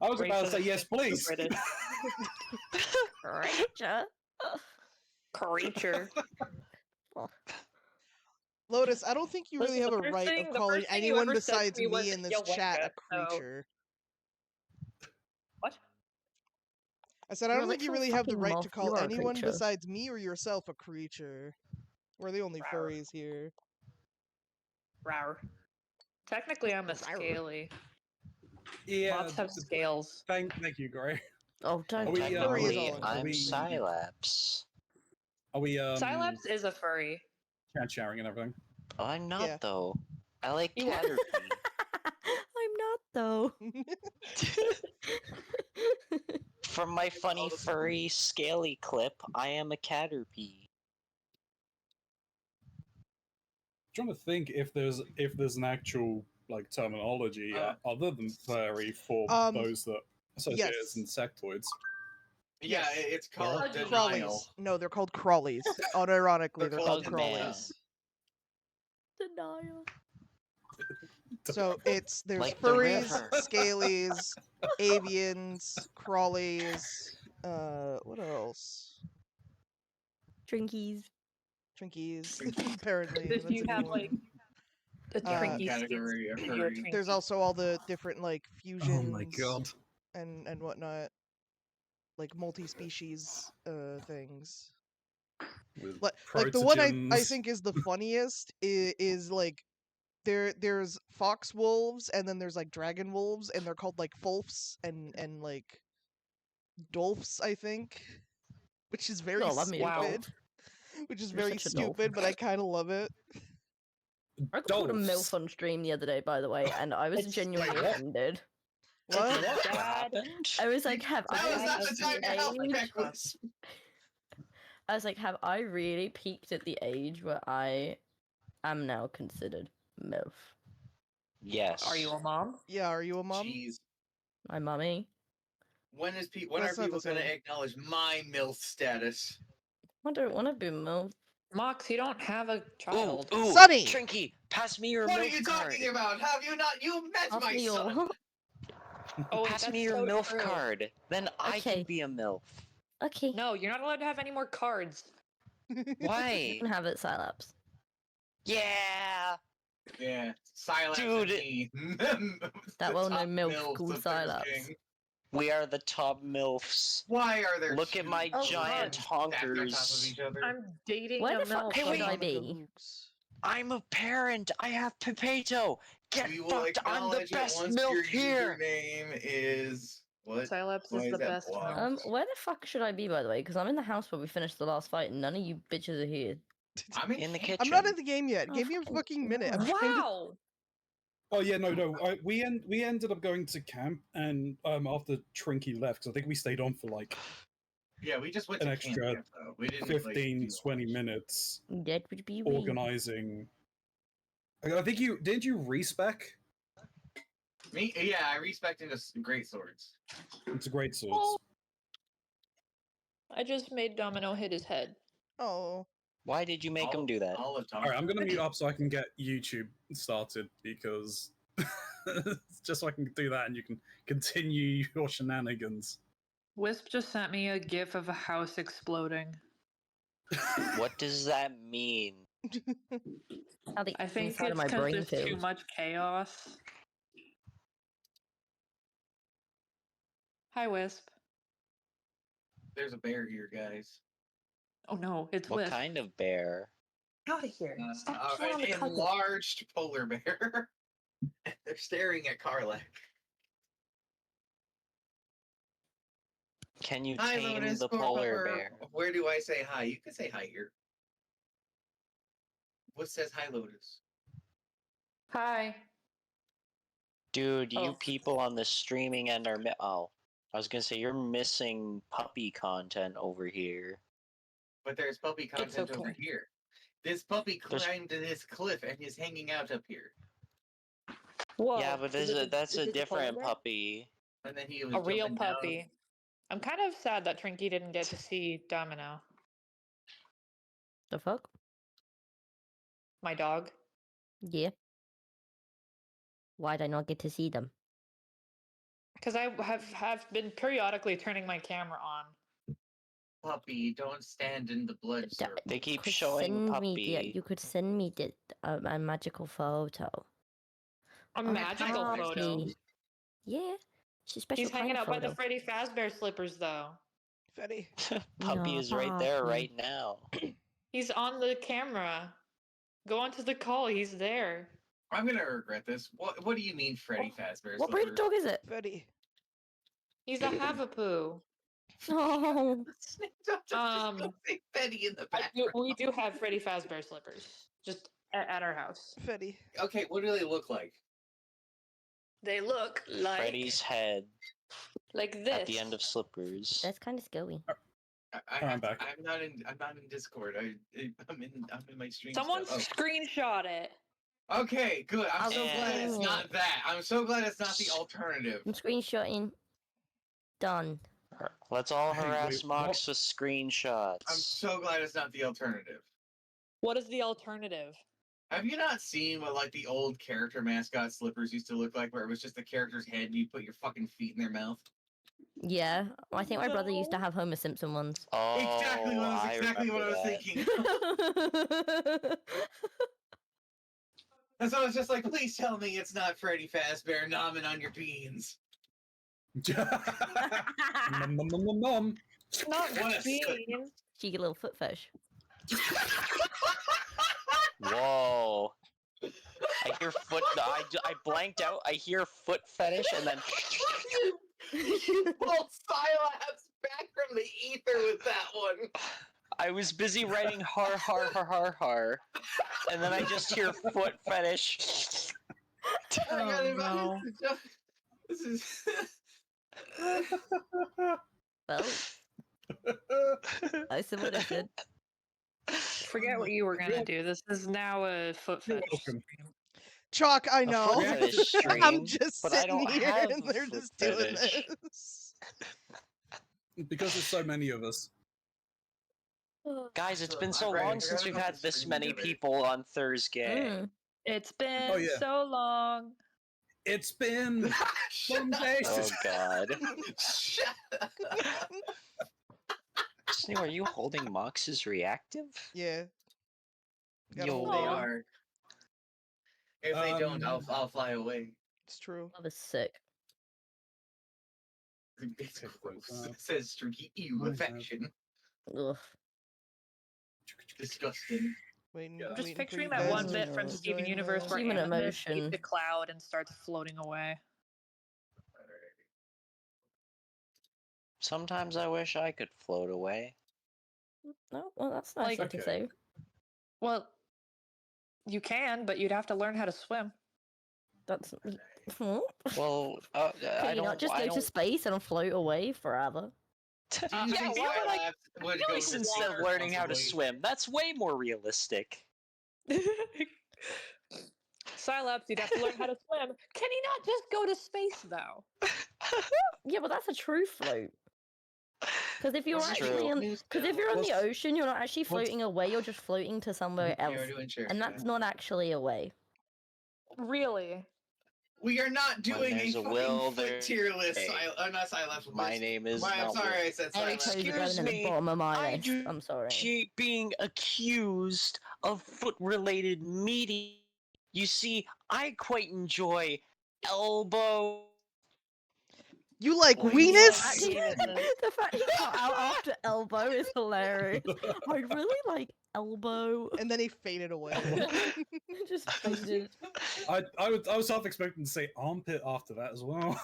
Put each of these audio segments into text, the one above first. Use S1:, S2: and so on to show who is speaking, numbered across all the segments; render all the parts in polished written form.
S1: I was about to say
S2: Racist
S1: yes, please.
S2: British.
S3: Creature.
S2: Creature.
S4: Lotus, I don't think you really
S2: Listen,
S4: have
S2: the
S4: a
S2: first
S4: right
S2: thing-
S4: of
S2: the
S4: calling
S2: first thing you
S4: anyone
S2: ever said to
S4: besides
S2: me was,
S4: me in this
S2: "Yo,
S4: chat a
S2: wanker," so-
S4: creature.
S2: What?
S4: I said I
S3: You're
S4: don't
S3: like
S4: think you
S3: some
S4: really have the
S3: fucking
S4: right
S3: moth.
S4: to call
S3: You are a
S4: anyone
S3: creature.
S4: besides me or yourself a creature. We're the only
S2: Rawr.
S4: furries here.
S2: Rawr. Technically, I'm a
S4: Rawr.
S2: scaly.
S1: Yeah.
S2: Moths have scales.
S1: Thank you, Gray.
S3: Oh, don't
S1: Are we,
S3: take
S4: Furry is
S3: me.
S4: all
S5: Technically, I'm
S4: inclusive.
S5: Silaps.
S1: Are we
S2: Silaps is a furry.
S1: chat sharing and everything?
S5: Oh, I'm not
S4: Yeah.
S5: though. I like
S2: You are.
S5: Caterpie.
S3: I'm not though.
S5: From my funny furry scaly clip, I am a Caterpie.
S1: Trying to think if there's an actual like terminology other than furry for those that associate it as insectoids.
S6: Yeah, it's called
S4: Crawlies.
S6: denial.
S4: No, they're called crawlies. Unironically, they're called
S5: Bugman.
S4: crawlies.
S3: Denial.
S4: So there's
S5: Like the
S4: furries,
S5: river.
S4: scalies, avians, crawlies. What else?
S3: Drinkies.
S4: Trinkies. Apparently,
S2: If
S4: that's
S2: you
S4: a new
S2: have
S4: one.
S2: like the
S4: Uh,
S2: Trinkie
S6: category of
S2: your
S6: furry.
S4: There's
S2: Trinkie.
S4: also all the different like fusions.
S1: Oh my god.
S4: And whatnot, like multi-species things.
S1: With
S4: Like the one I
S1: protogens.
S4: think is the funniest is like there's fox wolves and then there's like dragon wolves and they're called like folfs and like dolphs, I think, which is very
S3: Oh, let me
S2: Wow.
S4: stupid. Which is
S3: You're
S4: very
S3: such a dolphin.
S4: stupid, but I kind of love it.
S3: I got called a
S1: Dolphs.
S3: MILF on stream the other day, by the way, and I was
S1: It's-
S3: genuinely
S1: wait, what?
S3: offended.
S4: What?
S5: What
S2: Dad.
S5: happened?
S3: I was like, have
S6: That was
S3: I
S6: not the
S3: reached
S6: time to help
S3: the age?
S6: Nicholas.
S3: I was like, have I really peaked at the age where I am now considered MILF?
S5: Yes.
S2: Are you a mom?
S4: Yeah, are you a mom?
S6: Jeez.
S3: My mummy?
S6: When
S4: That's
S6: are
S4: not the
S6: people going to
S4: same.
S6: acknowledge my MILF status?
S3: I don't want to be MILF.
S2: Mox, you don't have a
S5: Ooh,
S2: child.
S5: ooh,
S4: Sunny!
S5: Trinky, pass me your
S6: What are
S5: MILF
S6: you
S5: card.
S6: talking about? Have you not? You met
S3: I'll
S6: my
S3: be
S6: son.
S3: all-
S2: Oh, wait,
S5: Pass
S2: that's
S5: me your
S2: so
S5: MILF
S2: true.
S5: card. Then I
S3: Okay.
S5: can be a MILF.
S3: Okay.
S2: No, you're not allowed to have any more cards.
S3: You
S5: Why?
S3: can have it, Silaps.
S5: Yeah.
S6: Yeah, silence
S5: Dude.
S6: me.
S3: That well-known MILF called Silaps.
S5: We are the top MILFs.
S6: Why are there
S5: Look at my
S2: Oh,
S5: giant
S6: stacked on top of
S5: honkers.
S6: each other?
S2: I'm dating
S3: Where
S2: a
S3: the fuck
S2: MILF.
S5: Hey,
S3: should
S5: wait.
S3: I be?
S5: I'm a parent. I have Pepeto. Get
S6: We will
S5: fucked. I'm the
S6: acknowledge it
S5: best
S6: once your
S5: MILF here.
S6: username is what?
S2: Silaps
S6: Why
S2: is
S6: is
S2: the
S6: that
S2: best
S6: blocked?
S2: MILF.
S3: Where the fuck should I be, by the way? Because I'm in the house where we finished the last fight, and none of you bitches are here.
S6: I'm
S5: In the kitchen.
S4: I'm not in the game yet.
S3: Oh,
S4: Give me a
S3: fucking
S4: fucking minute. I'm
S3: hell.
S4: trying to...
S2: Wow!
S1: Oh yeah, no. We ended up going to camp, and after Trinky left, because I think we stayed on for like
S6: Yeah, we just went
S1: an
S6: to
S1: extra
S6: camp though. We didn't
S1: 15,
S6: like,
S1: 20 minutes
S3: That would be weird.
S1: organizing. I think did you respec?
S6: Me? Yeah, I respect into great swords.
S1: It's a great swords.
S2: Oh. I just made Domino hit his head.
S4: Oh.
S5: Why did you make him do that?
S6: All the time.
S1: All right, I'm gonna mute up so I can get YouTube started because just so I can do that and you can continue your shenanigans.
S2: Wisp just sent me a gif of a house exploding.
S5: What does that mean?
S3: How the
S2: I think
S3: inside
S2: it's
S3: of my
S2: because
S3: brain
S2: there's too
S3: feels.
S2: much chaos. Hi, Wisp.
S6: There's a bear here, guys.
S2: Oh no, it's
S5: What
S2: Wisp.
S5: kind of bear?
S2: Out of here. Stop chewing on
S6: An
S2: the carpet.
S6: enlarged polar bear. They're staring at Karlak.
S5: Can you
S6: Hi,
S5: tame
S6: Lotus.
S5: the polar bear?
S6: Where do I say hi? You can say hi here. What says hi, Lotus?
S2: Hi.
S5: Dude, you
S2: Oh.
S5: people on the streaming end are oh. I was gonna say you're missing puppy content over here.
S6: But there's puppy
S2: It's
S6: content over
S2: okay.
S6: here. This puppy
S5: There's-
S6: climbed this cliff and is hanging out up here.
S2: Whoa.
S5: Yeah, but
S2: is it
S5: that's
S2: is
S5: a
S2: it polar
S5: different
S2: bear?
S5: puppy.
S6: And then he was
S2: A real
S6: jumping down.
S2: puppy. I'm kind of sad that Trinky didn't get to see Domino,
S3: The fuck?
S2: my dog.
S3: Yeah. Why'd I not get to see them?
S2: Because I have been periodically turning my camera on.
S6: Puppy, don't stand in the blood circle.
S5: They keep
S3: Could
S5: showing
S3: send me
S5: puppy.
S3: you could send me a magical photo.
S2: A magical
S3: Puppy.
S2: photo.
S3: Yeah, it's a special
S2: He's
S3: kind
S2: hanging
S3: of
S2: out by the
S3: photo.
S2: Freddy Fazbear slippers, though.
S4: Fetty.
S5: Puppy
S3: No,
S5: is right there,
S3: puppy.
S5: right now.
S2: He's on the camera. Go onto the call. He's there.
S6: I'm gonna regret this. What do you mean, Freddy Fazbear's
S3: What breed of dog is it?
S4: Fetty.
S2: He's a Havapoo.
S3: Oh,
S2: Um,
S6: Betty in the background.
S2: we do have Freddy Fazbear slippers, just at our house.
S4: Fetty.
S6: Okay, what do they look like?
S2: They look like
S5: Freddy's head
S2: this.
S5: at the end of slippers.
S3: that's kind of scary.
S1: I'm back.
S6: I'm not in Discord. I'm in my stream.
S2: Someone
S6: stuff.
S2: screenshot it.
S6: Okay, good. I'm so glad it's
S3: Yeah.
S6: not that. I'm so glad it's not the alternative.
S3: I'm screenshotting. Done.
S5: Let's all
S1: Hey,
S5: harass
S1: wait,
S5: Mox with screenshots.
S6: I'm so glad it's not the alternative.
S2: What is the alternative?
S6: Have you not seen what like the old character mascot slippers used to look like, where it was just the character's head and you put your fucking feet in their mouth?
S3: Yeah, I think my brother used to have Homer Simpson ones.
S5: Oh,
S6: Exactly what I
S5: remember
S6: was
S5: that.
S6: thinking. And so I was just like, please tell me it's not Freddy Fazbear nomming on your beans.
S1: Nom, nom, nom, nom, nom.
S2: Not
S6: What a
S2: beans.
S3: Cheeky little foot fetish.
S5: Whoa. I hear foot. I blanked out. I hear foot fetish and then.
S6: You pulled Silabs back from the ether with that one.
S5: I was busy writing har har har har har, and then I just hear foot fetish.
S2: Oh, no.
S6: This is.
S3: Well, I see what I did.
S2: Forget what you were gonna do. This is now a foot
S1: You're
S2: fetish.
S1: welcome.
S4: Chalk, I
S5: A
S4: know.
S5: foot fetish stream,
S4: I'm just
S5: but I
S4: sitting
S5: don't
S4: here
S5: have
S4: and
S5: a
S4: they're
S5: foot
S4: just doing
S5: fetish.
S4: this.
S1: Because there's so many of us.
S5: Guys, it's been
S6: I'm
S5: so
S6: ready.
S5: long
S6: I
S5: since
S6: gotta
S5: we've
S6: go
S5: had
S6: to
S5: this
S6: stream
S5: many
S6: together.
S5: people on Thursgang.
S3: Mm.
S2: It's been
S1: Oh, yeah.
S2: so long.
S1: It's been
S6: Shut
S1: some
S6: up.
S1: days.
S5: Oh god.
S6: Shut up.
S5: Snew, are you holding Mox's reactive?
S4: Yeah. Gotta
S5: Yo.
S4: hold
S6: They
S4: on.
S6: are. If they don't, I'll fly away.
S4: It's true.
S3: Love is sick.
S6: It's
S1: Pick
S6: gross.
S1: those up.
S6: It says streaky ew affection.
S3: Ugh.
S6: Disgusting.
S4: Waiting,
S1: Yeah.
S2: I'm just
S4: waiting for
S2: picturing
S4: you
S2: that
S4: guys
S2: one
S3: to-
S2: bit from
S4: to
S2: Steven
S4: join
S2: Universe
S4: the-
S2: where
S3: Human
S2: Animus
S3: emotion.
S2: eats a cloud and starts floating away.
S5: Sometimes I wish I could float away.
S3: Oh, well, that's nice
S2: Like-
S3: to
S1: Okay.
S3: say.
S2: Well, you can, but you'd have to learn how to swim.
S3: That's. Hmm?
S5: Well,
S3: Can
S5: I
S3: you
S5: don't.
S3: not just
S5: I
S3: go
S5: don't.
S3: to space and float away forever?
S6: Do you
S5: Yeah,
S6: think
S5: why would I
S6: would
S5: At
S6: go
S5: least
S6: to
S5: instead of
S6: water,
S5: learning how to
S6: possibly?
S5: swim, that's way more realistic.
S2: Silops, you'd have to learn how to swim. Can he not just go to space, though?
S3: Yeah, but that's a true float. Because if you're
S5: That's
S3: actually
S5: true.
S3: in, because if you're on the
S1: What's-
S3: ocean, you're not actually floating away. You're just floating to somewhere
S6: Yeah,
S3: else,
S6: we're doing sure.
S3: and that's not actually away.
S2: Really?
S6: We are not doing a
S5: there's a
S6: fucking
S5: will,
S6: foot
S5: there's
S6: tier list.
S5: a-
S6: Not Silas.
S5: My name is
S6: I'm
S5: not
S6: sorry,
S5: Will.
S6: I said
S3: Every
S6: Silas.
S3: toes are
S5: Excuse
S3: going in the
S5: me,
S3: bottom of my
S5: I
S3: list.
S5: do
S3: I'm sorry.
S5: being accused of foot-related media. You see, I quite enjoy elbow.
S4: You like
S5: Boy,
S4: weenus?
S3: Actually, the fact he got out after elbow is hilarious. I really like elbow.
S4: And then he faded away.
S3: Just faded.
S1: I was half expecting to say armpit after that as well.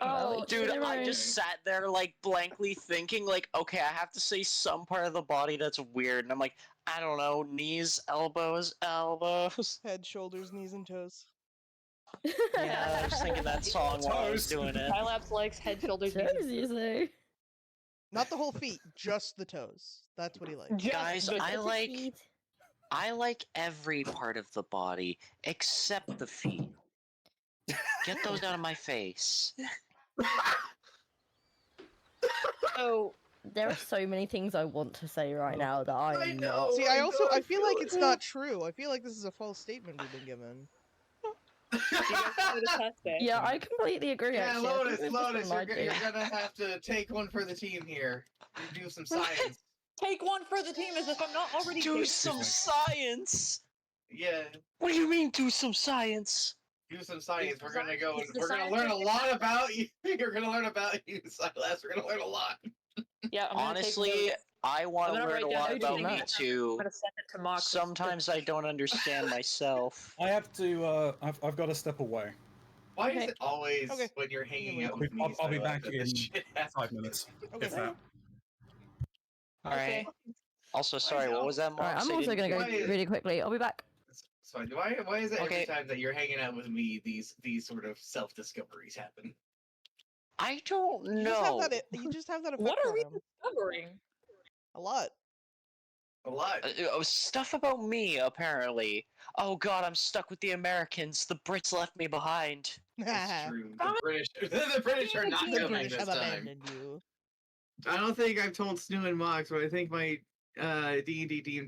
S2: Oh,
S5: Dude, I
S3: Right.
S5: just sat there like blankly thinking like, okay, I have to say some part of the body that's weird, and I'm like, I don't know, knees, elbows.
S4: Head, shoulders, knees, and toes.
S5: Yeah, I was thinking that song while I was
S1: Toes.
S5: doing it.
S2: Silops likes head, shoulders, knees,
S3: Toes, you say?
S4: Not the whole feet, just the toes. That's what he likes.
S2: Just
S5: Guys,
S2: the-
S5: I like every part of the body except the feet. Get those out of my face.
S2: Oh,
S3: There are so many things I want to say right now that I
S6: I
S3: am
S6: know.
S3: not.
S4: See, I feel like it's not true. I feel like this is a false statement we've been given.
S2: want me to test it?
S3: Yeah, I completely agree.
S6: Yeah,
S3: actually. I think we've just
S6: Lotus,
S3: been lied
S6: you're
S3: to.
S6: gonna have to take one for the team here. You do some science.
S2: Take one for the team as if I'm not already
S5: Do
S2: taking
S5: some
S2: one.
S5: science.
S6: Yeah,
S5: What do you mean, do some science?
S6: do some science.
S2: some
S6: We're gonna
S2: science.
S6: go.
S2: It's the
S6: We're gonna learn a
S2: scientific
S6: lot about you. You're gonna learn about you, Silas. We're gonna learn a lot.
S2: Yeah, I'm gonna take
S5: Honestly,
S2: notes.
S5: I want
S2: I'm
S5: to
S2: gonna
S5: learn a
S2: write down
S5: lot
S2: everything
S5: about
S3: you
S5: me
S3: know.
S5: too.
S2: I'm gonna send it to Mox.
S5: Sometimes I don't understand myself.
S1: I have to. I've got to step away.
S6: Why is
S3: Okay.
S6: it always
S4: Okay.
S6: when you're hanging
S4: wait.
S6: out with me?
S1: I'll be
S6: Silas,
S1: back
S6: that this
S1: in
S6: shit happens?
S1: 5 minutes.
S4: Okay.
S1: If that.
S5: Alright. Also,
S6: Why
S5: sorry,
S6: is it
S5: what was that,
S3: Alright,
S5: Mox?
S3: I'm
S5: I
S3: also
S5: didn't
S3: gonna go
S5: hear you.
S3: really quickly. I'll be back.
S6: It's fine. Why is it
S5: Okay.
S6: every time that you're hanging out with me, these sort of self-discoveries happen?
S5: I don't
S4: You just have
S5: know.
S4: you just have that effect
S2: What are
S4: on
S2: we
S4: him.
S2: discovering?
S4: A lot.
S6: A lot.
S5: Stuff about me, apparently. Oh god, I'm stuck with the Americans. The Brits left me behind.
S6: It's true. The
S2: Comment-
S6: British, the British are not
S4: The
S6: coming
S4: British
S6: this
S4: have
S6: time.
S4: abandoned you.
S6: I don't think I've told Snoo and Mox, but I think my D&D team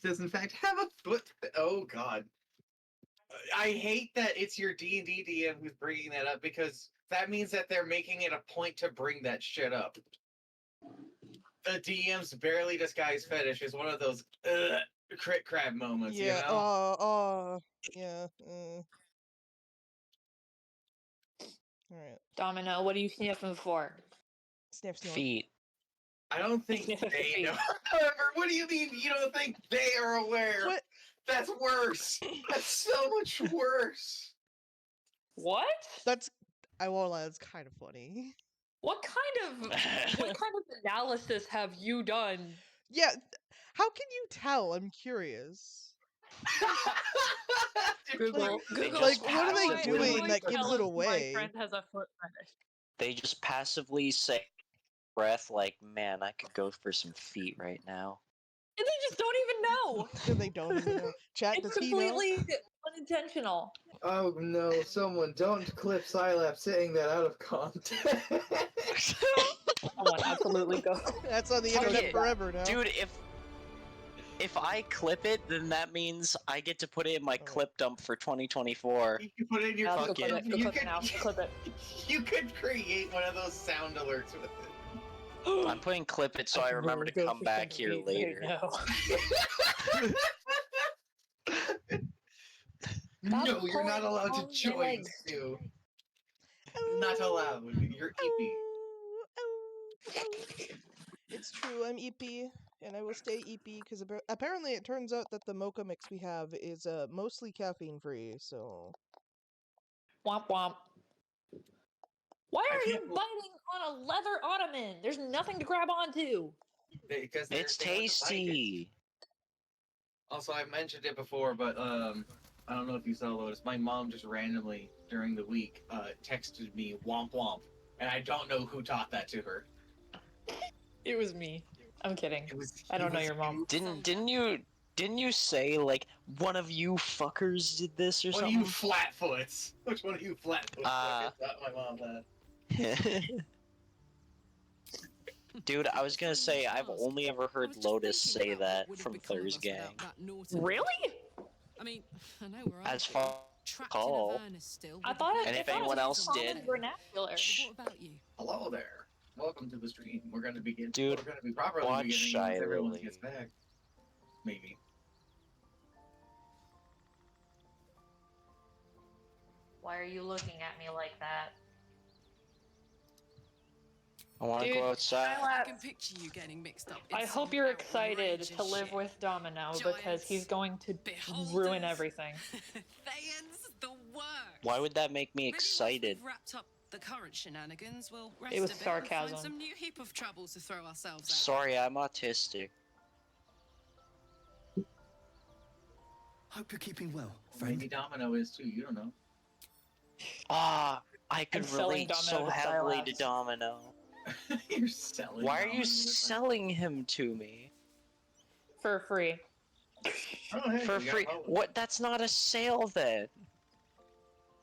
S6: does in fact have a foot. Oh god. I hate that it's your D&D DM who's bringing that up, because that means that they're making it a point to bring that shit up. The DM's barely disguised fetish is one of those crit crab moments,
S4: Yeah.
S6: you know?
S4: Yeah. Alright.
S2: Domino, what are you sniffing for?
S4: Sniff snort.
S5: Feet.
S6: I don't think
S2: Sniff at the
S6: they
S2: feet.
S6: know. However, what do you mean you don't think they are aware?
S4: What?
S6: That's worse. That's so much worse.
S2: What?
S4: That's I won't lie, that's kind of funny.
S2: What kind of analysis have you done?
S4: Yeah, how can you tell? I'm curious.
S2: Google.
S5: They
S2: Google.
S5: just
S4: Like, what are they
S5: passively-
S4: doing that gives
S2: tell
S4: it
S2: us
S4: away?
S2: My friend has a foot fetish.
S5: They just passively say breath like, man, I could go for some feet right now.
S2: And they just don't even know.
S4: And they don't even know. Chat,
S2: It's
S4: does he know?
S2: completely unintentional.
S6: Oh no, someone don't clip Scilab saying that out of context.
S2: Someone absolutely go.
S4: That's on the internet
S5: Okay,
S4: forever now.
S5: Dude, if I clip it, then that means I get to put it in my
S4: Oh.
S5: clip dump for 2024.
S6: You can put it in your
S2: Now, go
S5: Fuck
S2: clip
S5: it.
S2: it. Go
S6: You
S2: clip it
S6: could-
S2: now. Go clip it.
S6: You could create one of those sound alerts with it.
S5: I'm putting clip it so I remember to
S2: Go
S5: come
S2: for
S5: back
S2: some
S5: here
S2: feet right
S5: later.
S2: now.
S6: No, you're not
S2: pulling
S6: allowed
S2: on
S6: to
S2: my
S6: join,
S2: legs.
S6: Stu. Not allowed. You're EP.
S4: It's true, I'm EP, and I will stay EP because apparently it turns out that the mocha mix we have is mostly caffeine free. So
S2: Womp womp. Why
S6: I
S2: are you
S6: can't bel-
S2: biting on a leather ottoman? There's nothing to grab onto.
S6: Because
S5: It's
S6: they want to bite it.
S5: tasty.
S6: Also, I mentioned it before, but I don't know if you saw Lotus. My mom just randomly during the week texted me "womp womp," and I don't know who taught that to her.
S2: It was me. I'm kidding.
S6: It was.
S2: I don't
S6: it
S2: know
S6: was
S2: your mom.
S5: Didn't you say like one of you fuckers did this or
S6: One of
S5: something?
S6: you flatfoots. Which one of you flatfoots? I thought my mom that.
S5: Dude, I was gonna say I've only ever heard Lotus say that from Thursgang.
S2: Really?
S7: I mean, I know we're
S5: As far
S7: trapped
S5: call.
S7: in Avernus still.
S2: I
S7: with
S2: thought
S7: the
S2: it.
S5: And
S2: I
S5: if
S2: thought it
S5: anyone
S2: was
S5: else
S2: common
S5: did-
S2: vernacular.
S5: Shh.
S7: What about you?
S6: Hello there. Welcome to the stream. We're gonna begin.
S5: Dude,
S6: we're gonna be properly
S5: watch
S6: beginning once everyone
S5: Shirley.
S6: gets back. Maybe.
S2: Why are you looking at me like that?
S5: I wanna
S2: Dude,
S5: go outside.
S7: I can picture you getting mixed up. in
S2: I
S7: some
S2: hope you're excited
S7: outrageous
S2: to live
S7: shit.
S2: with Domino because he's
S7: Giants,
S2: going to
S7: beholders,
S2: ruin everything.
S7: Thayans, the works.
S5: Why would that make me
S7: Maybe once
S5: excited?
S7: we've wrapped up the current shenanigans, we'll rest
S2: It was
S7: a bit and
S2: sarcasm.
S7: find some new heap of trouble to throw ourselves at.
S5: Sorry, I'm autistic.
S8: Hope you're keeping well,
S6: Maybe
S8: friend.
S6: Domino is too. You don't know.
S5: Ah, I could
S2: selling
S5: relate so
S2: Domino to
S5: heavily to
S2: Silas.
S5: Domino.
S6: You're selling.
S5: Why are
S6: Domino
S5: you
S6: to-
S5: selling him to me?
S2: For free.
S6: Oh, hey,
S5: For
S6: we got
S5: free?
S6: Lotus.
S5: What? That's not a sale then.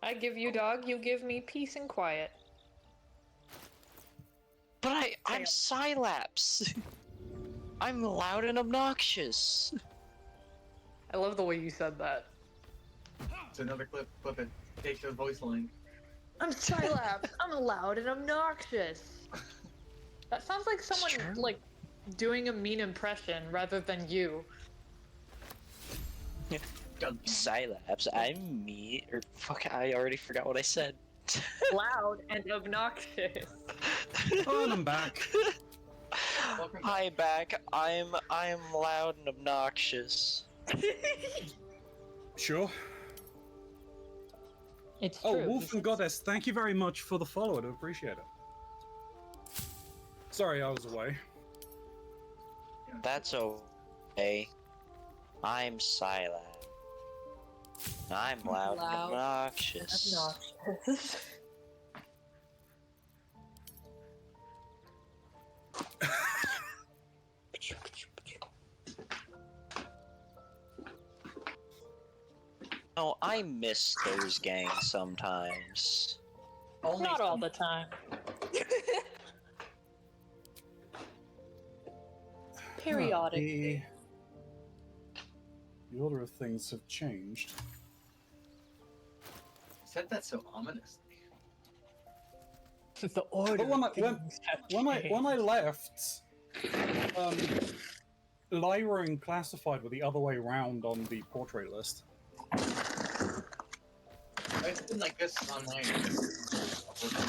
S2: I give you dog, you give me peace and quiet.
S5: But I'm Sylaps. I'm loud and obnoxious.
S2: I love the way you said that.
S6: It's another clip. Clip it. Take the voice line.
S2: I'm Scilabs. I'm loud and obnoxious. That sounds like someone like doing a mean impression rather than you.
S5: Scilabs, I'm me. Or fuck, I already forgot what I said.
S2: Loud and obnoxious.
S1: Oh, and I'm back.
S5: Hi, back. I'm loud and obnoxious.
S1: Sure.
S2: It's
S1: Oh,
S2: true.
S1: Wolf and Goddess, thank you very much for the follow. I do appreciate it. Sorry I was away.
S5: That's okay. I'm Scilab. I'm loud and obnoxious.
S2: Obnoxious.
S5: Oh, I miss Thursgang sometimes.
S2: Not all the time. Periodically.
S1: The order of things have changed.
S6: You said that so ominously.
S2: The order.
S1: When I left, Lyra and Classified were the other way around on the portrait list.
S6: It's been like this on mine.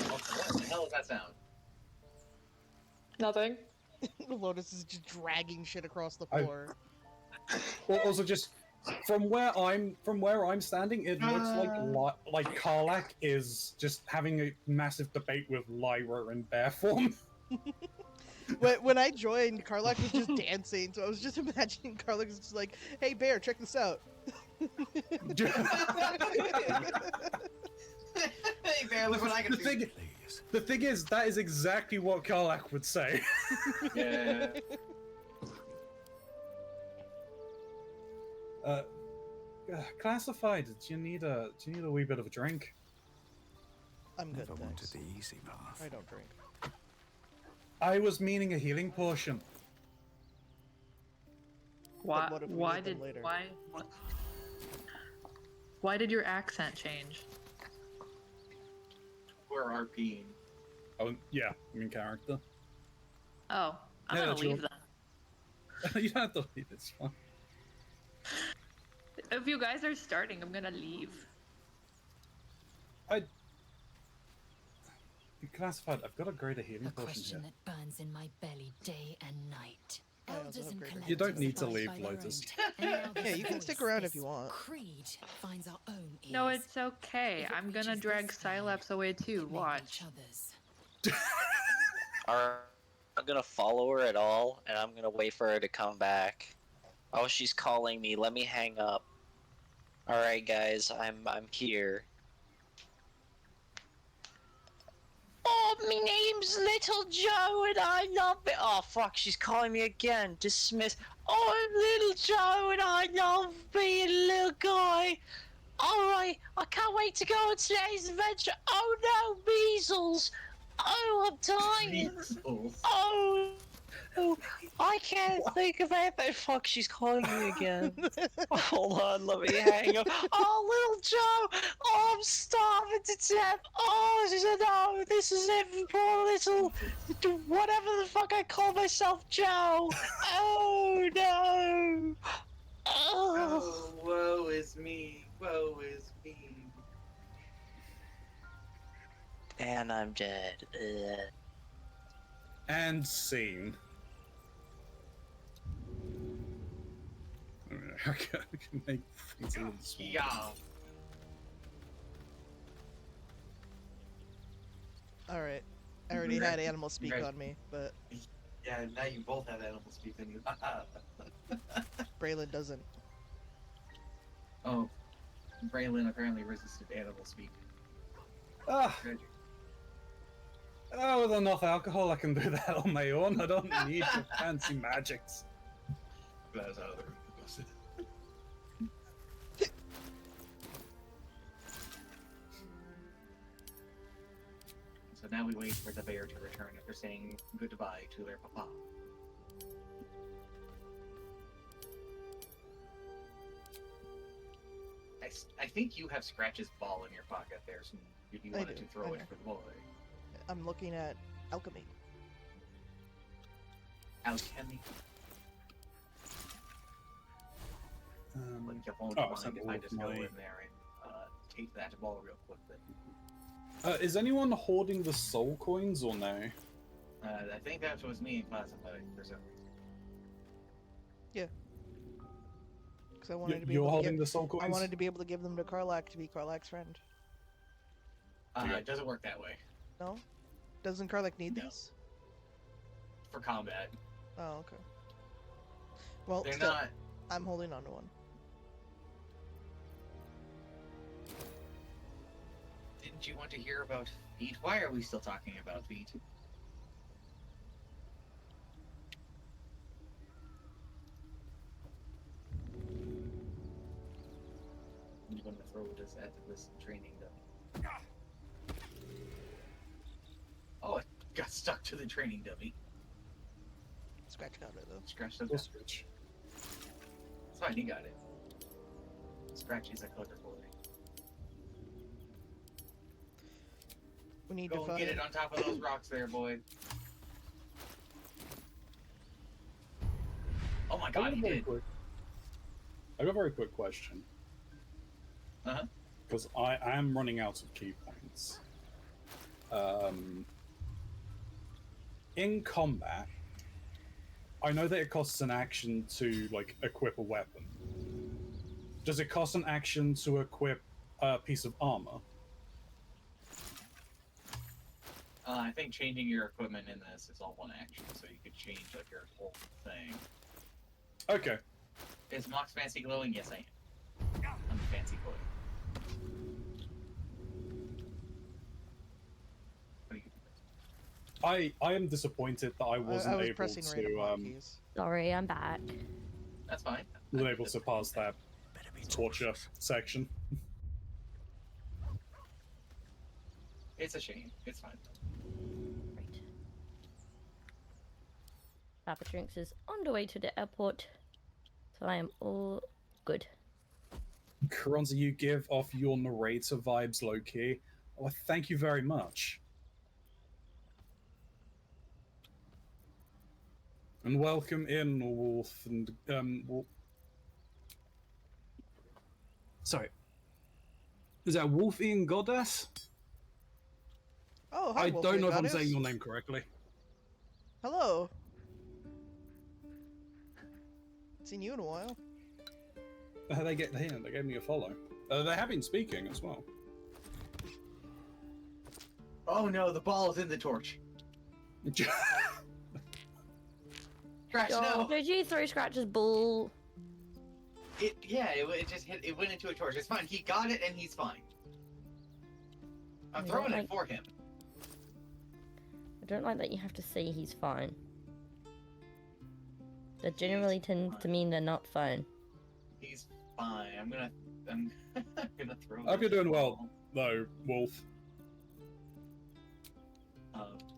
S6: What the hell is that sound?
S2: Nothing.
S4: Lotus is just dragging shit across the floor.
S1: Well, also just from where I'm standing, it looks like Karlak is just having a massive debate with Lyra in bear form.
S4: When I joined, Karlak was just dancing, so I was just imagining Karlak is just like, "Hey, bear, check this out."
S6: Hey, bear, look what I can do.
S1: The thing is, that is exactly what Karlak would say.
S6: Yeah.
S1: Classified. Do you need a wee bit of a drink?
S4: I'm good.
S8: Never wanted
S4: Thanks.
S8: the easy path.
S4: I don't drink.
S1: I was meaning a healing potion.
S2: Why?
S4: what if we
S2: Why
S4: need them
S2: did?
S4: later?
S2: Why did your accent change?
S6: We're RPing.
S1: Oh yeah, I'm in character.
S2: Oh, I'm
S1: Yeah,
S2: gonna
S1: sure.
S2: leave then.
S1: You don't have to leave. It's fine.
S2: If you guys are starting, I'm gonna leave.
S1: Classified. I've got a greater healing
S9: A
S1: potion
S9: question
S1: here.
S9: that burns in my belly day and night.
S4: I also
S9: Elders
S4: have
S9: and
S4: greater
S1: You don't
S9: collectives
S1: need to
S9: abide
S1: leave,
S9: by their own
S1: Lotus.
S9: and now
S4: Yeah,
S9: this
S4: you can stick
S9: voice,
S4: around if
S9: this
S4: you want.
S9: Creed finds our own ears.
S2: No, it's okay.
S9: If it
S2: I'm gonna
S9: reaches
S2: drag
S9: this way,
S2: Scilabs away too.
S9: it may
S2: Watch.
S9: reach others.
S5: I'm not gonna follow her at all, and I'm gonna wait for her to come back. Oh, she's calling me. Let me hang up. All right, guys, I'm here. Oh, my name's Little Joe, and I love it. Oh fuck, she's calling me again. Dismiss. Oh, I'm Little Joe, and I love being a little guy. All right, I can't wait to go on today's adventure. Oh no, measles. Oh, I'm tired.
S6: Measles.
S5: Oh, I can't think of anything. Fuck, she's calling me again. Hold on, let me hang up. Oh, Little Joe! Oh, I'm starving to death! Oh, she said, no, this is it for poor little... whatever the fuck I call myself, Joe! Oh, no! Oh.
S6: Oh, woe is me. Woe is me.
S5: And I'm dead. Ugh.
S1: And scene. I can make things a little smaller.
S6: Yeah.
S4: Alright. I already had animal speak
S6: Right.
S4: on me, but
S6: Yeah, now you both have animal speak in you.
S4: Braylon doesn't.
S6: Oh. Braylon apparently resisted animal speak.
S1: Ah,
S6: Good.
S1: with enough alcohol, I can do that on my own. I don't need your fancy magics.
S6: That's how they're So now we wait for the bear to return after saying goodbye to their papa. I I think you have Scratch's ball in your pocket there, so if you
S4: I
S6: wanted
S4: do,
S6: to throw it
S4: okay.
S6: for the boy.
S4: I'm looking at alchemy.
S6: Alchemy. Like, if only
S1: oh,
S6: wanted
S1: send
S6: if
S1: all
S6: I
S1: of
S6: just go
S1: my-
S6: in there and take that ball real quickly.
S1: Is anyone hoarding the soul coins or no?
S6: I think that was me in classified for some reason.
S4: Because I wanted to be
S1: You're
S4: able to
S1: holding
S4: give,
S1: the soul coins?
S4: I wanted to be able to give them to Karlak to be Karlak's friend.
S6: It doesn't work that way
S4: No? Doesn't Karlak need
S6: No.
S4: these?
S6: for combat.
S4: Oh, okay. Well,
S6: They're
S4: still,
S6: not.
S4: I'm holding on to one.
S6: Didn't you want to hear about feet? Why are we still talking about feet? I'm going to throw this at this training dummy. Oh, it got stuck to the training dummy.
S4: Scratch got it, though.
S6: Scratch the
S1: Switch.
S6: It's fine, he got it. Scratch is a clever boy.
S4: We need
S6: Go
S4: to
S6: and
S4: find...
S6: get it on top of those rocks there, boy. Oh my god, he did.
S1: I got a very quick question.
S6: Uh-huh.
S1: Because I am running out of key points. In combat, I know that it costs an action to, like, equip a weapon. Does it cost an action to equip a piece of armor?
S6: I think changing your equipment in this is all one action, so you could change, like, your whole thing.
S1: Okay.
S6: Is Mox fancy glowing? Yes, I am. I'm fancy glowing. What do you
S1: I am disappointed that I wasn't
S4: I was
S1: able
S4: pressing random
S1: to
S4: hotkeys.
S3: Sorry, I'm back.
S6: That's fine.
S1: wasn't able to pass that torture section.
S6: It's a shame. It's fine.
S3: Right. Papa Drinks is on the way to the airport, so I am all good.
S1: Karanza, you give off your narrator vibes low-key. Oh, thank you very much. And welcome in, Wolf, and, sorry. Is that Wolf-eating Goddess?
S4: Oh, hi,
S1: I
S4: Wolf
S1: don't know if I'm
S4: Goddess.
S1: saying your name correctly.
S4: Hello. Seen you in a while.
S1: They gave me a follow. They have been speaking as well.
S6: Oh no, the ball is in the torch. Scratch, no!
S3: Did you throw Scratch's ball?
S6: It just hit. It went into a torch. It's fine. He got it and he's fine. I'm
S3: I
S6: throwing
S3: don't
S6: it for him.
S3: I don't like that you have to say he's fine. That generally tends to mean they're not fine.
S6: He's fine. I'm gonna throw.
S1: I hope you're
S6: this
S1: doing well,
S6: ball.
S1: though, Wolf.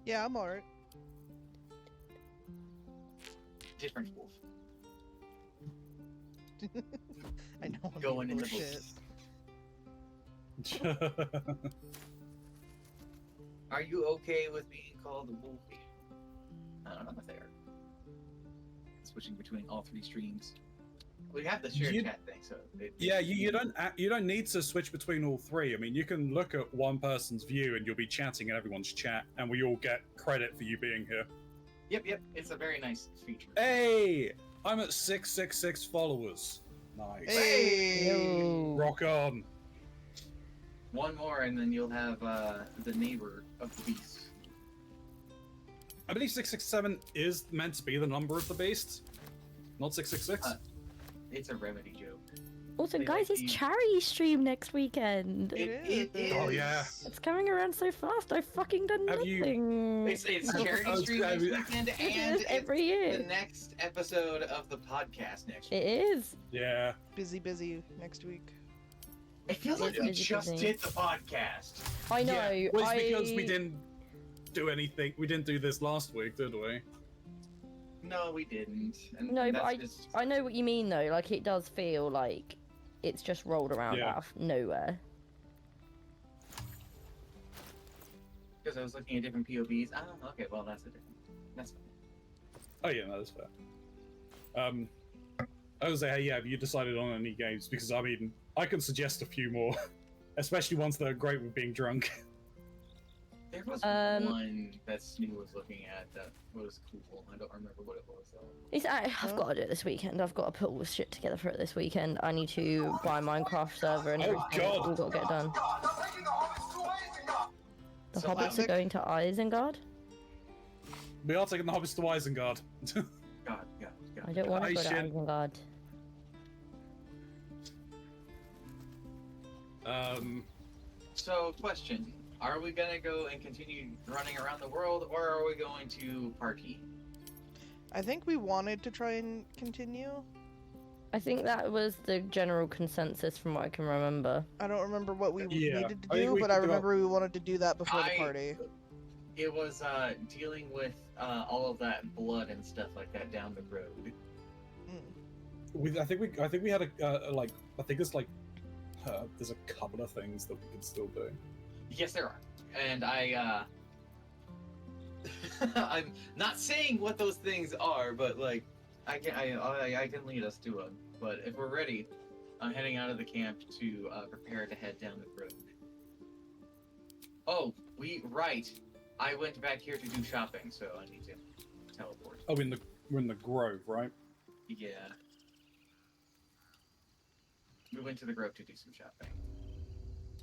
S4: Yeah, I'm alright.
S6: Different wolf.
S4: I know I'm
S6: Going in
S4: full
S6: the
S4: of shit.
S6: Are you okay with being called a wolfie? I don't know if they are. Switching between all three streams. We have the shared chat thing, so
S1: Yeah, you don't need to switch between all three. I mean, you can look at one person's view and you'll be chatting in everyone's chat, and we all get credit for you being here.
S6: Yep. It's a very nice feature.
S1: Hey, I'm at 666 followers. Nice.
S4: Hey!
S3: Yo.
S1: Rock on.
S6: One more, and then you'll have the neighbor of the beast.
S1: I believe 667 is meant to be the number of the beast, not 666.
S6: It's a remedy joke.
S3: Also,
S6: They
S3: guys,
S6: like
S3: it's
S6: you-
S3: charity stream next weekend.
S6: It is.
S1: Oh, yeah.
S3: It's coming around so fast. I fucking done
S1: Have you-
S3: nothing.
S6: It's charity
S1: Oh,
S6: stream next weekend,
S3: It
S6: and
S3: is every
S6: it's the
S3: year.
S6: next episode of the podcast next week.
S3: It is.
S1: Yeah.
S4: Busy next week.
S6: It feels like we
S3: Busy,
S6: just
S3: busy.
S6: did the podcast.
S3: I know.
S1: Yeah. Well, it's because we didn't do anything. We didn't do this last week, did we?
S6: No, we didn't. And
S3: No, but
S6: that's just...
S3: I know what you mean though. Like it does feel like it's just rolled around
S1: Yeah.
S3: out of nowhere.
S6: Because I was looking at different POVs. Oh, okay, well, that's a different. That's fine.
S1: Oh yeah, no, that's fair. I was say, hey, yeah, have you decided on any games? Because I mean, I can suggest a few more, especially ones that are great with being drunk.
S6: There was one that Snoo was looking at that was cool. I don't remember what it was though.
S3: I've got to do it this weekend. I've got to put all the shit together for it this weekend. I need to buy Minecraft server and everything.
S1: God.
S3: All got to get done. The
S6: So
S3: hobbits are going to Isengard?
S1: We are taking the hobbits to Isengard.
S6: God.
S3: I don't want to go to
S1: shit.
S3: Isengard.
S6: So, question. Are we gonna go and continue running around the world, or are we going to party?
S4: I think we wanted to try and continue.
S3: I think that was the general consensus from what I can remember.
S4: I don't remember what we
S1: Yeah,
S4: needed to
S1: I think
S4: do,
S1: we
S4: but
S1: could
S4: I
S1: go-
S4: remember we wanted to do that before the party.
S6: It was dealing with all of that blood and stuff like that down the road.
S1: I think we had I think it's like there's a couple of things that we can still do.
S6: Yes, there are, and I'm not saying what those things are, but like I can lead us to them. But if we're ready, I'm heading out of the camp to prepare to head down the road. Oh, I went back here to do shopping, so I need to teleport.
S1: Oh, we're in the Grove, right?
S6: Yeah. We went to the Grove to do some shopping.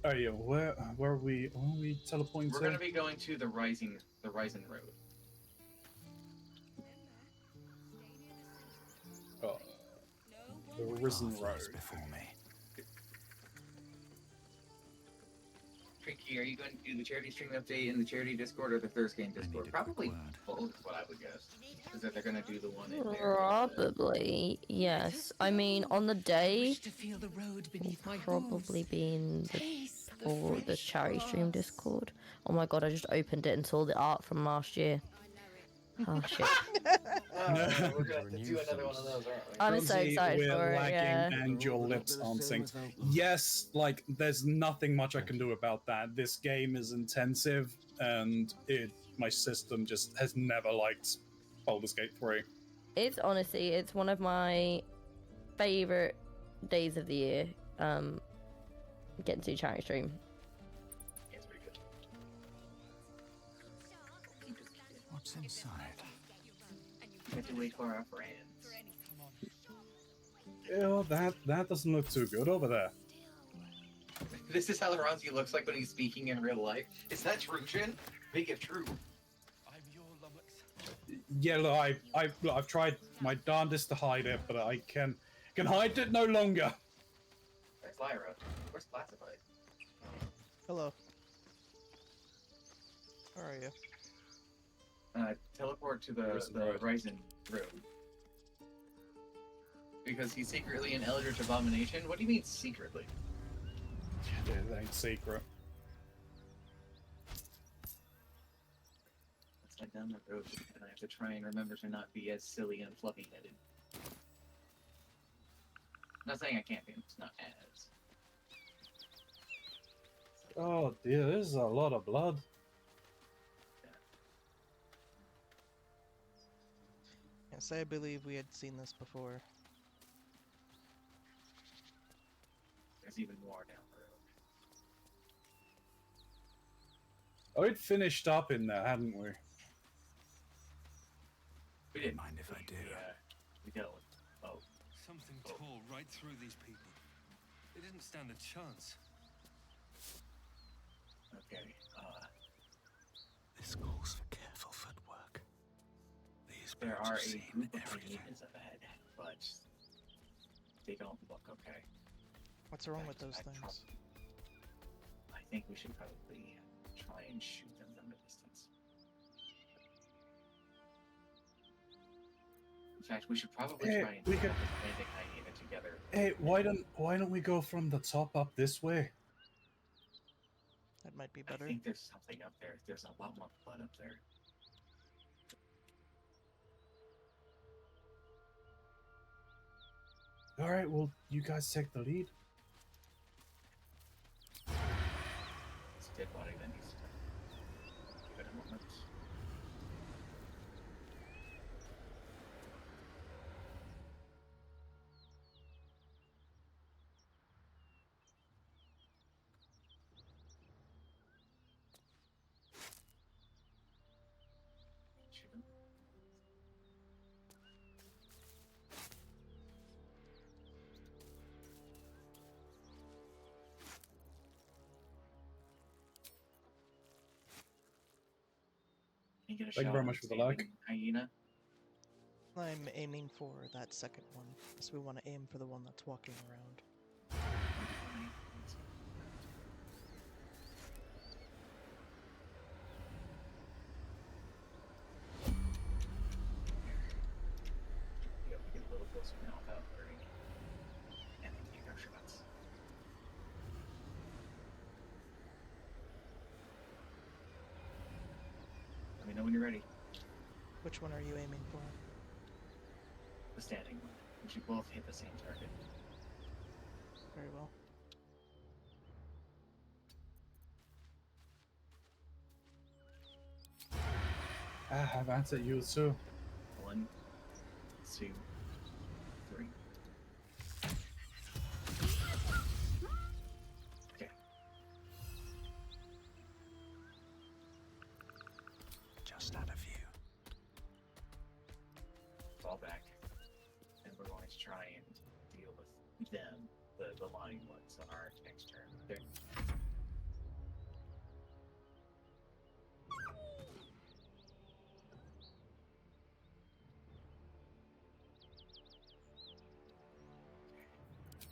S1: Oh yeah, where are we? Are we teleporting
S6: We're
S1: to?
S6: gonna be going to the Rising Road.
S1: Oh, the Risen Road.
S8: Before me.
S6: Tricky, are you going to do the charity stream update in the charity Discord or the Thursgang Discord? Probably both, is what I would guess. Is that they're gonna do the one in there?
S3: Probably, yes. I mean, on the day,
S9: To feel the road beneath my
S3: probably
S9: hooves.
S3: be in
S9: Taste the
S3: or the
S9: fresh
S3: charity stream
S9: grass.
S3: Discord. Oh my god, I just opened it and saw the art from last year. Oh shit.
S6: We're gonna have to do another one of those, aren't we?
S3: I'm so
S1: Bronzy,
S3: excited
S1: we're
S3: for it,
S1: lagging
S3: yeah.
S1: and your lips aren't synced. Yes, like there's nothing much I can do about that. This game is intensive, and my system just has never liked Baldur's Gate 3.
S3: It's honestly, it's one of my favorite days of the year. Getting to charity stream.
S6: Yeah, it's pretty good.
S8: What's inside?
S6: We have to wait for our friends.
S1: Oh, that doesn't look too good over there.
S6: This is how Ronzi looks like when he's speaking in real life. Is that true, Jin? Make it true.
S1: Yeah, look, I've tried my darndest to hide it, but I can hide it no longer.
S6: That's Lyra. Where's Classified?
S4: Hello. How are you?
S6: Teleport to the Ryzen room. Because he's secretly an Eldritch Abomination? What do you mean, secretly?
S1: Yeah, that ain't secret.
S6: Let's head down the road, and I have to try and remember to not be as silly and fluffy-headed. Not saying I can't be, it's not as.
S1: Oh dear, this is a lot of blood.
S4: Yes, I believe we had seen this before.
S6: There's even more down the road.
S1: Oh, we'd finished up in there, hadn't we?
S6: We didn't
S8: Mind if I do?
S6: We dealt with. Oh.
S10: Something tore right through these people. They didn't stand a chance.
S6: Okay,
S8: This calls for careful footwork. These
S6: there
S8: birds
S6: are
S8: have
S6: a
S8: seen
S6: group of
S8: everything.
S6: hyenas up ahead, but they don't look okay.
S4: What's wrong with those things?
S6: I think we should probably try and shoot them from a distance. In fact, we should probably
S1: Hey,
S6: try and
S1: we
S6: kill
S1: could-
S6: the bandit hyena together.
S1: Hey, why don't we go from the top up this way?
S4: That might be
S6: I
S4: better.
S6: think there's something up there. There's a lot more blood up there.
S1: All right, well, you guys take the lead.
S6: dead body that needs to die. Give it a moment. Can you get a
S1: Thank you
S6: shot
S1: very
S6: at
S1: much for the
S6: saving
S1: like.
S6: Hyena?
S4: I'm aiming for that second one, so we want to aim for the one that's walking around.
S6: Be able to get a little closer now without worrying. And then take our shots. Let me know when you're ready.
S4: Which one are you aiming for?
S6: The standing one. We should both hit the same target.
S4: Very well.
S1: Have at it, you too.
S6: 1, 2, 3. Okay.
S8: Just out of view.
S6: Fall back. And we're going to try and deal with them, the lying ones, on our next turn. There.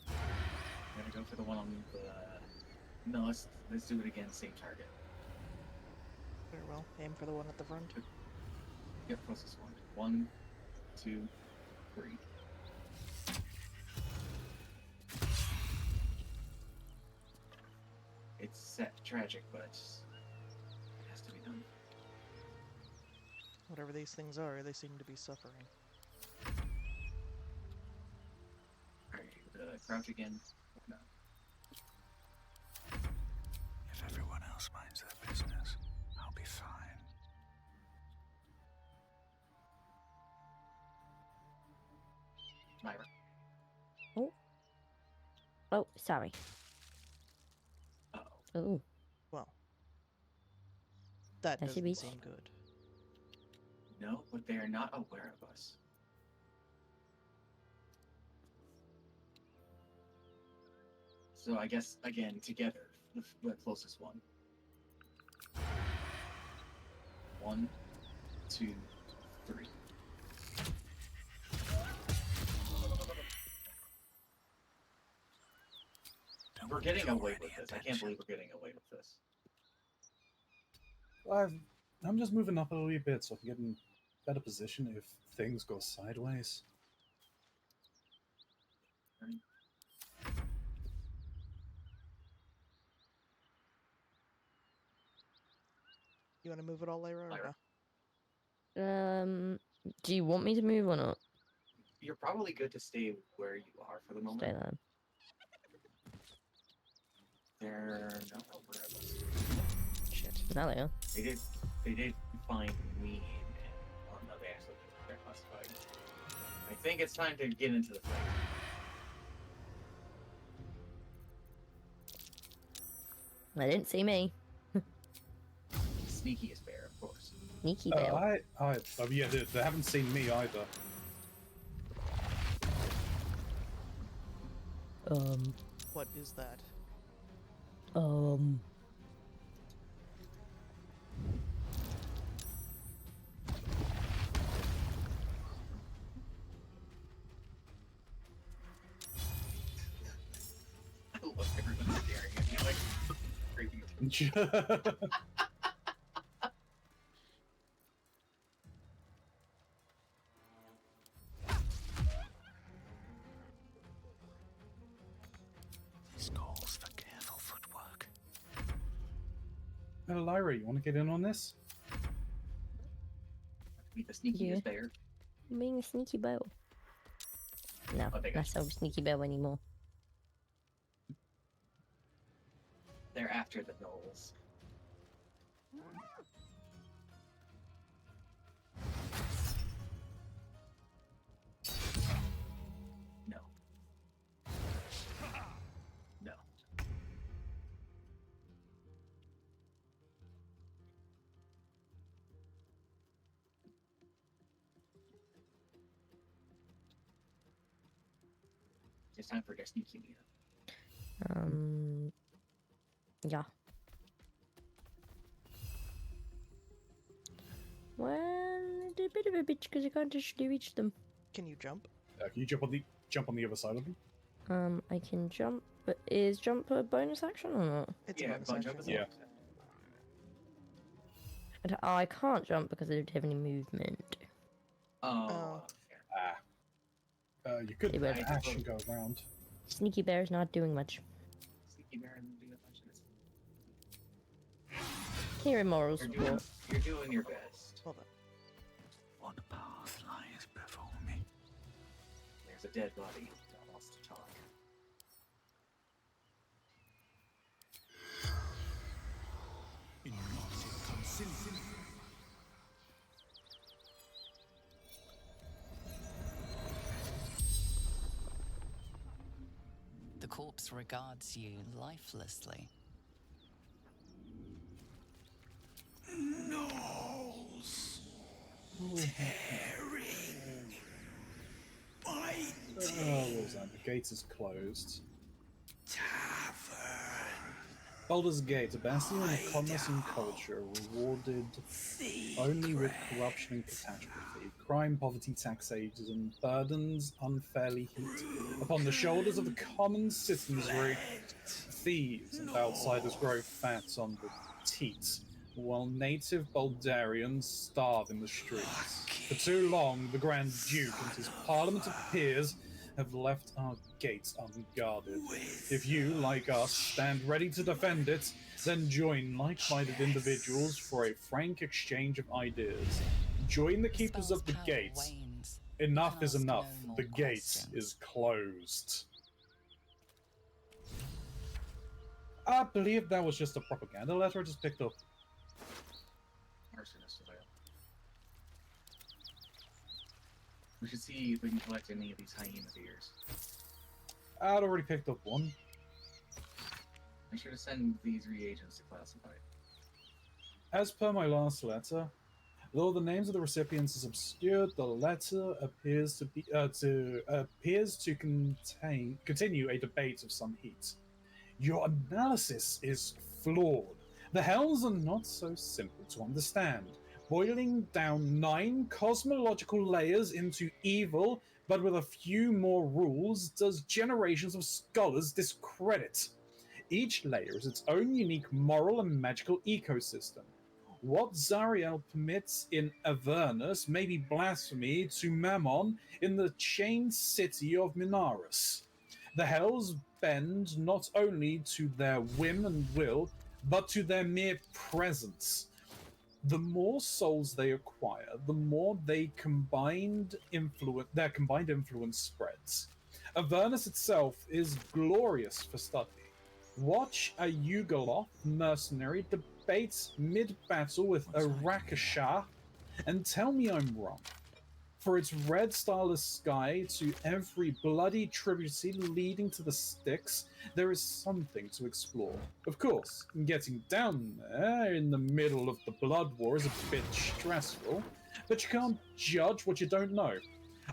S6: I'm gonna go for the one on the. No, let's do it again. Same target.
S4: Very well. Aim for the one at the front.
S6: Yep, closest one. 1, 2, 3. It's sad, tragic, but it has to be done.
S4: Whatever these things are, they seem to be suffering.
S6: Alright, crouch again. No.
S8: If everyone else minds their business, I'll be fine.
S6: Myra.
S3: Oh, sorry.
S6: Uh-oh.
S3: Oh,
S4: Well, that
S3: That should be-
S4: doesn't seem good.
S6: No, but they are not aware of us. So I guess, again, together, the closest one. 1, 2, 3.
S8: Don't
S6: We're getting
S8: draw
S6: away
S8: any
S6: with this. I can't
S8: attention.
S6: believe we're getting away with this.
S1: I'm just moving up a wee bit so I can get in better position if things go sideways.
S4: You want to move it all, Lyra, or
S6: Lyra.
S4: no?
S3: do you want me to move or not?
S6: You're probably good to stay where you are for the moment.
S3: Stay there.
S6: They're not aware of us.
S4: Shit.
S3: Now they are.
S6: They did find me, and oh no, they actually they're classified. I think it's time to get into the fight.
S3: They didn't see me.
S6: Sneakiest bear, of course.
S3: Sneaky bear.
S1: Yeah, they haven't seen me either.
S4: What is that?
S6: I love everyone staring at me like creepy.
S8: This calls for careful footwork.
S1: Lyra, you want to get in on this?
S6: Be the sneakiest
S3: Yeah.
S6: bear.
S3: Being a sneaky bear. No,
S6: Oh, they got
S3: not so sneaky bear anymore.
S6: They're after the gnolls. It's time for Destiny Kimia.
S3: Yeah. Well, it's a bit of a bitch because you can't actually reach them.
S4: Can you jump?
S1: Can you jump on the other side of them?
S3: I can jump, but is jump a bonus action or not?
S4: It's a bonus action.
S1: Yeah.
S3: I can't jump because I don't have any movement.
S6: Oh.
S1: You could
S3: Hey, but-
S1: dash and go around.
S3: Sneaky Bear's not doing much.
S6: Sneaky Bear didn't do that much of this.
S3: Here in moral support.
S6: You're doing your best.
S4: Hold on.
S8: What path lies before me?
S6: There's a dead body that wants to talk.
S9: The corpse regards you lifelessly.
S8: Gnolls. Tearing. Biting.
S1: What was that? The gate is closed.
S8: Tavern.
S1: Baldur's Gate, a bastion of commerce and culture, rewarded only with corruption and catastrophe. Crime, poverty, taxation, burdens unfairly heaped upon the shoulders of the common citizenry. Thieves and outsiders grow fat on the teats, while native Baldarians starve in the streets. For too long, the Grand Duke and his parliament of peers have left our gates unguarded. If you, like us, stand ready to defend it, then join like-minded individuals for a frank exchange of ideas. Join the keepers of the gates. Enough is enough. The gate is closed. I believe that was just a propaganda letter I just picked up.
S6: Arsonist available. We should see if we can collect any of these hyena ears.
S1: I'd already picked up one.
S6: Make sure to send these reagents to classified.
S1: As per my last letter, though the names of the recipients is obscured, the letter appears to continue a debate of some heat. Your analysis is flawed. The hells are not so simple to understand. Boiling down 9 cosmological layers into evil, but with a few more rules, does generations of scholars discredit. Each layer is its own unique moral and magical ecosystem. What Zariel permits in Avernus may be blasphemy to Mammon in the chained city of Minaris. The hells bend not only to their whim and will, but to their mere presence. The more souls they acquire, the more their combined influence spreads. Avernus itself is glorious for study. Watch a Yugoloth mercenary debate mid-battle with a Rakashah, and tell me I'm wrong. For its red starless sky to every bloody tributary leading to the Styx, there is something to explore. Of course, getting down there in the middle of the Blood War is a bit stressful, but you can't judge what you don't know.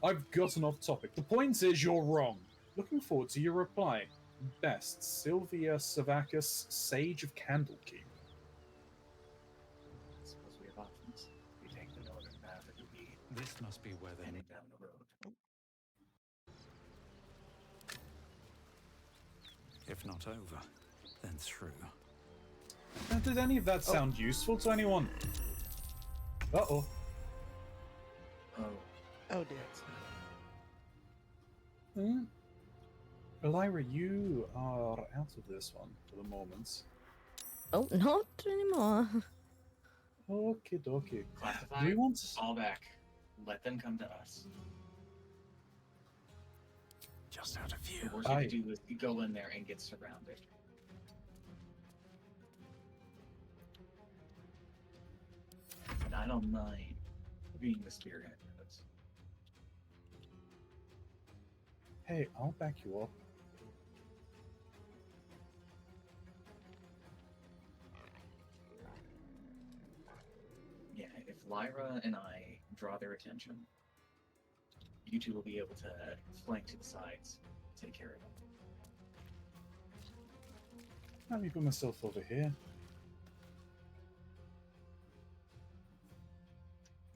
S1: I've gotten off topic. The point is you're wrong. Looking forward to your reply. Best, Sylvia Savakis, Sage of Candlekeep.
S6: I suppose we have options. We take the northern path or do we
S10: This must be where they
S6: heading down the road?
S8: If not over, then through.
S1: Did any of that sound useful to anyone? Uh-oh.
S6: Oh.
S4: Oh dear.
S1: Elira, you are out of this one for the moment.
S3: Oh, not anymore.
S1: Okie dokie.
S6: Classified.
S1: Do you want to...
S6: All back. Let them come to us.
S8: Just out of view.
S6: The worst you can do is you go in there and get surrounded. And I don't mind being the spearhead of this.
S1: Hey, I'll back you up.
S6: Yeah, if Lyra and I draw their attention, you two will be able to flank to the sides take care of him.
S1: Let me put myself over here.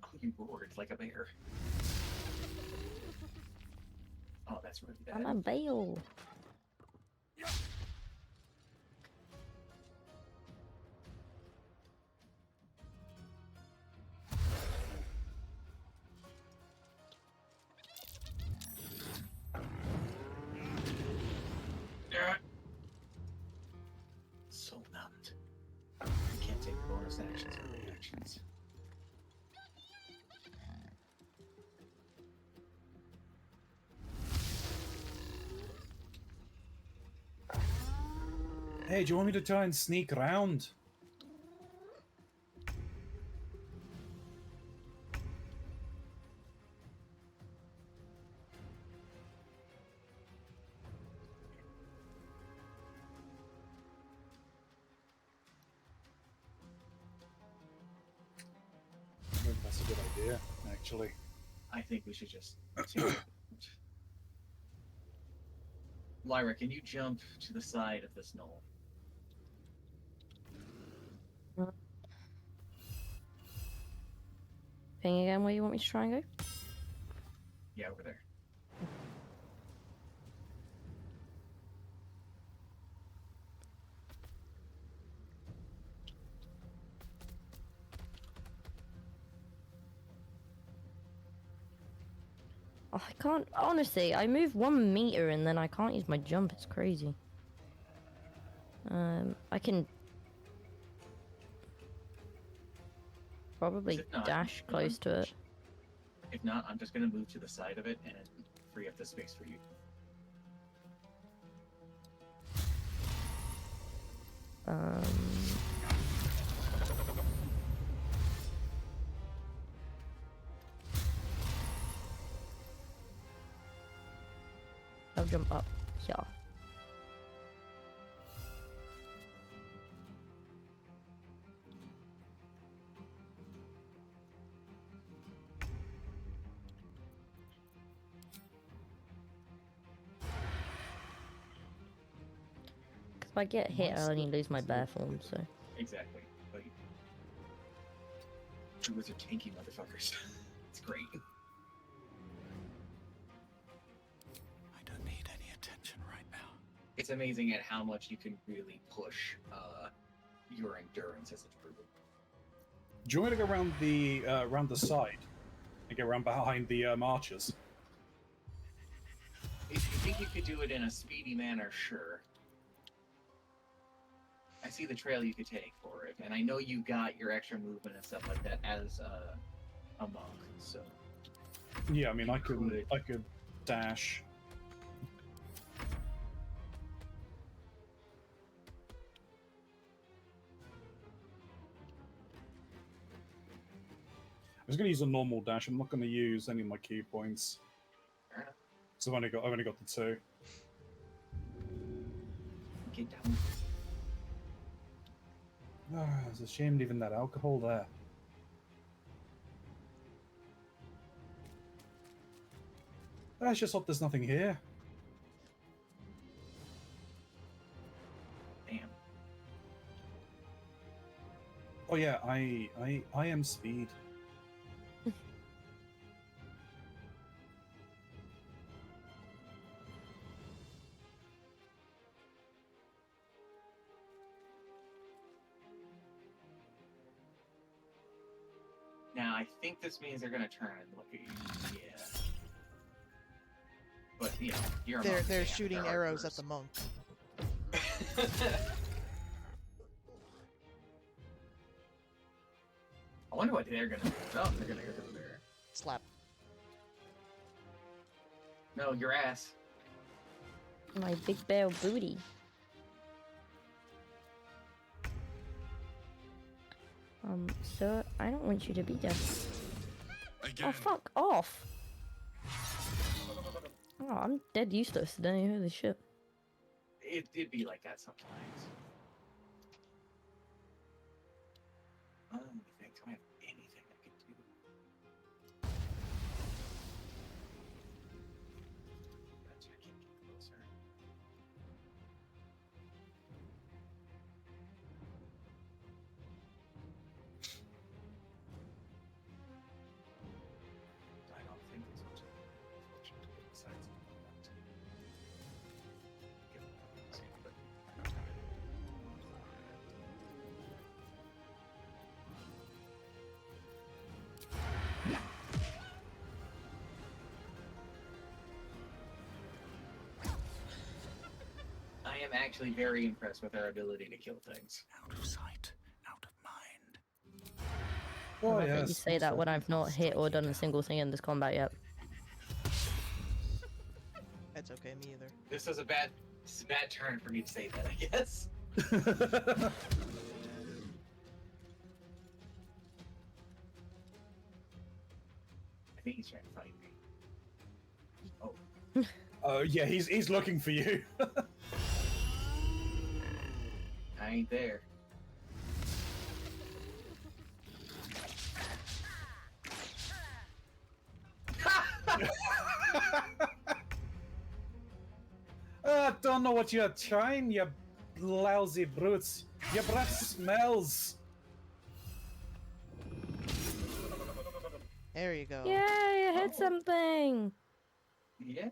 S6: Oh, you roared like a bear. Oh, that's really bad.
S3: I'm a bail.
S6: So numbed. I can't take bonus actions or reactions.
S1: Hey, do you want me to try and sneak around? I think that's a good idea, actually.
S6: I think we should just take it. Lyra, can you jump to the side of this knoll?
S3: Ping again where you want me to try and go?
S6: Yeah, over there.
S3: Oh, I can't. Honestly, I move 1 meter and then I can't use my jump. It's crazy. I can probably
S6: Not,
S3: dash close to it.
S6: If not, I'm just gonna move to the side of it and free up the space for you.
S3: I'll jump up. Yeah. If I get hit, I only lose my bear form, so.
S6: Exactly. Like, druids are tanky motherfuckers. It's great.
S8: I don't need any attention right now.
S6: It's amazing at how much you can really push your endurance as a druid.
S1: Do you want me to go around the side and get around behind the archers?
S6: If you think you could do it in a speedy manner, sure. I see the trail you could take for it, and I know you got your extra movement and stuff like that as a monk, so.
S1: Yeah, I mean, I could dash. I was going to use a normal dash. I'm not going to use any of my key points. So I've only got the 2.
S6: Get down.
S1: Ah, it's a shame leaving that alcohol there. Let's just hope there's nothing here.
S6: Damn.
S1: Oh yeah, I am speed.
S6: Now, I think this means they're gonna turn and look at you. Yeah. But, you know, you're a monk.
S4: They're shooting arrows at the monk.
S6: I wonder what they're gonna do. Oh, they're gonna go to there.
S4: Slap.
S6: No, your ass.
S3: My big bear booty. Sir, I don't want you to be there.
S10: Again.
S3: Oh, fuck off! Oh, I'm dead useless today, holy shit.
S6: It'd be like that sometimes. I don't think I have anything I could do. That's I can't get closer. am actually very impressed with our ability to kill things.
S8: Out of sight, out of mind.
S3: I
S1: Oh
S3: love that you
S1: yes.
S3: say that when I've not hit or done a single thing in this combat yet.
S4: That's okay, me either.
S6: This is a bad turn for me to say that, I guess. I think he's trying to find me. Oh.
S1: Oh yeah, he's looking for you.
S6: I ain't there.
S1: I don't know what you're trying, you lousy brutes. Your breath smells.
S4: There you go.
S3: Yay, I hit something!
S6: Yeah.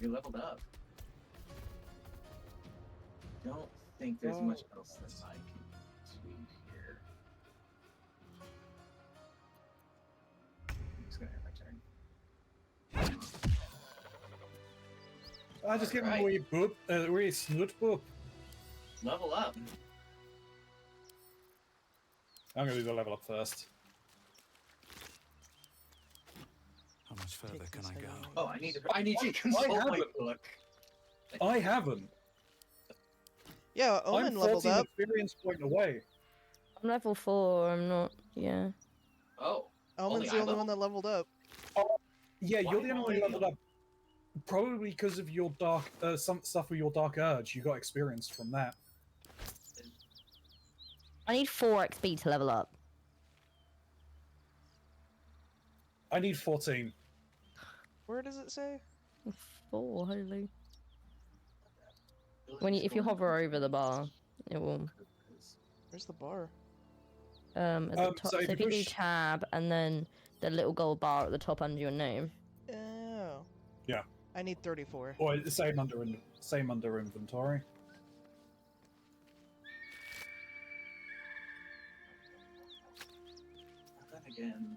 S6: You leveled up. Don't think there's much else that I can do here. I'm just gonna have my turn.
S1: I just give him a wee boop, a wee snoot boop.
S6: Level up.
S1: I'm gonna do the level up first.
S8: How much further can I go?
S6: Oh, I need you to consult my book.
S1: I haven't.
S4: Yeah,
S1: I'm
S4: Omen leveled
S1: 14
S4: up.
S1: experience point away.
S3: I'm level 4, I'm not, yeah.
S6: Oh.
S4: Omen's the only one that leveled up.
S1: Yeah,
S6: Why
S1: you're the only one who
S6: am I-
S1: leveled up. Probably because of your dark, some stuff with your dark urge. You got experience from that.
S3: I need 4 XP to level up.
S1: I need 14.
S4: Where does it say?
S3: 4, holy. If you hover over the bar, it will.
S4: Where's the bar?
S3: At the top.
S1: so
S3: So
S1: if
S3: if
S1: you
S3: you do
S1: push-
S3: tab and then the little gold bar at the top under your name.
S4: Oh.
S1: Yeah.
S4: I need 34.
S1: Or same under inventory.
S6: Then again,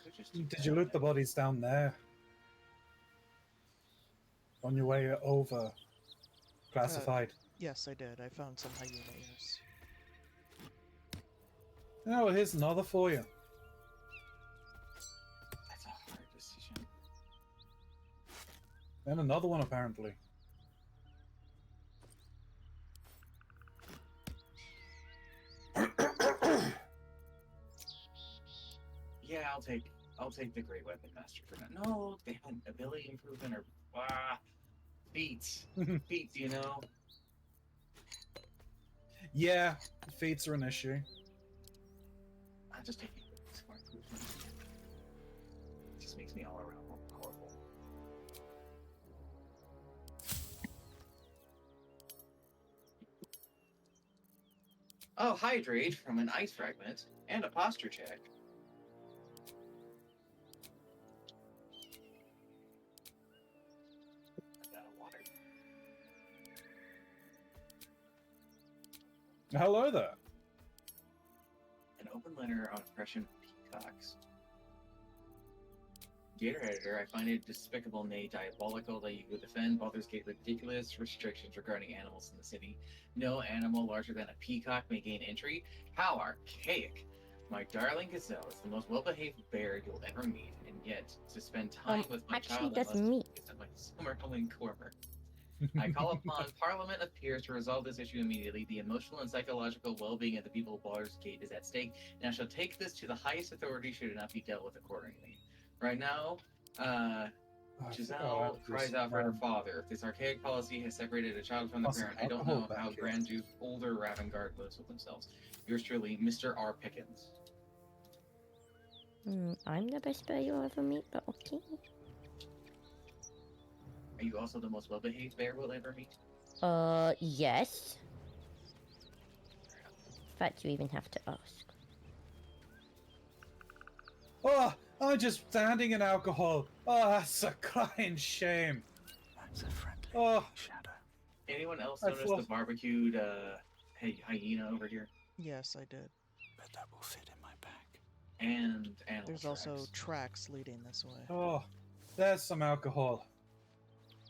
S6: could just
S1: Did you loot the bodies down there? On your way over. Classified.
S4: Yes, I did. I found some hyena ears.
S1: Oh, here's another for you.
S6: That's a hard decision.
S1: And another one, apparently.
S6: Yeah, I'll take the Great Weapon Master for now. No, they have an ability improvement or feats. Feats, you know.
S1: Yeah, feats are an issue.
S6: I'll just take it with score improvement. It just makes me all around more powerful. Oh, hydrate from an ice fragment and a posture check.
S1: Hello there.
S6: An open letter on oppression of peacocks. Dear editor, I find it despicable, nay diabolical, that you would defend Baldur's Gate ridiculous restrictions regarding animals in the city. No animal larger than a peacock may gain entry. How archaic! My darling gazelle is the most well-behaved bear you'll ever meet, and yet to spend time with my
S3: actually,
S6: child,
S3: that's
S6: I must
S3: me.
S6: visit my summer home in Cormer. I call upon Parliament of Peers to resolve this issue immediately. The emotional and psychological well-being of the people of Baldur's Gate is at stake, and I shall take this to the highest authority should it not be dealt with accordingly. Right now, Giselle cries out for her father. If this archaic policy has separated a child from the parent, I don't know how Grand Duke older Ravengard lives with themselves. Yours truly, Mr. R. Pickens.
S3: I'm the best bear you'll ever meet, but okay.
S6: Are you also the most well-behaved bear we'll ever meet?
S3: Yes. In fact, you even have to ask.
S1: Oh, I'm just standing in alcohol. Oh, that's a crying shame.
S8: That's a friendly
S1: shadow.
S6: Anyone else
S1: I
S6: notice
S1: thought-
S6: the barbecued hyena over here?
S4: Yes, I did.
S8: Bet that will fit in my pack.
S6: And animal
S4: There's
S6: tracks.
S4: also tracks leading this way.
S1: Oh, there's some alcohol.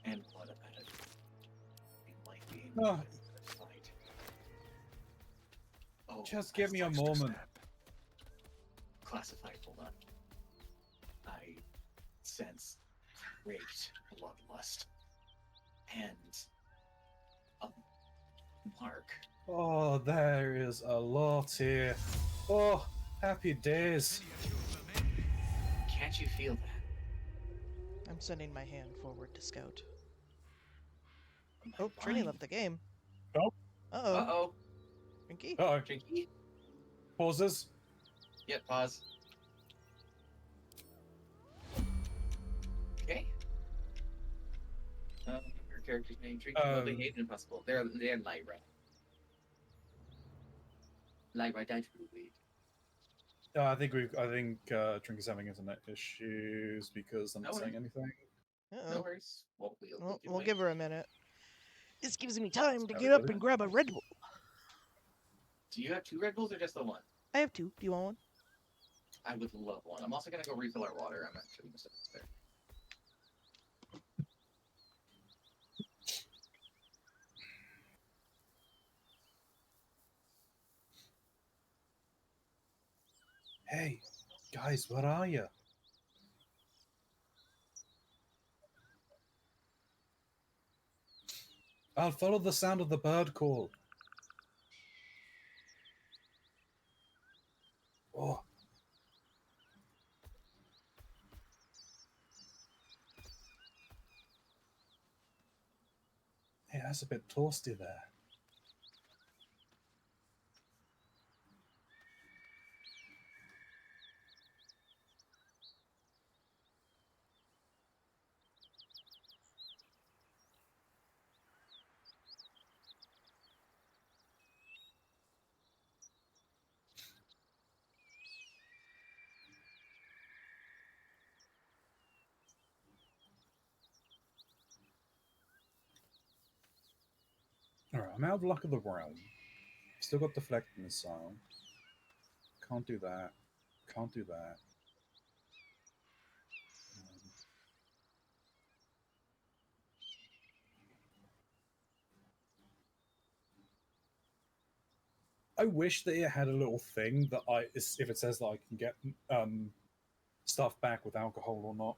S6: And blood about it.
S1: Oh,
S6: Fight. Oh,
S1: just give me a moment.
S6: classified. Hold on. I sense great bloodlust and a mark.
S1: Oh, there is a lot here. Oh, happy days.
S6: Can't you feel that?
S4: I'm sending my hand forward to scout.
S6: Am I
S4: Oh, Trini
S6: blind?
S4: left the game.
S1: Oh.
S4: Uh-oh.
S6: Uh-oh.
S4: Rinky?
S1: Uh-oh.
S6: Jinky?
S1: Pauses.
S6: Yep, pause. Okay. Your character's name, Drinking Lovely, Hate, and Impossible. They're Lyra. Lyra died through weed.
S1: I think Trinky's having internet issues because I'm not saying anything.
S4: Uh-oh.
S6: No worries.
S4: We'll give her a minute. This gives me time to get up and grab a Red Bull.
S6: Do you have 2 Red Bulls or just the 1?
S4: I have 2. Do you want one?
S6: I would love one. I'm also gonna go refill our water. I'm actually gonna set this there.
S1: Hey, guys, where are you? I'll follow the sound of the bird call. Oh. Hey, that's a bit toasty there. Alright, I'm out of luck of the realm. Still got deflect missile. Can't do that. Can't do that. I wish that it had a little thing that if it says that I can get stuff back with alcohol or not.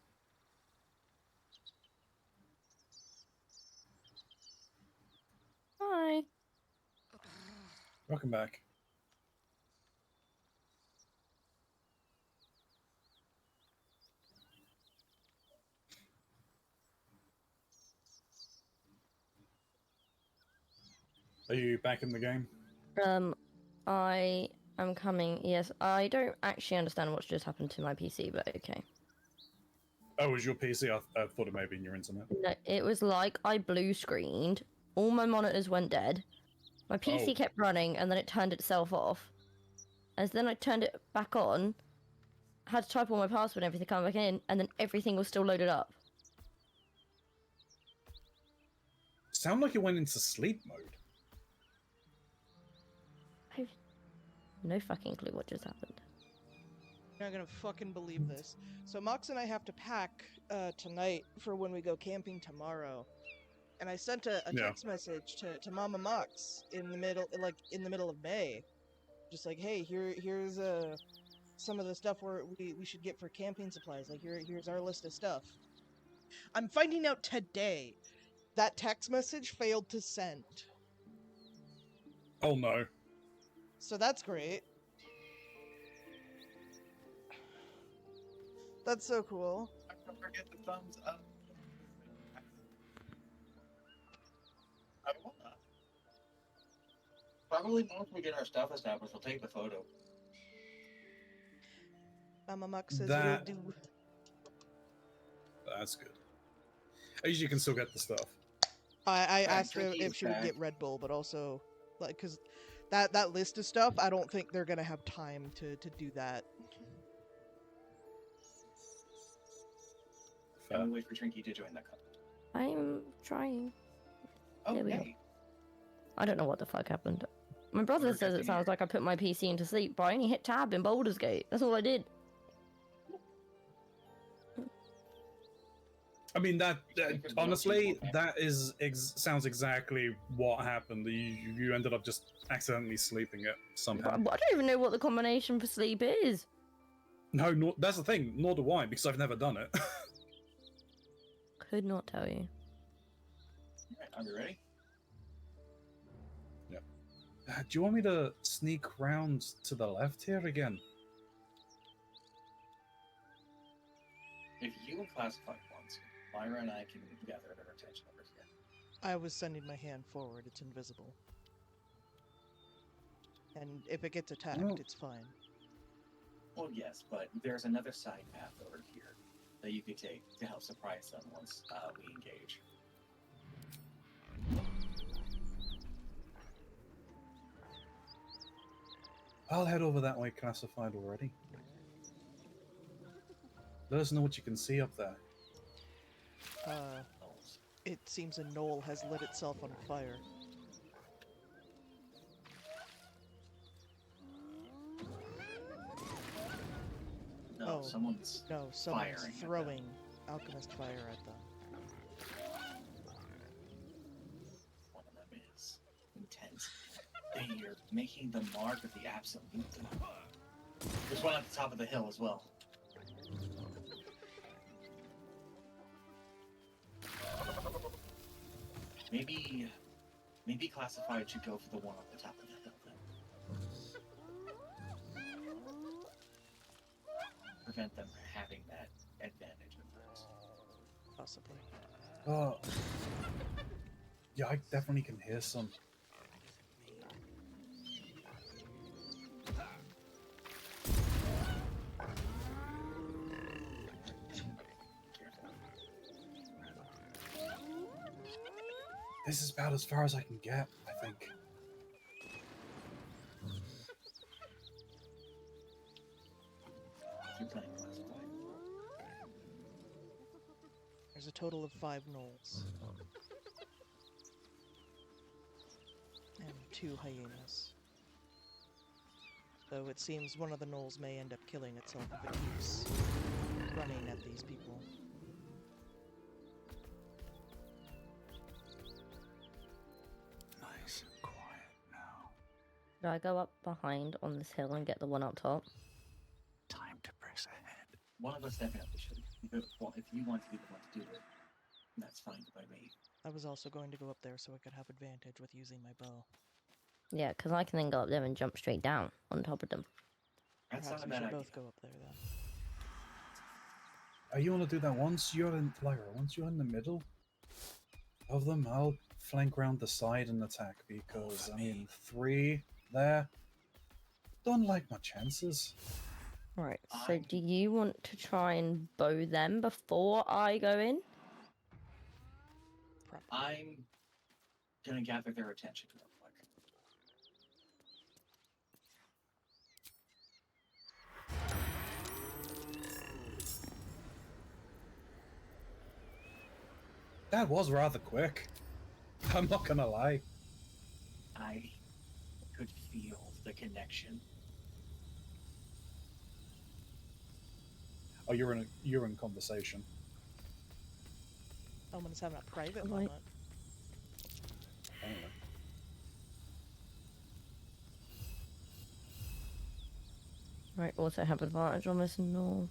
S3: Hi.
S1: Welcome back. Are you back in the game?
S3: I am coming. Yes, I don't actually understand what's just happened to my PC, but okay.
S1: Oh, it was your PC? I thought it may have been your internet.
S3: No, it was like I blue screened. All my monitors went dead. My PC kept running, and then it turned itself off. And then I turned it back on. Had to type all my password and everything, come back in, and then everything was still loaded up.
S1: Sound like it went into sleep mode.
S3: I've no fucking clue what just happened.
S4: You're not gonna fucking believe this. So Mox and I have to pack tonight for when we go camping tomorrow. And I sent a text message to Mama Mox in the middle of May. Just like, hey, here's some of the stuff we should get for camping supplies. Like here's our list of stuff. I'm finding out today that text message failed to send.
S1: Oh no.
S4: So that's great. That's so cool.
S6: Don't forget the thumbs up. I will not. Probably once we get our stuff established, we'll take the photo.
S4: Mama Mox says
S1: That...
S4: you'll do.
S1: That's good. At least you can still get the stuff.
S4: I asked her if she would get Red Bull, but also, like, because that list of stuff, I don't think they're gonna have time to do that.
S6: And we wait for Trinky to join that cup.
S3: I'm trying.
S6: Oh,
S3: There we go.
S6: yay.
S3: I don't know what the fuck happened. My brother says it sounds like I put my PC into sleep, but I only hit tab in Baldur's Gate. That's all I did.
S1: I mean, that honestly, that is sounds exactly what happened. You ended up just accidentally sleeping it somehow.
S3: I don't even know what the combination for sleep is.
S1: No, that's the thing. Nor do I, because I've never done it.
S3: Could not tell you.
S11: Alright, are we ready?
S1: Yep. Do you want me to sneak round to the left here again?
S11: If you and Classified want to, Myra and I can gather their attention over here.
S4: I was sending my hand forward. It's invisible. And if it gets attacked, it's fine.
S11: Well, yes, but there's another side path over here that you could take to help surprise them once we engage.
S1: I'll head over that way, Classified already. Let us know what you can see up there.
S4: It seems a knoll has lit itself on fire.
S11: No, someone's
S4: throwing alchemist fire at them.
S11: One of them is intense. They are making the mark of the absolute. There's one at the top of the hill as well. Maybe Classified should go for the one at the top of the hill then. Prevent them from having that advantage of theirs.
S4: Possibly.
S1: Yeah, I definitely can hear some. This is about as far as I can get, I think.
S4: There's a total of 5 gnolls. And 2 hyenas. Though it seems one of the gnolls may end up killing itself if it keeps running at these people.
S8: Nice and quiet now.
S3: Do I go up behind on this hill and get the one up top?
S8: Time to press ahead.
S11: One of us definitely should. If you want to be the one to do it, that's fine by me.
S4: I was also going to go up there so I could have advantage with using my bow.
S3: Yeah, because I can then go up there and jump straight down on top of them.
S4: Perhaps we should both go up there then.
S1: You want to do that once you're in, Lyra, once you're in the middle of them, I'll flank round the side and attack, because, I mean, 3 there, don't like my chances.
S3: Right, so do you want to try and bow them before I go in?
S11: I'm gonna gather their attention real quick.
S1: That was rather quick. I'm not gonna lie.
S11: I could feel the connection.
S1: Oh, you're in conversation.
S4: Someone's having a private moment.
S1: Apparently.
S3: Right, also have advantage on this no.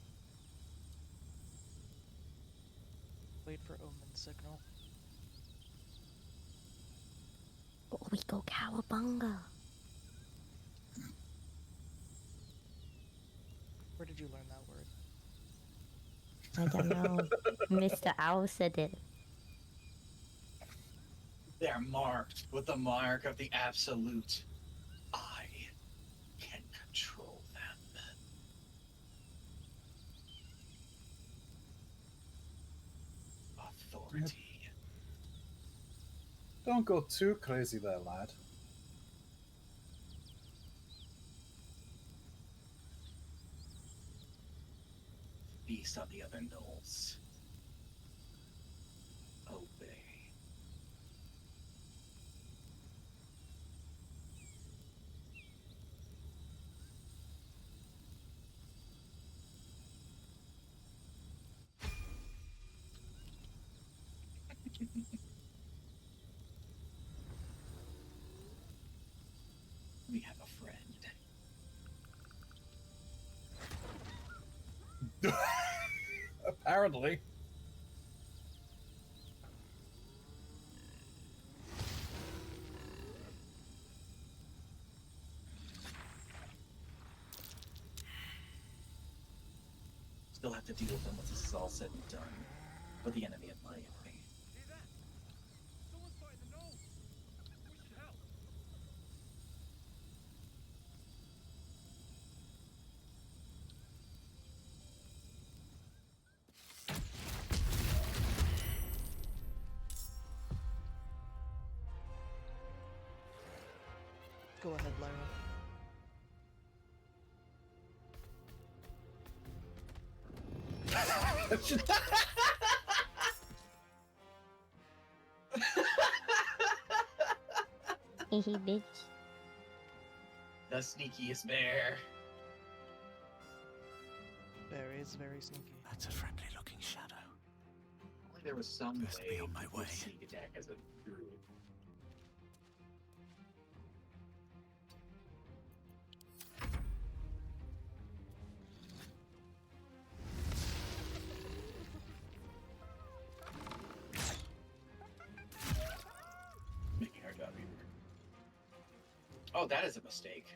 S4: Wait for omen signal.
S3: Oh, we go cowabunga.
S4: Where did you learn that word?
S3: I don't know. Mr. Owl said it.
S11: They're marked with the mark of the absolute. I can control them. Authority.
S1: Don't go too crazy there, lad.
S11: Beast on the other knolls. Obey. We have a friend.
S1: Apparently.
S11: Still have to deal with them once this is all said and done. But the enemy of my enemy.
S4: Go ahead, Lyra.
S3: Hehe, bitch.
S11: The sneakiest bear.
S4: Bear is very sneaky.
S8: That's a friendly looking shadow.
S11: Only there was some
S8: Best
S11: way
S8: be on my way.
S11: to sneak attack as a druid. Making our job easier. Oh, that is a mistake.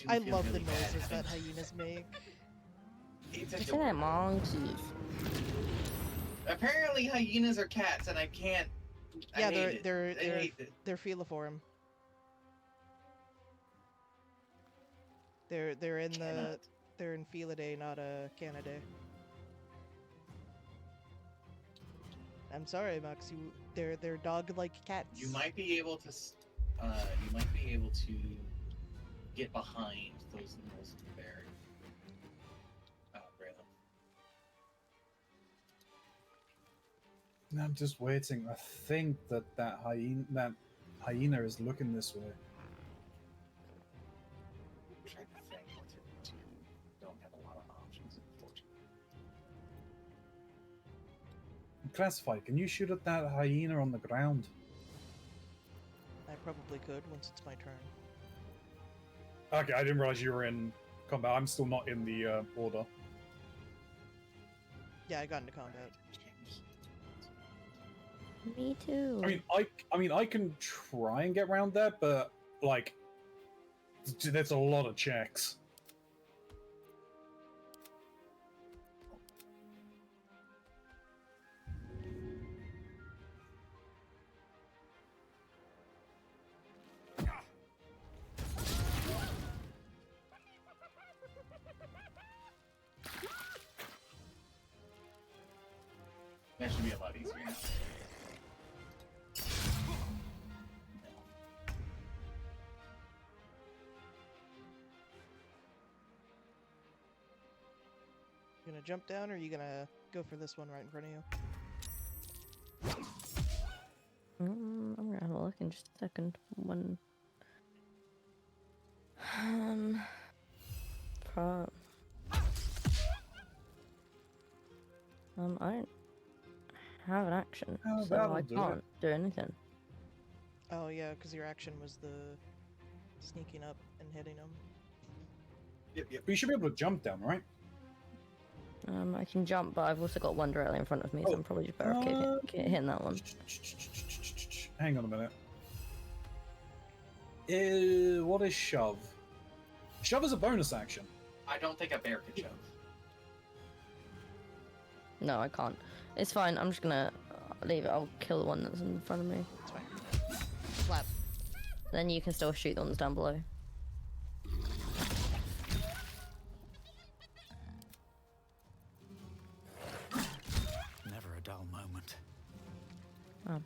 S4: I
S11: feel
S4: love
S11: really
S4: the
S11: bad
S4: noises
S11: having-
S4: that hyenas make.
S11: It's
S3: Look at that monkeys.
S11: Apparently hyenas are cats, and I can't.
S4: Yeah,
S11: I hate it. I hate it.
S4: they're feliform. They're in
S11: Cannot.
S4: they're in Felidae, not Canidae. I'm sorry, Max. They're dog-like cats.
S11: You might be able to. Get behind those animals in the bear. Random.
S1: I'm just waiting. I think that hyena is looking this way.
S11: I'm trying to think what to do. Don't have a lot of options, unfortunately.
S1: Classify. Can you shoot at that hyena on the ground?
S4: I probably could once it's my turn.
S1: Okay, I didn't realize you were in combat. I'm still not in the order.
S4: Yeah, I got into combat.
S3: Me too.
S1: I mean, I can try and get around there, but like, there's a lot of checks.
S11: That should be a lot easier now.
S4: You gonna jump down, or are you gonna go for this one right in front of you?
S3: I'm gonna have a look in just a second. I don't have an action,
S1: Oh,
S3: so
S1: that'll
S3: I
S1: do
S3: can't do anything.
S4: Oh yeah, because your action was the sneaking up and hitting them.
S11: Yep.
S1: But you should be able to jump down, right?
S3: I can jump, but I've also got one directly in front of me, so I'm probably just better off hitting that one.
S1: Hang on a minute. What is shove? Shove is a bonus action.
S11: I don't think a bear could jump.
S3: No, I can't. It's fine. I'm just gonna leave it. I'll kill the one that's in front of me.
S4: It's fine. Slap.
S3: Then you can still shoot the ones down below.
S8: Never a dull moment.
S3: Oh.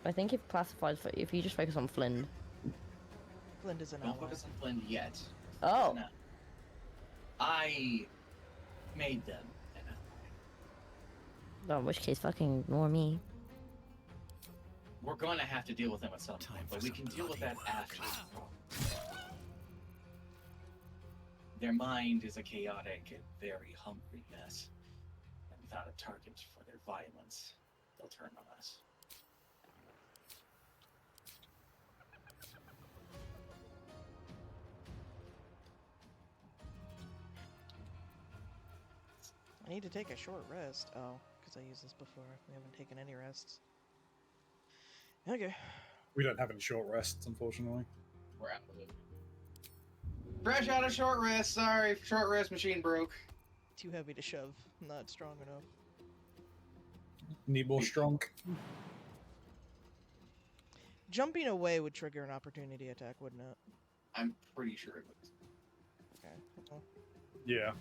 S3: I think if classified for if you just focus on Flynn.
S4: Flynn is an
S11: Don't
S4: ally.
S11: focus on Flynn yet.
S3: Oh.
S11: No. I made them an ally.
S3: Well, in which case, fucking ignore me.
S11: We're going to have to deal with them at some point, but we can deal with that after. Their mind is a chaotic and very hungry mess. And without a target for their violence, they'll turn on us.
S4: I need to take a short rest. Oh, because I used this before. We haven't taken any rests. Okay.
S1: We don't have any short rests, unfortunately.
S11: We're out of it. Fresh out of short rest. Sorry, short rest machine broke.
S4: Too heavy to shove. Not strong enough.
S1: Need more strong.
S4: Jumping away would trigger an opportunity attack, wouldn't it?
S11: I'm pretty sure it was.
S4: Okay. Well,
S1: Yeah.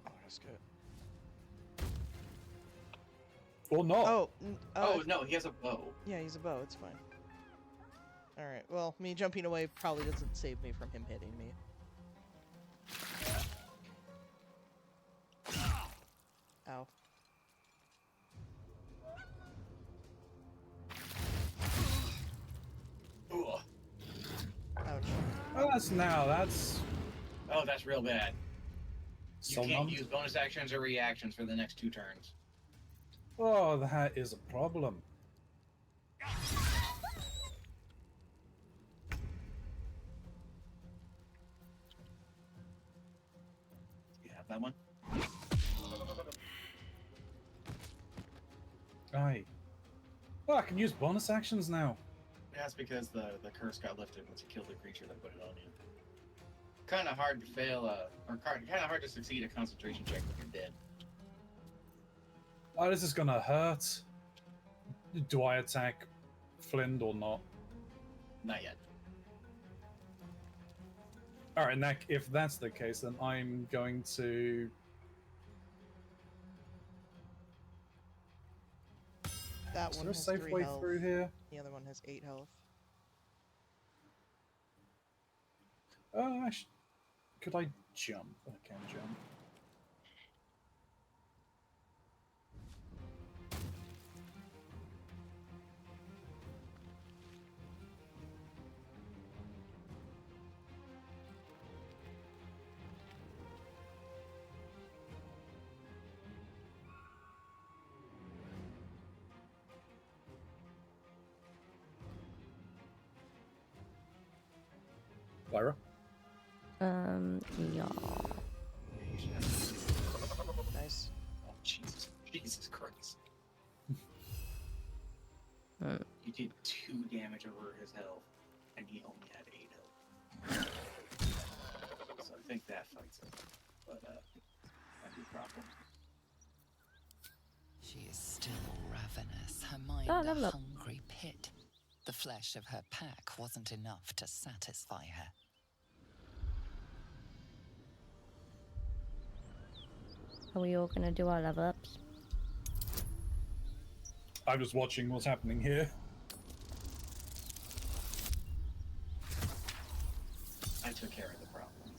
S4: oh, that's good.
S1: Or not.
S11: Oh, no, he has a bow.
S4: Yeah, he's a bow. It's fine. Alright, well, me jumping away probably doesn't save me from him hitting me. Ow.
S11: Ugh.
S4: Ouch.
S1: Oh, that's
S11: Oh, that's real bad. You
S1: so
S11: can't
S1: numb.
S11: use bonus actions or reactions for the next 2 turns.
S1: Oh, that is a problem.
S11: You have that one?
S1: Aye. Oh, I can use bonus actions now.
S11: That's because the curse got lifted once you killed the creature that put it on you. Kind of hard to fail, or kind of hard to succeed a concentration check when you're dead.
S1: Oh, this is gonna hurt. Do I attack Flynn or not?
S11: Not yet.
S1: Alright, if that's the case, then I'm going to...
S4: That
S1: Is
S4: one
S1: there a
S4: has
S1: safe
S4: 3
S1: way
S4: health.
S1: through here?
S4: The other one has 8 health.
S1: Could I jump? I can jump. Lyra?
S3: Yeah.
S4: Nice.
S11: Oh, Jesus Christ.
S3: Hmm.
S11: You did 2 damage over his health, and he only had 8 health. So I think that fights it. But, might be a problem.
S9: She is still ravenous, her mind
S3: level
S9: a
S3: up.
S9: hungry pit. The flesh of her pack wasn't enough to satisfy her.
S3: Are we all gonna do our level ups?
S1: I'm just watching what's happening here.
S11: I took care of the problem.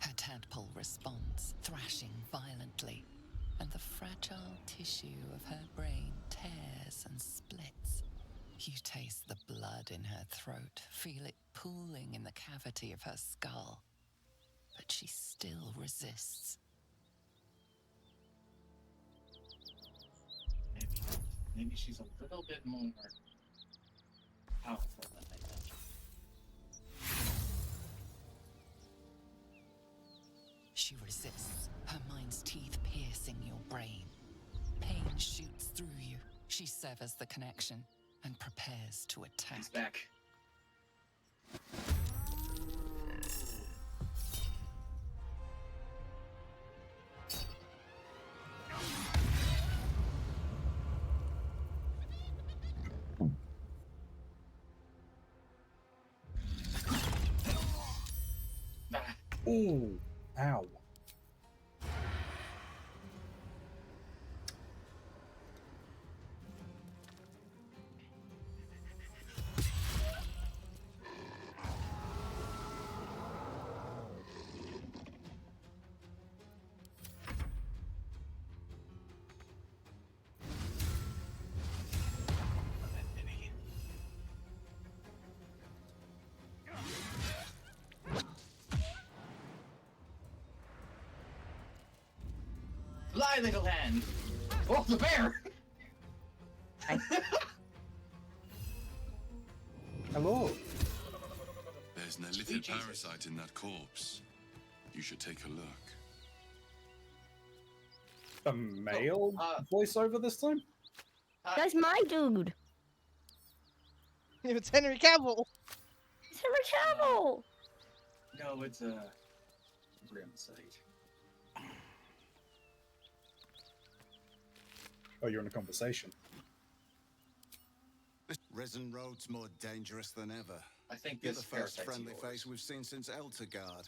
S9: Her tadpole responds, thrashing violently, and the fragile tissue of her brain tears and splits. You taste the blood in her throat, feel it pooling in the cavity of her skull. But she still resists.
S11: Maybe she's a little bit more powerful than I thought.
S9: She resists, her mind's teeth piercing your brain. Pain shoots through you. She severs the connection and prepares to attack.
S11: He's back.
S1: Ooh, ow.
S11: Goodbye, little hand. Oh, the bear!
S1: Hello.
S12: There's an illithid parasite in that corpse. You should take a look.
S1: A male voiceover this time?
S3: That's my dude.
S4: It's Henry Cavill.
S3: It's Henry Cavill.
S11: No, it's a grim sight.
S1: Oh, you're in a conversation.
S13: Risen Road's more dangerous than ever.
S11: I think
S13: You're
S11: this
S13: the first
S11: parasite's
S13: friendly
S11: yours.
S13: face we've seen since Eltergard.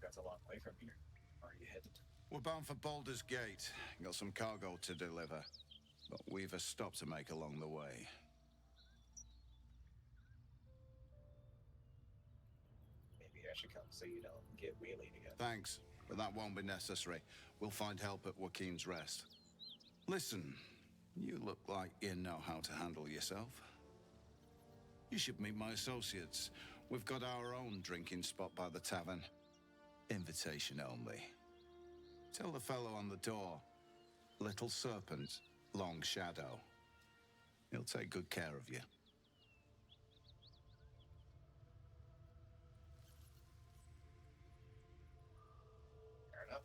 S11: That's a long way from here. Where are you headed?
S13: We're bound for Baldur's Gate. Got some cargo to deliver. But we've a stop to make along the way.
S11: Maybe I should come so you don't get wheelied again.
S13: Thanks, but that won't be necessary. We'll find help at Joaquin's Rest. Listen, you look like you know how to handle yourself. You should meet my associates. We've got our own drinking spot by the tavern. Invitation only. Tell the fellow on the door, Little Serpent, Long Shadow. He'll take good care of you.
S11: Fair enough.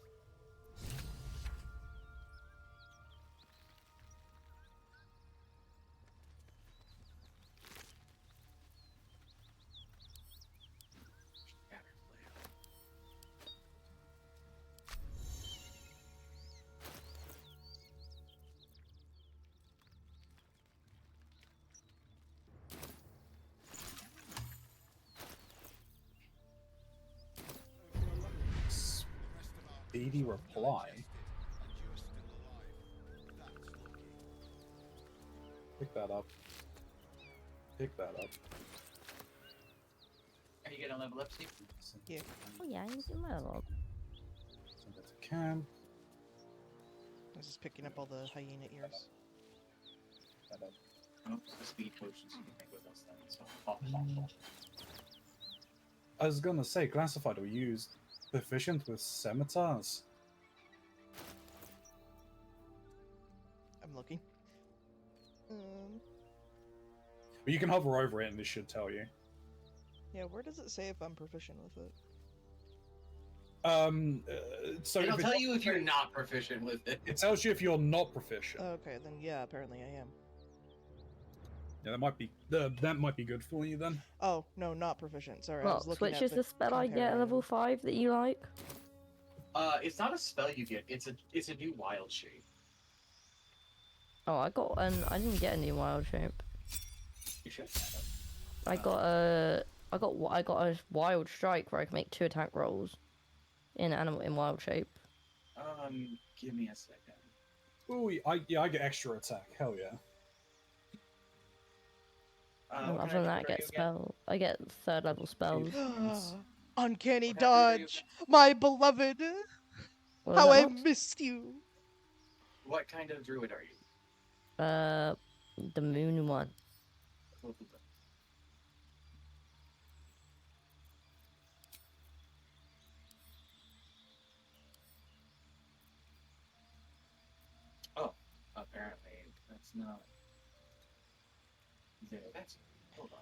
S1: Speedy reply. Pick that up. Pick that up.
S11: Are you gonna level up, Steve?
S4: Yeah.
S3: Oh yeah, you can level.
S1: Send that to Cam.
S4: I was just picking up all the hyena ears.
S1: That up.
S11: Oh, the speed potions you can make with us then. So,
S1: I was gonna say, classified or used proficient with scimitars.
S4: I'm looking.
S1: But you can hover over it and it should tell you.
S4: Yeah, where does it say if I'm proficient with it?
S1: So
S11: it'll tell you if you're not proficient with it.
S1: It tells you if you're not proficient.
S4: Okay, then yeah, apparently I am.
S1: Yeah, that might be good for you then.
S4: Oh, no, not proficient. Sorry, I
S3: Well,
S4: was looking
S3: which
S4: at
S3: is the spell I get at level 5 that you like?
S11: It's not a spell you get. It's a new wild shape.
S3: Oh, I didn't get a new wild shape.
S11: You should have it.
S3: I got a wild strike where I can make 2 attack rolls in wild shape.
S11: Give me a second.
S1: Ooh, I get extra attack. Hell yeah.
S3: Other than that, I get I get 3rd level spells.
S4: Uncanny dodge, my beloved. How I missed you.
S11: What kind of druid are you?
S3: The moon one.
S11: Oh, apparently that's not there. That's hold on.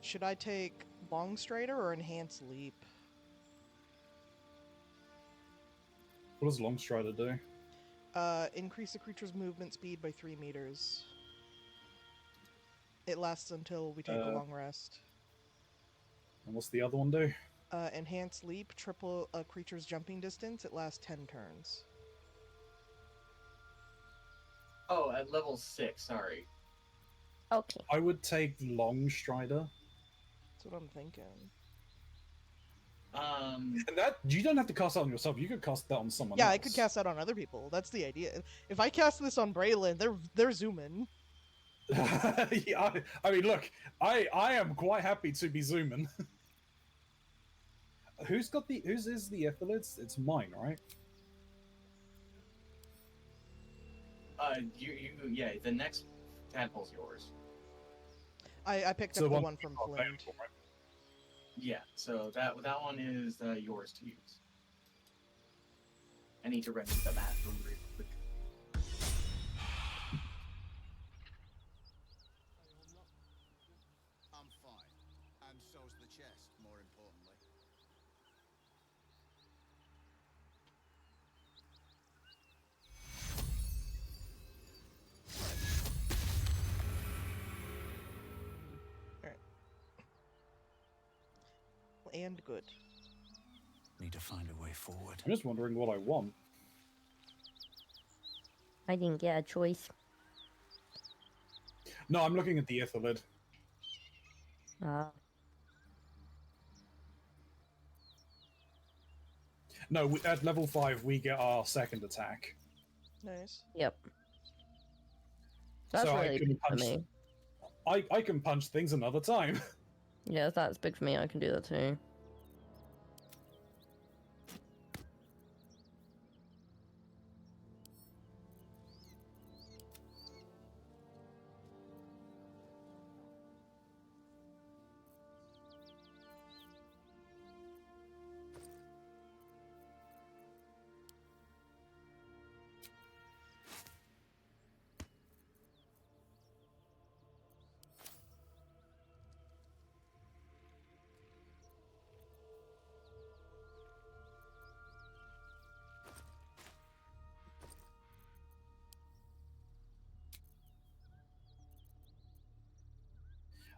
S4: Should I take Long Strider or Enhanced Leap?
S1: What does Long Strider do?
S4: Increase the creature's movement speed by 3 meters. It lasts until we take a long rest.
S1: And what's the other one do?
S4: Enhanced Leap, triple a creature's jumping distance. It lasts 10 turns.
S11: Oh, at level 6, sorry.
S3: Okay.
S1: I would take Long Strider.
S4: That's what I'm thinking.
S1: And that you don't have to cast that on yourself. You could cast that on someone
S4: Yeah,
S1: else.
S4: I could cast that on other people. That's the idea. If I cast this on Braylon, they're zooming.
S1: Yeah, I mean, look, I am quite happy to be zooming. Whose is the Ithalids? It's mine, right?
S11: Yeah, the next tadpole's yours.
S4: I picked up the one from Flint.
S11: Yeah, so that one is yours to use. I need to run to the bathroom real quick.
S13: I'm fine. And so's the chest, more importantly.
S4: And good.
S8: Need to find a way forward.
S1: I'm just wondering what I want.
S3: I didn't get a choice.
S1: No, I'm looking at the Ithalid. No, at level 5 we get our second attack.
S4: Nice.
S3: Yep. That's
S1: so
S3: really
S1: I can
S3: big for
S1: punch.
S3: me.
S1: I can punch things another time.
S3: Yeah, if that's big for me, I can do that too.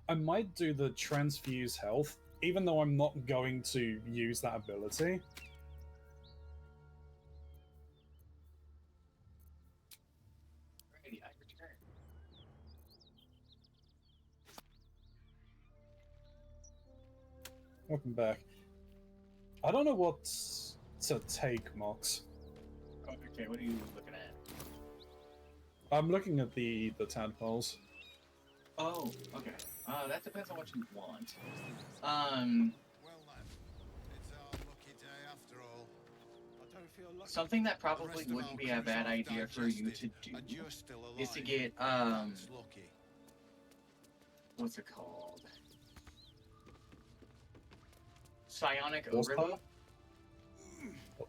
S1: I might do the transfuse health, even though I'm not going to use that ability.
S11: Alrighty, I return.
S1: Welcome back. I don't know what to take, Mox.
S11: Okay, what are you looking at?
S1: I'm looking at the tadpoles.
S11: Oh, okay. That depends on what you want.
S13: Well then, it's our lucky day after all. I don't feel lucky.
S11: Something that
S13: The
S11: probably
S13: rest of
S11: wouldn't
S13: our
S11: be a
S13: crew's
S11: bad
S13: all
S11: idea for you to
S13: digested,
S11: do
S13: and you're still
S11: is to
S13: alive.
S11: get
S13: That's lucky.
S11: what's it called? Psionic
S1: What's
S11: Overload.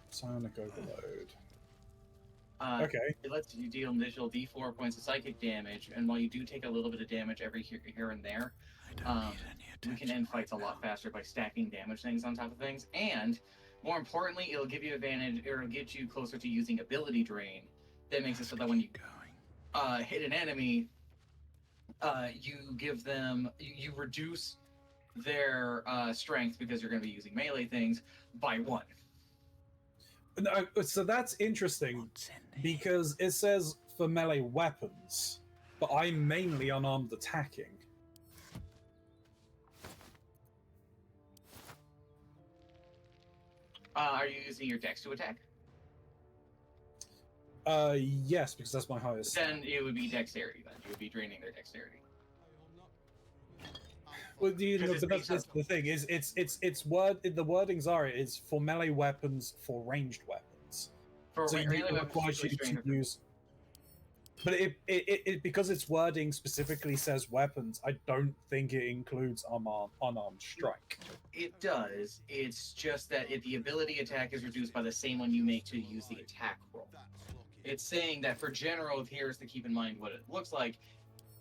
S1: Psionic Overload.
S11: Okay. It lets you deal an additional D4 points of psychic damage, and while you do take a little bit of damage every here and there, you can end fights a lot faster by stacking damage things on top of things. And more importantly, it'll give you advantage, or it'll get you closer to using ability drain. That makes it so that when you hit an enemy, you give them you reduce their strength because you're going to be using melee things by 1.
S1: No, so that's interesting because it says for melee weapons, but I'm mainly unarmed attacking.
S11: Are you using your dex to attack?
S1: Yes, because that's my highest.
S11: Then it would be dexterity. Then you would be draining their dexterity.
S1: Well, but that's the thing is, it's word. The wordings are it's for melee weapons for ranged weapons. So it requires you to use. But it because its wording specifically says weapons, I don't think it includes unarmed strike.
S11: It does. It's just that the ability attack is reduced by the same one you make to use the attack roll. It's saying that for general, here's to keep in mind what it looks like.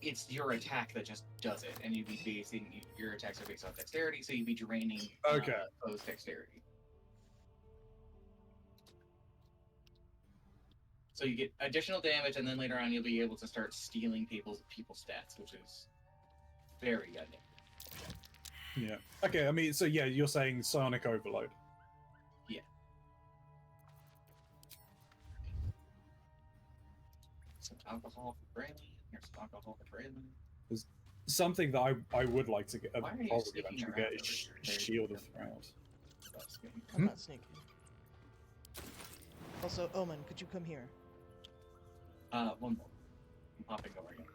S11: It's your attack that just does it, and you'd be basing your attacks are based off dexterity, so you'd be draining foe's dexterity. So you get additional damage, and then later on you'll be able to start stealing people's stats, which is very good.
S1: Yeah. Okay. I mean, so yeah, you're saying Psionic Overload.
S11: Yeah. Some alcohol for Brandon. Here's some alcohol for Brandon.
S1: There's something that I would like to get.
S11: Why are you
S1: probably
S11: sneaking
S1: eventually
S11: around
S1: get
S11: over
S1: is
S11: here?
S1: Shield of Throut.
S4: I'm not sneaking. Also, Omen, could you come here?
S11: One more. I'm popping over again.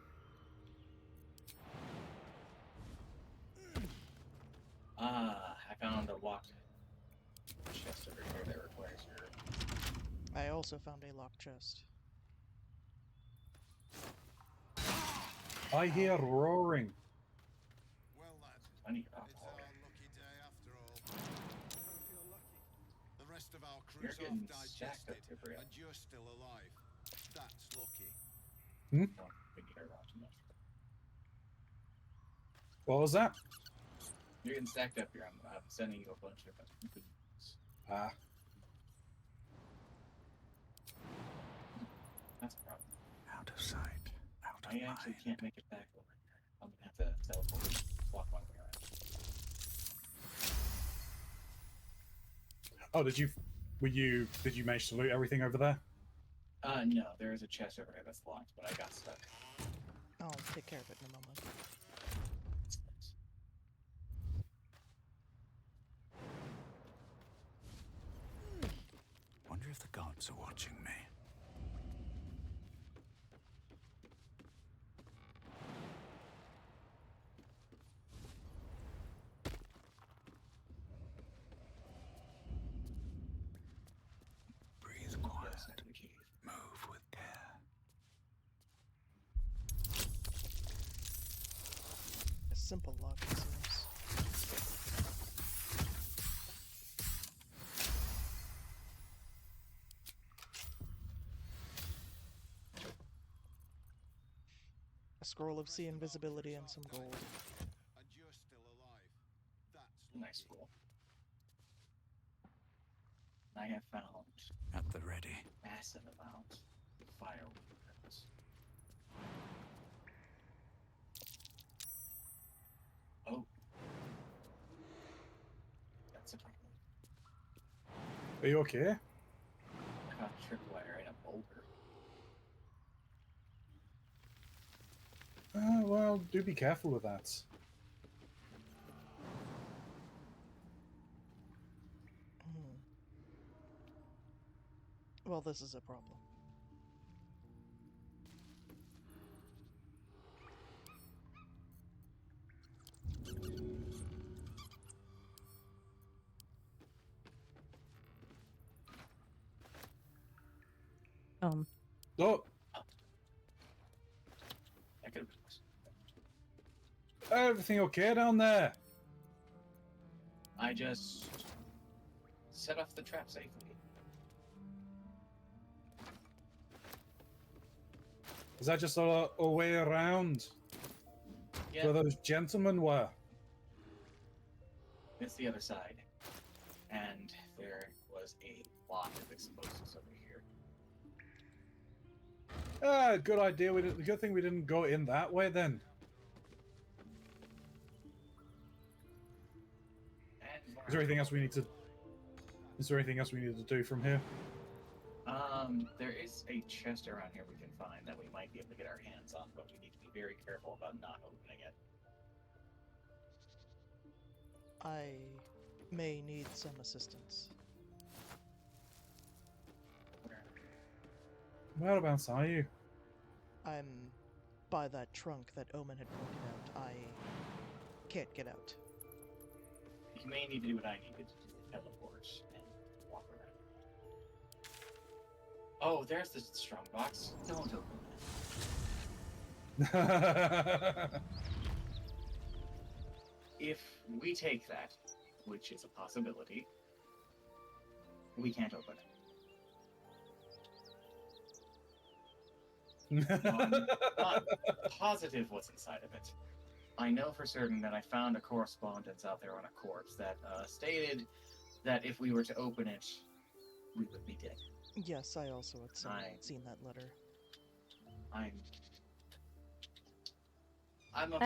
S11: I found a locked chest over here that requires your...
S4: I also found a locked chest.
S1: I hear roaring.
S13: Well, lad,
S11: Funny
S13: it's our lucky day after all. Hope you're lucky. The rest of our
S11: You're
S13: crew's
S11: getting
S13: half
S11: stacked up
S13: digested,
S11: here, Bria.
S13: and you're still alive. That's lucky.
S11: Don't think you're around too much.
S1: What was that?
S11: You're getting stacked up here. I'm sending you a bunch of good news.
S1: Ah.
S11: That's a problem.
S8: Out of sight, out of
S11: I actually can't make it back over here. I'm gonna have to teleport, walk my way around.
S1: Oh, did you manage to loot everything over there?
S11: No, there is a chest over there that's locked, but I got stuck.
S4: I'll take care of it in a moment.
S8: Wonder if the gods are watching me. Breathe quiet. Move with care.
S4: A simple lock, it seems. A scroll of sea invisibility and some gold.
S13: And you're still alive. That's
S11: nice scroll. I have found
S8: at the ready
S11: massive amount of fire weapons. Oh, that's a problem.
S1: Are you okay?
S11: I got tripwire and a boulder.
S1: Well, do be careful with that.
S4: Well, this is a problem.
S1: Oh.
S11: That could have been worse.
S1: Everything okay down there?
S11: I just set off the trap safely.
S1: Is that just a way around?
S11: Yeah.
S1: Where those gentlemen were?
S11: It's the other side. And there was a lot of explosives over here.
S1: Good idea. Good thing we didn't go in that way then. Is there anything else we need to? Is there anything else we need to do from here?
S11: There is a chest around here we can find that we might be able to get our hands on, but we need to be very careful about not opening it.
S4: I may need some assistance.
S1: Whereabouts are you?
S4: I'm by that trunk that Omen had pointed out. I can't get out.
S11: You may need to do what I needed to do, teleport and walk around. Oh, there's the strong box. Don't open that. If we take that, which is a possibility, we can't open it. Not positive what's inside of it. I know for certain that I found a correspondence out there on a corpse that stated that if we were to open it, we would be dead.
S4: Yes, I also had seen that letter.
S3: I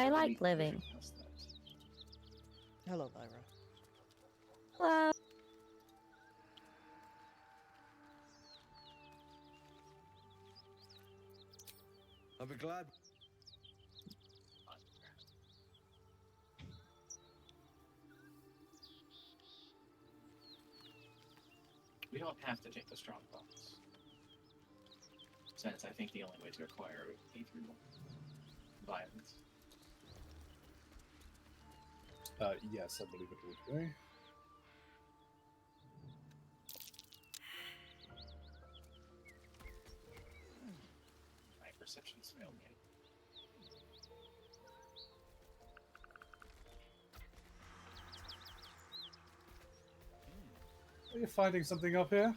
S3: like living.
S4: Hello, Lyra.
S3: Hello.
S13: I'll be glad.
S11: We don't have to take the strong box. Since I think the only way to acquire it would be through violence.
S1: Yes, I believe it would be.
S11: My perception's failed me.
S1: Are you finding something up here?
S11: I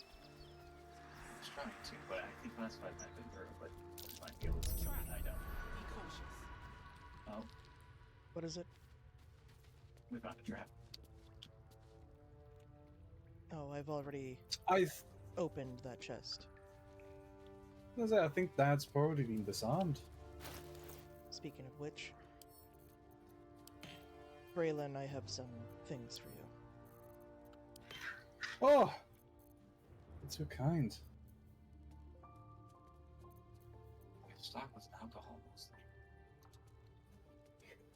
S11: was trying to, but I think classified might have been through, but you might be able to see something I don't.
S7: Be cautious.
S11: Oh,
S4: What is it?
S11: we found a trap.
S4: Oh, I've already
S1: I've.
S4: opened that chest.
S1: I think that's probably been disarmed.
S4: Speaking of which, Braylon, I have some things for you.
S1: Oh! It's too kind.
S11: Stock was alcohol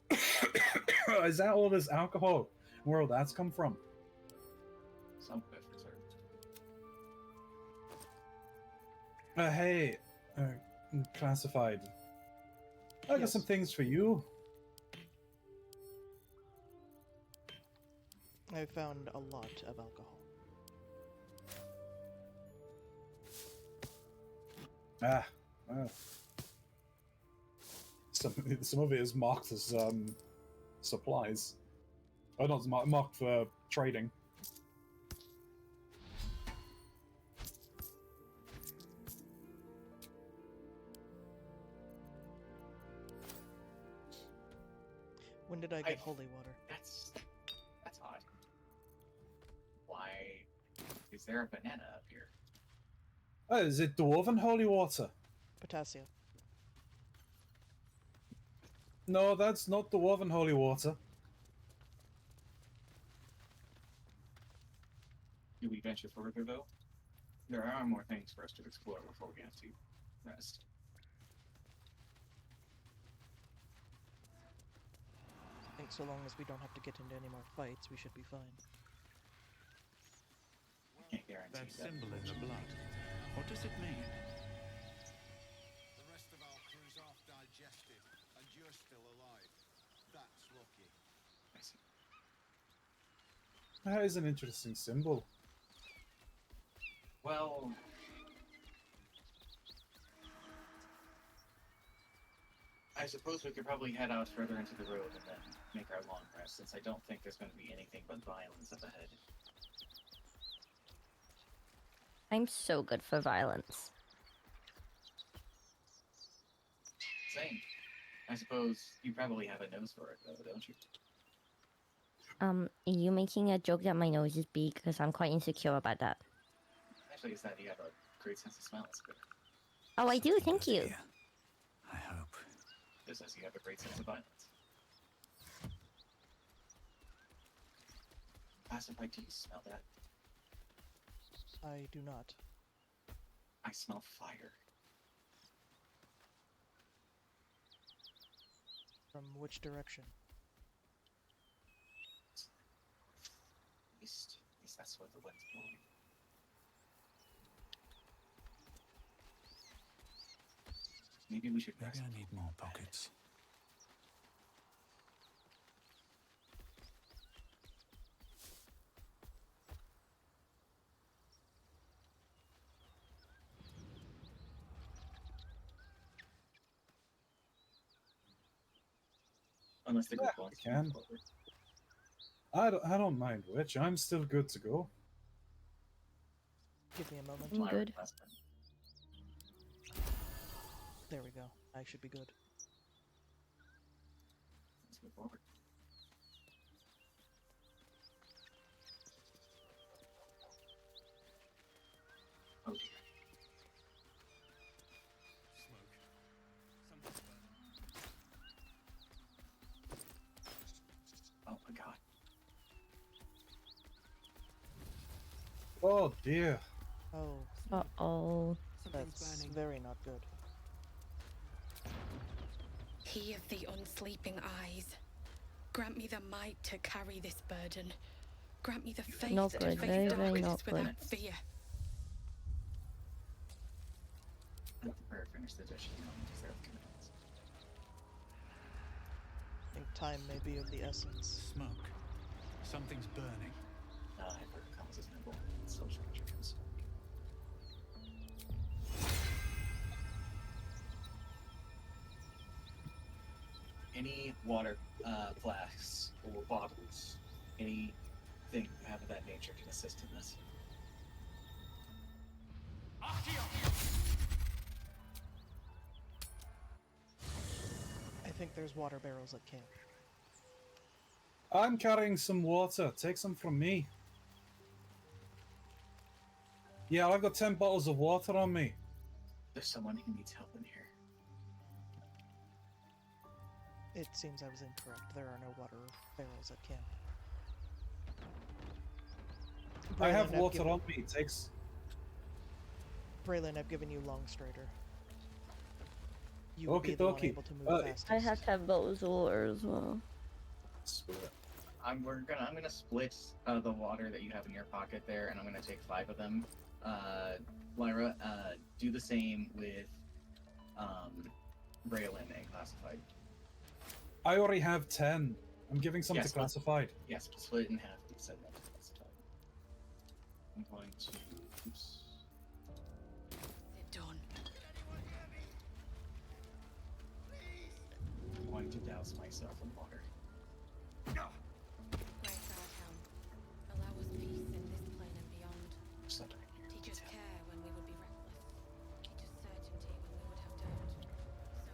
S11: mostly.
S1: Is that all this alcohol? Where will that's come from?
S11: Some of it for certain.
S1: Hey, classified. I got some things for you.
S4: I found a lot of alcohol.
S1: Ah, well. Some of it is marked as supplies. Oh, not marked for trading.
S4: When did I get holy water?
S11: That's odd. Why is there a banana up here?
S1: Oh, is it dwarven holy water?
S4: Potassium.
S1: No, that's not dwarven holy water.
S11: Do we venture further though? There are more things for us to explore before we have to rest.
S4: I think so long as we don't have to get into any more fights, we should be fine.
S11: Can't guarantee
S8: that symbol in the blood. What does it mean?
S13: The rest of our crew's half digested, and you're still alive. That's lucky.
S11: I see.
S1: That is an interesting symbol.
S11: Well, I suppose we could probably head out further into the road and then make our long rest, since I don't think there's going to be anything but violence up ahead.
S3: I'm so good for violence.
S11: Same. I suppose you probably have a nose for it, though, don't you?
S3: Are you making a joke that my nose is big? Because I'm quite insecure about that.
S11: Actually, it's that you have a great sense of smell. It's good.
S3: Oh, I do, thank you.
S8: I hope.
S11: Just as you have a great sense of violence. Classified, do you smell that?
S4: I do not.
S11: I smell fire.
S4: From which direction?
S11: East. At least that's where the wind's blowing. Maybe we should rest.
S8: Maybe I need more pockets.
S11: Unless the group
S1: Yeah,
S11: wants
S1: we can. I don't mind which. I'm still good to go.
S4: Give me a moment.
S3: I'm good.
S4: There we go. I should be good.
S11: Let's move forward. Oh dear. Oh my god.
S1: Oh dear.
S4: Oh,
S3: Uh-oh.
S4: that's very not good.
S14: He of the unsleeping eyes, grant me the might to carry this burden. Grant me the faith
S3: Not
S14: to
S3: good,
S14: face
S3: very, very
S14: darkness
S3: not good.
S14: without fear.
S11: Let the prayer finish the dish, you don't deserve commands.
S4: I think time may be of the essence.
S8: Smoke. Something's burning.
S11: Hyper comes as nimble, social intrigues. Any water flasks or bottles, anything you have of that nature can assist in this.
S4: I think there's water barrels at camp.
S1: I'm carrying some water. Take some from me. Yeah, I've got 10 bottles of water on me.
S11: There's someone who needs help in here.
S4: It seems I was incorrect. There are no water barrels at camp.
S1: I have water on me. It takes...
S4: Braylon, I've given you Long Strider. You would be the one able to move fastest.
S3: I have 10 bottles of water as well.
S11: I'm gonna split the water that you have in your pocket there, and I'm gonna take 5 of them. Lyra, do the same with Braylon and Classified.
S1: I already have 10. I'm giving some to Classified.
S11: Yes, split it in half. You said that to Classified. I'm going to. Oops.
S14: They're done.
S11: I'm going to douse myself in water.
S14: Grace our town. Allow us peace in this plane and beyond.
S11: Something.
S14: Teach us care when we would be reckless. Teach us certainty when we would have doubt.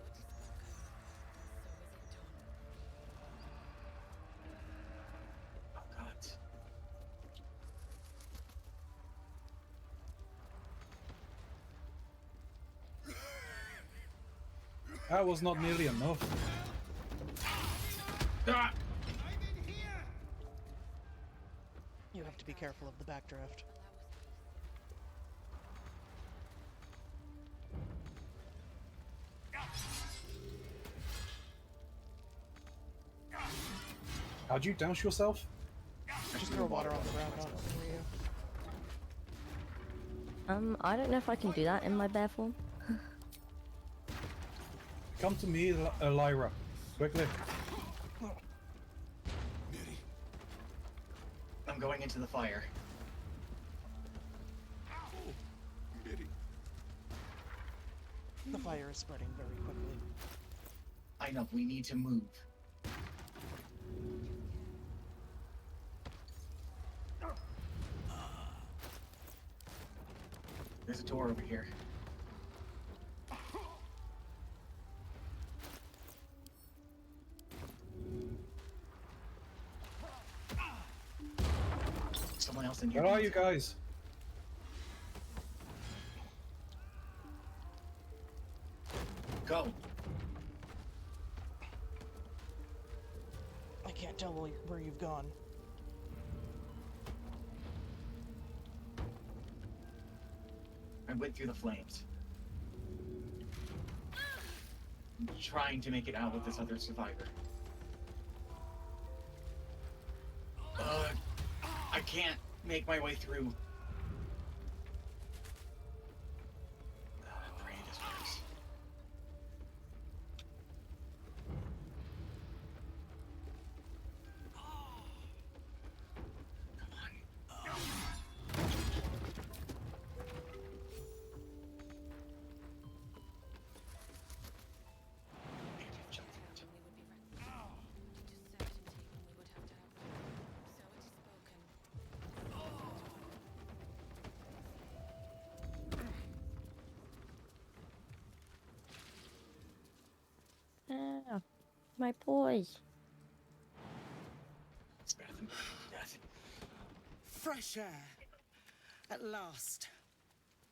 S14: So it is spoken, and so is it done.
S11: Oh God.
S1: That was not nearly enough.
S11: Ah!
S4: You have to be careful of the backdraft.
S1: How'd you douse yourself?
S4: Just throw water on the ground, not over you.
S3: I don't know if I can do that in my bear form.
S1: Come to me, Lyra. Quickly.
S11: I'm going into the fire.
S4: The fire is spreading very quickly.
S11: I know, we need to move. There's a door over here. Someone else in here.
S1: Where are you guys?
S11: Go.
S4: I can't tell where you've gone.
S11: I went through the flames. I'm trying to make it out with this other survivor. I can't make my way through. I pray this works.
S3: Ah, my boys.
S11: It's better than death.
S15: Fresh air. At last.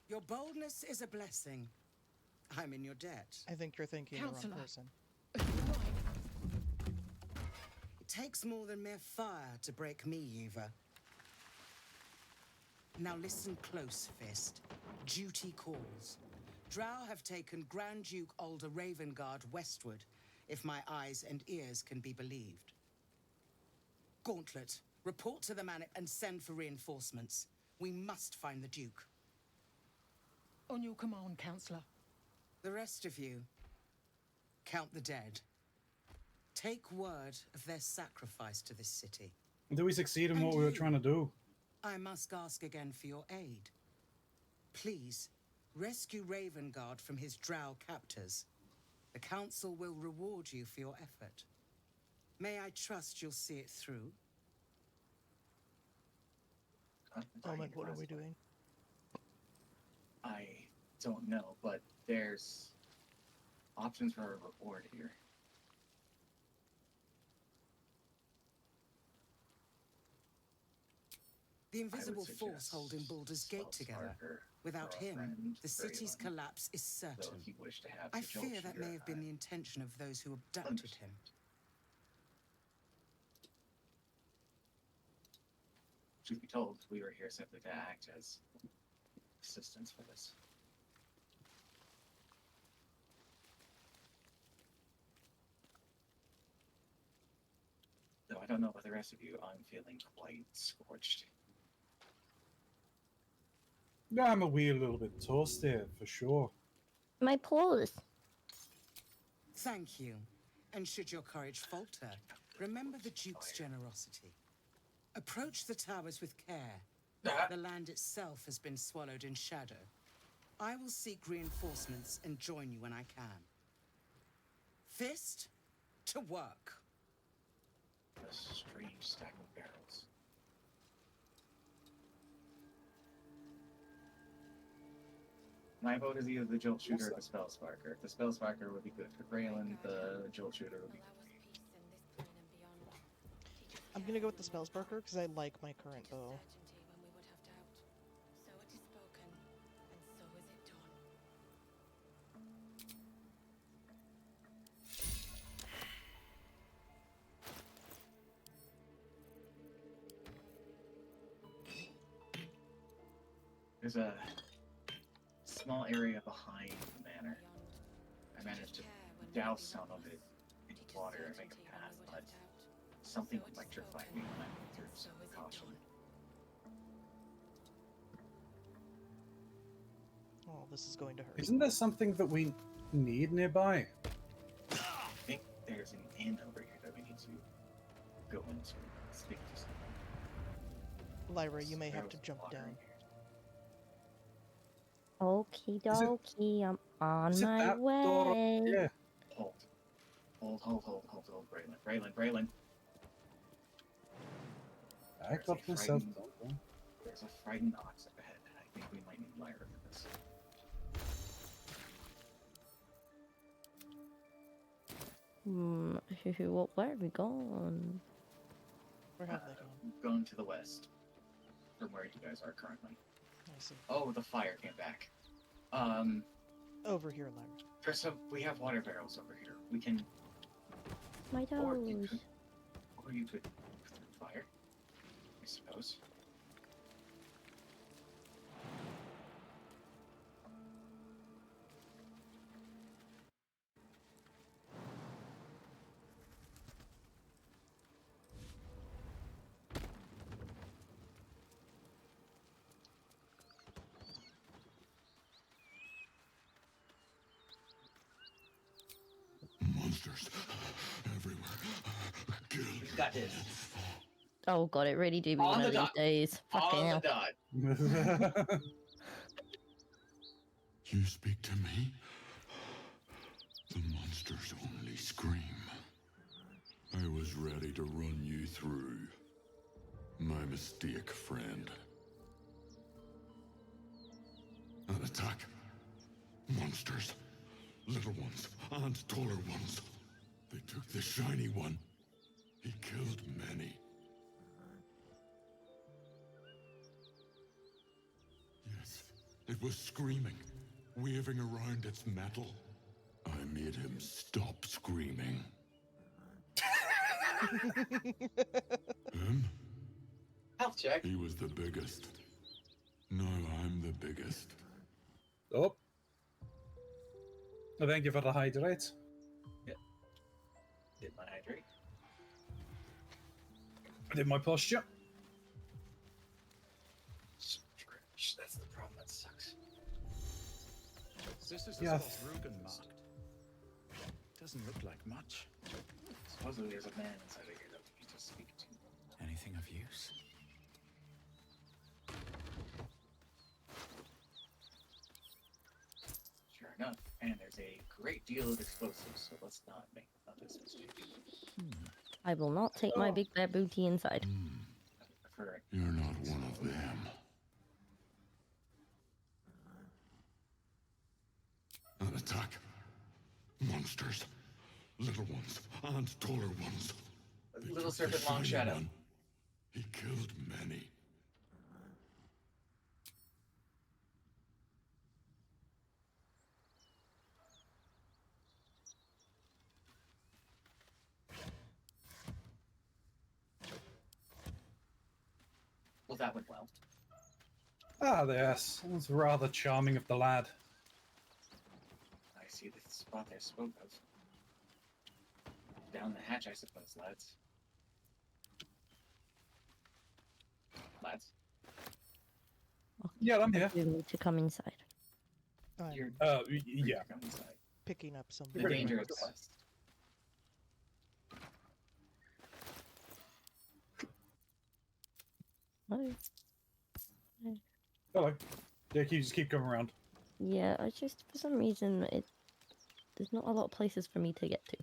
S15: Your boldness is a blessing. I'm in your debt.
S4: I think you're thinking the wrong person.
S15: It takes more than mere fire to break me, Yuva. Now listen close, Fist. Duty calls. Drow have taken Grand Duke Alder Ravengard westward, if my eyes and ears can be believed. Gauntlet, report to the man and send for reinforcements. We must find the Duke.
S16: On your command, Counselor.
S15: The rest of you, count the dead. Take word of their sacrifice to this city.
S1: Do we succeed in what we were trying to do?
S15: I must ask again for your aid. Please, rescue Ravengard from his drow captors. The Council will reward you for your effort. May I trust you'll see it through?
S4: Moment, what are we doing?
S11: I don't know, but there's options for a reward here.
S15: The invisible force holding Baldur's Gate together. Without him, the city's collapse is certain. I fear that may have been the intention of those who abducted him.
S11: Truth be told, we were here simply to act as assistants for this. Though I don't know about the rest of you, I'm feeling quite scorched.
S1: Yeah, I'm a wee little bit toasty, for sure.
S3: My paws.
S15: Thank you. And should your courage falter, remember the Duke's generosity. Approach the towers with care. The land itself has been swallowed in shadow. I will seek reinforcements and join you when I can. Fist to work.
S11: A strange stack of barrels. My vote is either the Jolt Shooter or the Spell Sparker. The Spell Sparker would be good for Braylon, the Jolt Shooter would be good for me.
S4: I'm gonna go with the Spell Sparker because I like my current bow.
S11: There's a small area behind the manor. I managed to douse some of it in water and make a path, but something electrified me when I went through, so caution.
S4: Oh, this is going to hurt.
S1: Isn't there something that we need nearby?
S11: I think there's an inn over here that we need to go into and speak to someone.
S4: Lyra, you may have to jump down.
S3: Okie dokie, I'm on my way.
S1: Yeah.
S11: Hold, Braylon.
S1: I got myself.
S11: There's a frightened ox up ahead. I think we might need Lyra for this.
S3: Where have we gone?
S4: Where have they gone?
S11: Going to the west, from where you guys are currently.
S4: I see.
S11: Oh, the fire came back.
S4: Over here, Lyra.
S11: We have water barrels over here. We can.
S3: My toes.
S11: Or you could put through fire, I suppose.
S12: Monsters everywhere. Kill.
S11: We've got this.
S3: Oh god, it really do be one of these days. Fucking hell.
S12: You speak to me? The monsters only scream. I was ready to run you through. My mistake, friend. An attack. Monsters. Little ones and taller ones. They took the shiny one. He killed many. Yes, it was screaming, waving around its metal. I made him stop screaming. Him?
S11: Health check.
S12: He was the biggest. Now I'm the biggest.
S1: Oh. Well, thank you for the hydrate.
S11: Yeah. Did my hydrate.
S1: I did my posture.
S11: That's the problem, that sucks.
S8: This is
S1: Yeah.
S8: Thursgang marked. Doesn't look like much.
S11: Supposedly there's a man inside of here that we need to speak to.
S8: Anything of use?
S11: Sure enough, and there's a great deal of explosives, so let's not make this mistake.
S3: I will not take my big bear booty inside.
S12: You're not one of them. attack. Monsters. Little ones and taller ones.
S11: Little Serpent, Long Shadow.
S12: One. He killed many.
S11: Well, that went well.
S1: Ah, yes. That was rather charming of the lad.
S11: I see the spot I spoke of. Down the hatch, I suppose, lads. Lads?
S1: Yeah, I'm here.
S3: You need to come inside.
S11: You're
S1: yeah.
S11: Come inside.
S4: Picking up some.
S11: The danger is less.
S3: Oh.
S1: Hello. Yeah, just keep coming around.
S3: Yeah, I just for some reason there's not a lot of places for me to get to.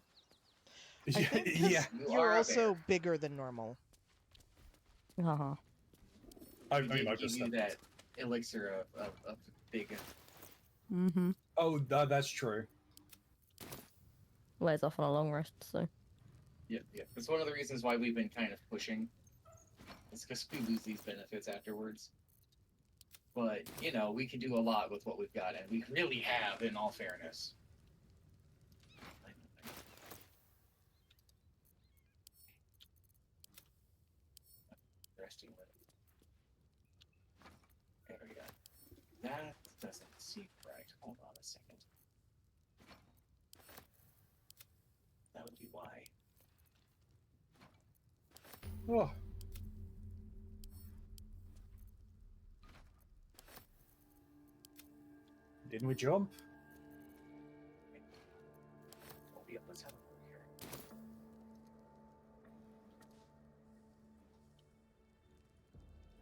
S4: I think 'cause you're also bigger than normal.
S3: Uh-huh.
S11: I give you that elixir of big.
S3: Mm-hmm.
S1: Oh, that's true.
S3: Wears off on a long rest, so.
S11: Yeah. It's one of the reasons why we've been kind of pushing. It's because we lose these benefits afterwards. But, you know, we can do a lot with what we've got, and we really have, in all fairness. Resting with it. There we go. That doesn't seem right. Hold on a second. That would be why.
S1: Oh. Didn't we jump?
S11: Oh, yeah, let's have a look here.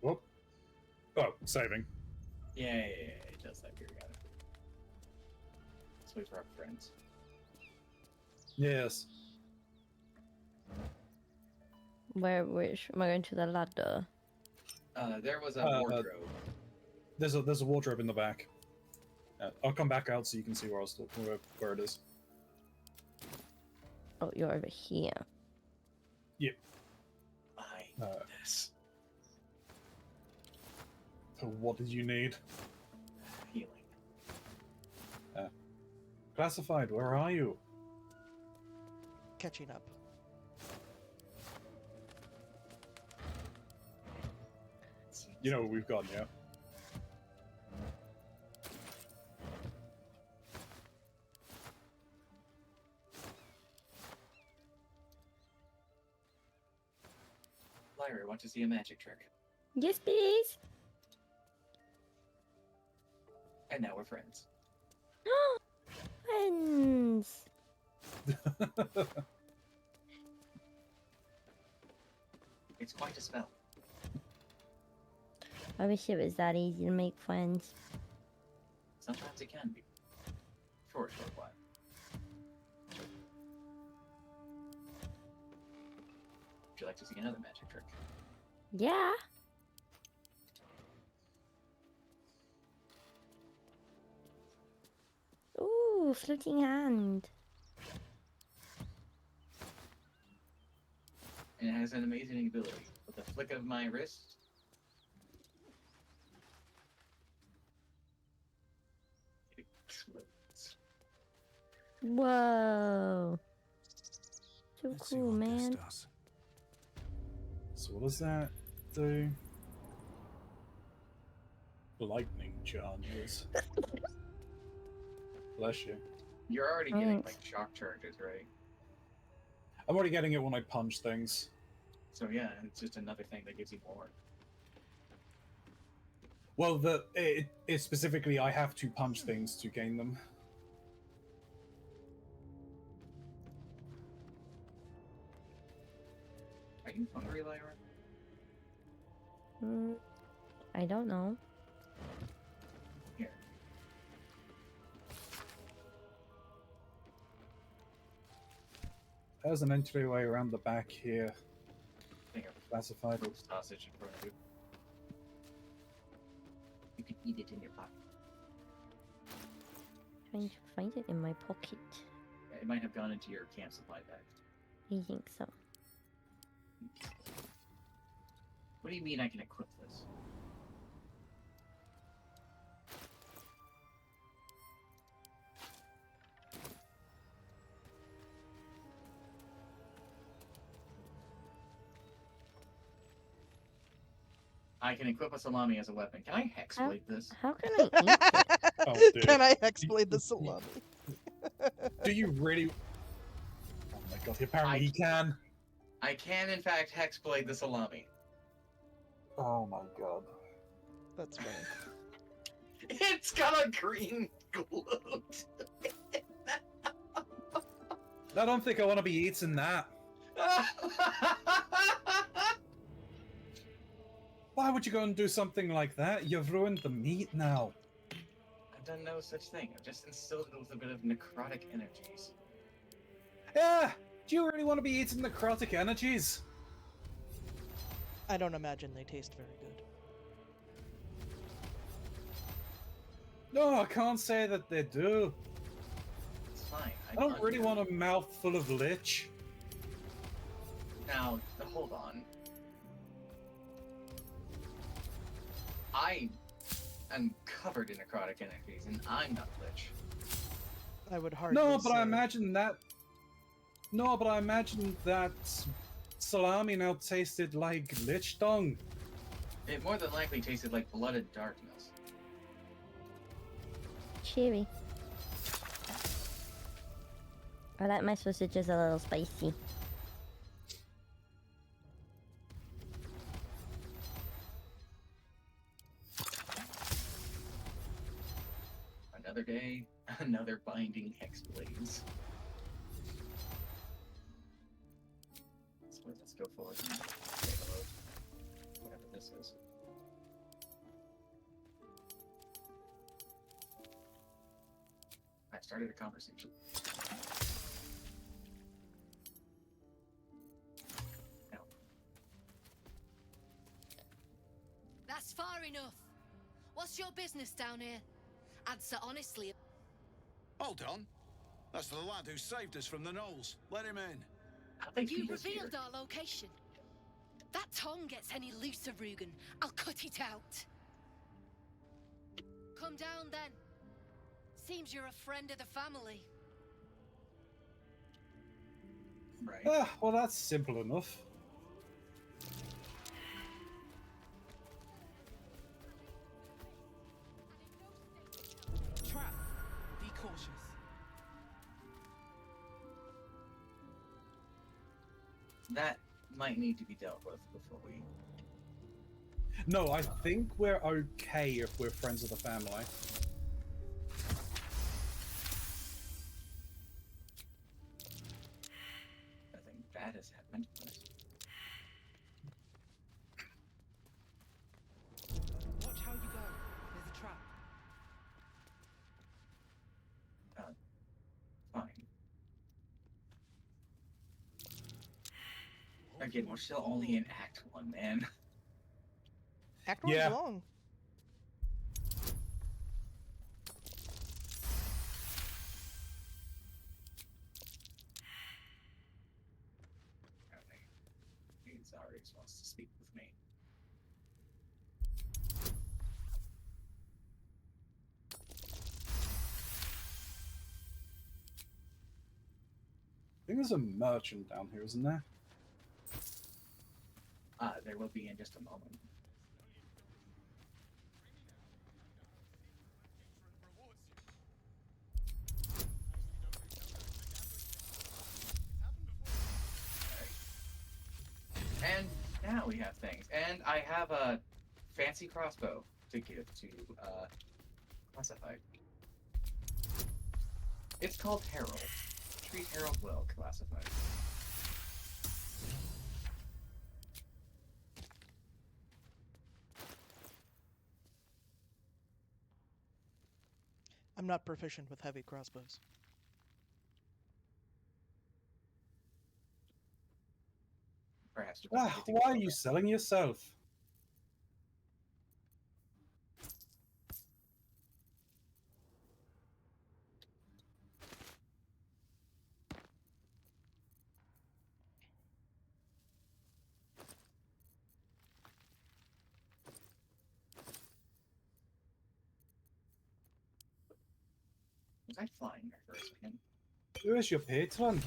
S1: Whoop. Oh, saving.
S11: Yeah, it does that periodically. Let's wait for our friends.
S1: Yes.
S3: Which am I going to the ladder?
S11: There was a wardrobe.
S1: There's a wardrobe in the back. I'll come back out so you can see where where it is.
S3: Oh, you're over here.
S1: Yep.
S11: This.
S1: So what did you need?
S11: Healing.
S1: Classified, where are you?
S4: Catching up.
S1: You know what we've got, yeah?
S11: Lyra, want to see a magic trick?
S3: Yes, please.
S11: And now we're friends.
S3: Friends.
S11: It's quite a spell.
S3: I wish it was that easy to make friends.
S11: Sometimes it can be. For a short while. Would you like to see another magic trick?
S3: Yeah. Ooh, floating hand.
S11: And it has an amazing ability. With a flick of my wrist, it explodes.
S3: Whoa. So cool, man.
S1: So what does that do? Lightning charges. Bless you.
S11: You're already getting like shock charges, right?
S1: I'm already getting it when I punch things.
S11: So yeah, it's just another thing that gives you more.
S1: Well, it specifically I have to punch things to gain them.
S11: Are you hungry, Lyra?
S3: I don't know.
S11: Here.
S1: There's an entryway around the back here. Classified.
S11: Sausage in front of you. You can eat it in your pocket.
S3: trying to find it in my pocket.
S11: It might have gone into your camp supply bag.
S3: You think so?
S11: What do you mean I can equip this? I can equip a salami as a weapon. Can I hexblade this?
S3: How can I eat
S1: Oh, dude.
S4: Can I hexblade the salami?
S1: Do you really? Oh my god! Apparently he can.
S11: I can, in fact, hexblade the salami.
S1: Oh my god.
S4: That's funny.
S11: It's got a green gloat.
S1: I don't think I want to be eating that. Why would you go and do something like that? You've ruined the meat now.
S11: I've done no such thing. I've just instilled it with a bit of necrotic energies.
S1: Yeah! Do you really want to be eating necrotic energies?
S4: I don't imagine they taste very good.
S1: No, I can't say that they do.
S11: It's fine.
S1: I don't really want a mouthful of lich.
S11: Now, hold on. I am covered in necrotic energies, and I'm not lich.
S4: I would hardly
S1: No, but
S4: say.
S1: I imagine that. No, but I imagine that salami now tasted like lich dung.
S11: It more than likely tasted like blooded darkness.
S3: chewy? I like my sausages a little spicy.
S11: Another day, another binding hex blades. Let's go forward and take a look. Whatever this is. I started a conversation. No.
S17: That's far enough. What's your business down here? Answer honestly.
S13: Hold on. That's the lad who saved us from the gnolls. Let him in.
S17: You revealed our location. That tongue gets any looser, Rugen, I'll cut it out. Come down then. Seems you're a friend of the family.
S11: Right.
S1: Ah, well, that's simple enough.
S18: Trap. Be cautious.
S11: That might need to be dealt with before we...
S1: No, I think we're okay if we're friends of the family.
S11: Nothing bad has happened.
S18: Watch how you go. There's a trap.
S11: Fine. Again, we're still only in Act 1, man.
S4: Act 1's
S1: Yeah.
S4: long.
S11: Zarius wants to speak with me.
S1: I think there's a merchant down here, isn't there?
S11: There will be in just a moment. And now we have things. And I have a fancy crossbow to give to Classified. It's called Herald. Treat Herald well, Classified.
S4: I'm not proficient with heavy crossbows.
S11: Perhaps.
S1: Ah, why are you selling yourself?
S11: I flying there for a second?
S1: Who is your patron?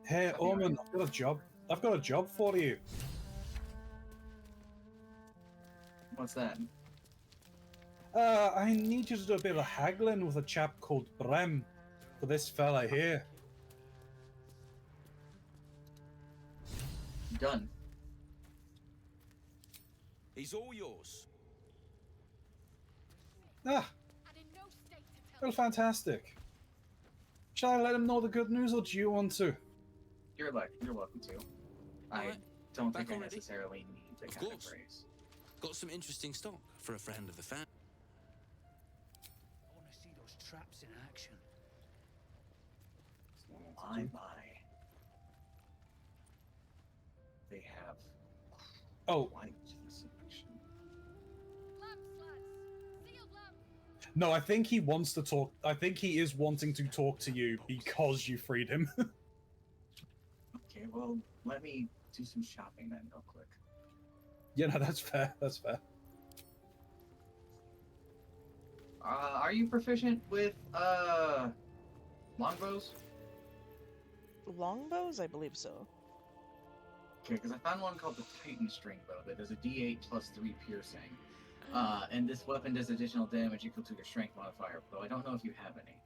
S1: Hey, Omen, I've got a job. I've got a job for you.
S11: What's that?
S1: I need you to do a bit of haggling with a chap called Brem for this fella here.
S11: Done.
S8: He's all yours.
S1: Ah. Well, fantastic. Shall I let him know the good news, or do you want to?
S11: You're welcome to. I don't think I necessarily need the kind of praise.
S8: Got some interesting stock for a friend of the family.
S18: I want to see those traps in action.
S11: My. They have quite the selection.
S1: No, I think he wants to talk. I think he is wanting to talk to you because you freed him.
S11: Okay, well, let me do some shopping then, real quick.
S1: Yeah, no, that's fair. That's fair.
S11: Are you proficient with longbows?
S4: Longbows? I believe so.
S11: Okay, because I found one called the Titan String Bow that does a D8 plus 3 piercing. And this weapon does additional damage equal to your strength modifier, though I don't know if you have any.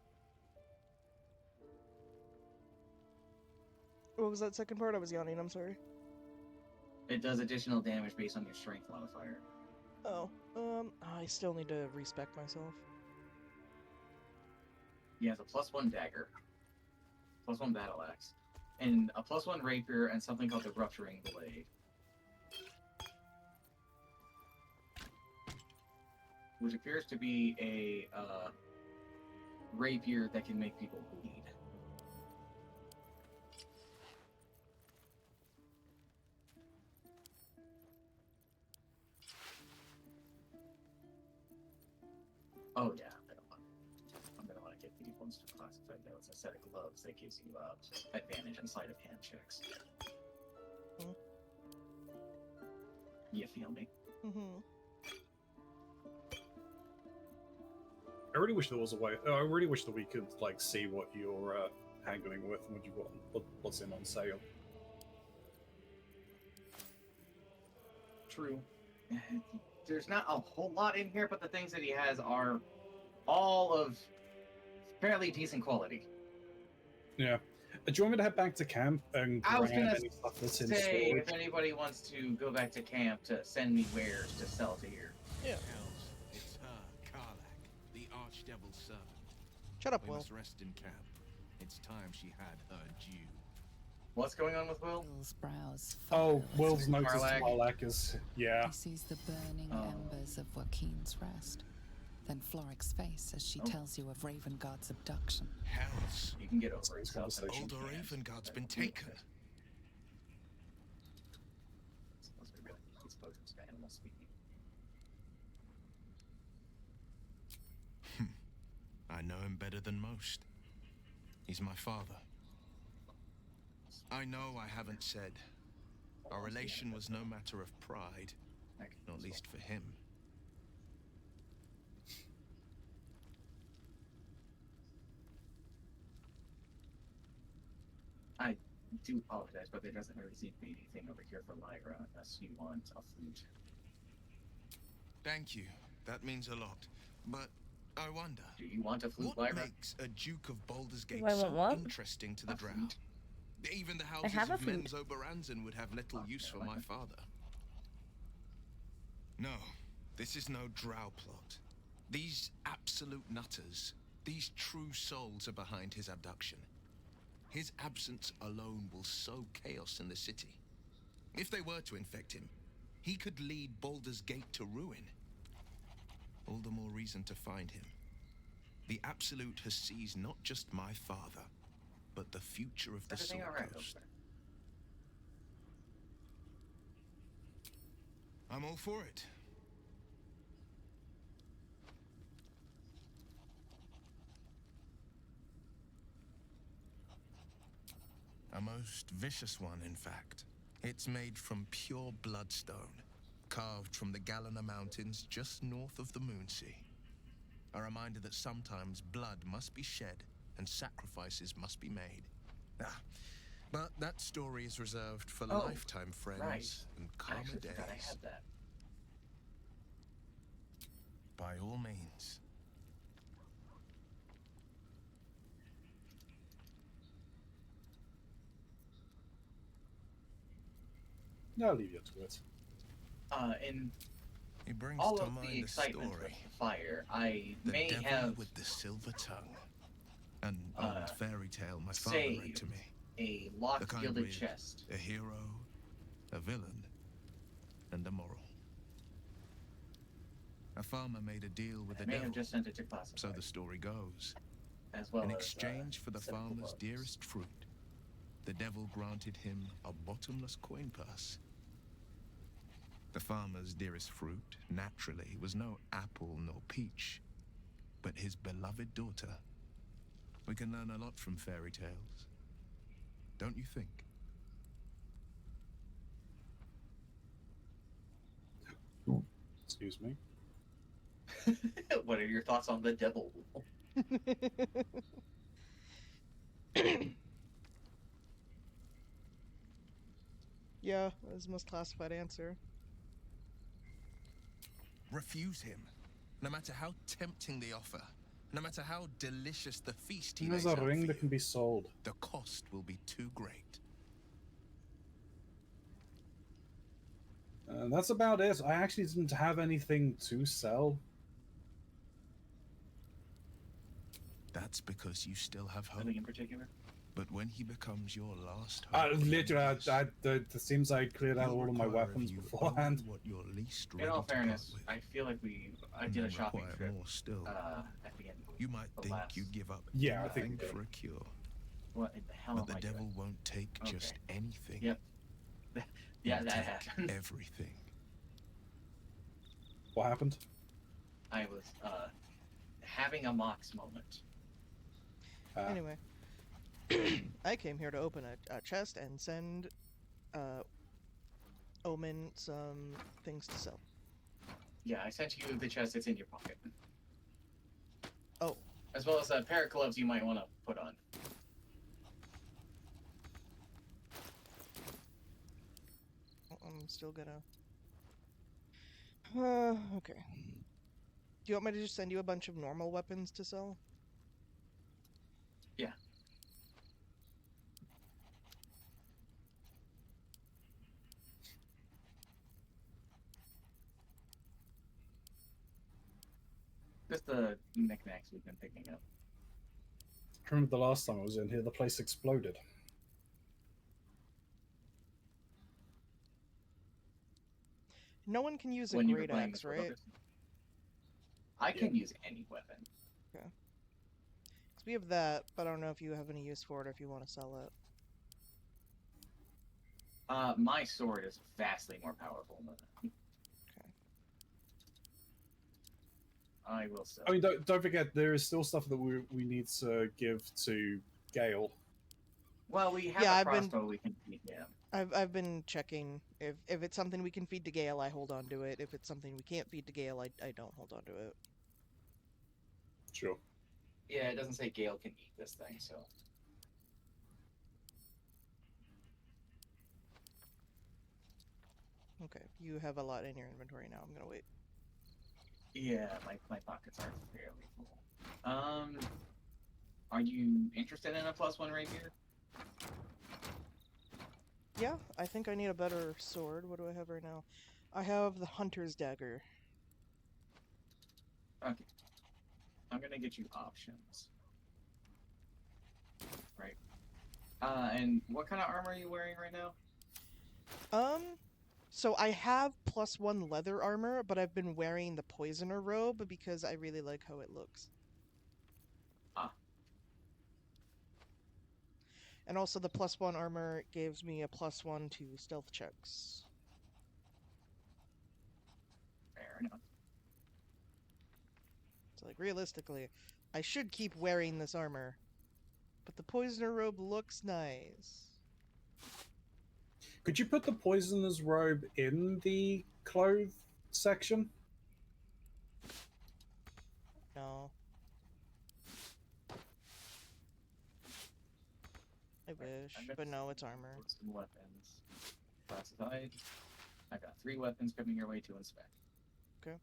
S4: What was that second part? I was yawning, I'm sorry.
S11: It does additional damage based on your strength modifier.
S4: Oh, I still need to respec myself.
S11: He has a +1 dagger, +1 battle axe, and a +1 rapier, and something called the Rupturing Blade. Which appears to be a rapier that can make people bleed. Oh yeah, I'm gonna want to get these ones to classified notes. A set of gloves that gives you advantage on sleight of hand checks. You feel me?
S4: Mm-hmm.
S1: I really wish there was a way. I really wish that we could like see what you're haggling with and what you want, what's in on sale.
S11: True. There's not a whole lot in here, but the things that he has are all of fairly decent quality.
S1: Yeah. Do you want me to head back to camp and
S11: I was
S1: grab
S11: gonna
S1: any stuff that's in
S11: say,
S1: storage?
S11: if anybody wants to go back to camp to send me wares to sell to here.
S4: Yeah.
S8: It's her, Karlak, the archdevil's servant.
S4: Shut up,
S8: we
S4: Will.
S8: must rest in camp. It's time she had her due.
S11: What's going on with Will?
S9: Will's brows
S1: Oh, Will's noticed
S11: Karlak.
S1: Karlak is, yeah.
S9: He sees the burning embers of Joaquin's rest. Then Floric's face as she tells you of Ravengard's abduction.
S8: Hells.
S11: You can get over it.
S8: Older Ravengard's been taken.
S11: Supposed to be really these potions to animal speaking.
S8: I know him better than most. He's my father. I know I haven't said. Our relation was no matter of pride, not least for him.
S11: I do apologize, but there doesn't really seem to be anything over here for Lyra unless you want a flute.
S8: Thank you. That means a lot. But I wonder.
S11: Do you want a flute,
S8: What
S11: Lyra?
S8: makes a Duke of Baldur's Gate
S3: Do I want
S8: so
S3: what?
S8: interesting to the Drow? Even the
S3: I
S8: houses
S3: have a
S8: of
S3: flute.
S8: Men's Oberanzen would have little use for my father. No, this is no Drow plot. These absolute nutters, these true souls are behind his abduction. His absence alone will sow chaos in the city. If they were to infect him, he could lead Baldur's Gate to ruin. All the more reason to find him. The Absolute has seized not just my father, but the future of the
S11: Everything
S8: Sword
S11: all right
S8: Coast.
S11: over
S8: I'm all for it. A most vicious one, in fact. It's made from pure bloodstone, carved from the Galena Mountains just north of the Moonsea. A reminder that sometimes blood must be shed and sacrifices must be made. But that story is reserved for lifetime friends and calmer days.
S11: I had that.
S8: By all means.
S1: I'll leave you to it.
S11: In
S8: He brings
S11: all
S8: to
S11: of
S8: mind
S11: the excitement
S8: story.
S11: with the fire, I
S8: The
S11: may
S8: devil
S11: have
S8: with the silver tongue. An old fairy tale my father read to me.
S11: a
S8: The
S11: locked
S8: kind
S11: gilded
S8: with
S11: chest.
S8: a hero, a villain, and a moral. A farmer made a deal with the
S11: may
S8: devil,
S11: have just sent it to classified.
S8: so the story goes.
S11: As well
S8: In
S11: as,
S8: exchange for the
S11: simple
S8: farmer's
S11: books.
S8: dearest fruit, the devil granted him a bottomless coin purse. The farmer's dearest fruit, naturally, was no apple nor peach, but his beloved daughter. We can learn a lot from fairy tales, don't you think?
S1: Excuse me.
S11: What are your thoughts on the devil?
S4: Yeah, that was the most classified answer.
S8: Refuse him, no matter how tempting the offer, no matter how delicious the feast he
S1: There's
S8: lays
S1: a
S8: out
S1: ring
S8: for
S1: that
S8: you.
S1: can be sold.
S8: The cost will be too great.
S1: That's about it. I actually didn't have anything to sell.
S8: That's because you still have hope.
S11: Anything in particular?
S8: But when he becomes your last hope,
S1: Literally, it seems I cleared out all of my weapons beforehand.
S8: what you're least
S11: In
S8: ready
S11: all
S8: to part
S11: fairness,
S8: with,
S11: I feel like I
S8: and
S11: did a
S8: then
S11: shopping
S8: require
S11: trip
S8: more still.
S11: at the end.
S8: You might
S11: the
S8: think
S11: last-
S8: you'd give up
S1: Yeah, I
S8: anything
S1: think we did.
S8: for a cure.
S11: What in the hell
S8: But
S11: am
S8: the
S11: I
S8: devil
S11: doing?
S8: won't take just anything.
S11: Yep. Yeah,
S8: He'll
S11: that
S8: take
S11: happened.
S8: everything.
S1: What happened?
S11: I was having a Mox moment.
S4: Anyway, I came here to open a chest and send Omen some things to sell.
S11: Yeah, I sent you the chest. It's in your pocket.
S4: Oh.
S11: As well as a pair of gloves you might want to put on.
S4: I'm still gonna... okay. Do you want me to just send you a bunch of normal weapons to sell?
S11: Yeah. Just the knickknacks we've been picking up.
S1: I remember the last time I was in here, the place exploded.
S4: No one can use a
S11: When you were
S4: great
S11: playing
S4: axe,
S11: with
S4: right?
S11: others. I can use any weapon.
S4: Okay. So we have that, but I don't know if you have any use for it or if you want to sell it.
S11: My sword is vastly more powerful than that.
S4: Okay.
S11: I will sell.
S1: I mean, don't forget, there is still stuff that we need to give to Gale.
S11: Well, we have
S4: Yeah,
S11: a crossbow we can feed him.
S4: I've been checking. If it's something we can feed to Gale, I hold on to it. If it's something we can't feed to Gale, I don't hold on to it.
S1: Sure.
S11: Yeah, it doesn't say Gale can eat this thing, so.
S4: Okay, you have a lot in your inventory now. I'm gonna wait.
S11: Yeah, my pockets are fairly full. Are you interested in a +1 rapier?
S4: Yeah, I think I need a better sword. What do I have right now? I have the Hunter's Dagger.
S11: Okay. I'm gonna get you options. Right. And what kind of armor are you wearing right now?
S4: So I have +1 leather armor, but I've been wearing the Poisoner robe because I really like how it looks.
S11: Ah.
S4: And also the +1 armor gives me a +1 to stealth checks.
S11: Fair enough.
S4: So like realistically, I should keep wearing this armor. But the Poisoner robe looks nice.
S1: Could you put the poisoner's robe in the clothes section?
S4: No. I wish, but no, it's armor.
S11: Some weapons. Classified. I got 3 weapons coming your way to inspect.
S4: Okay.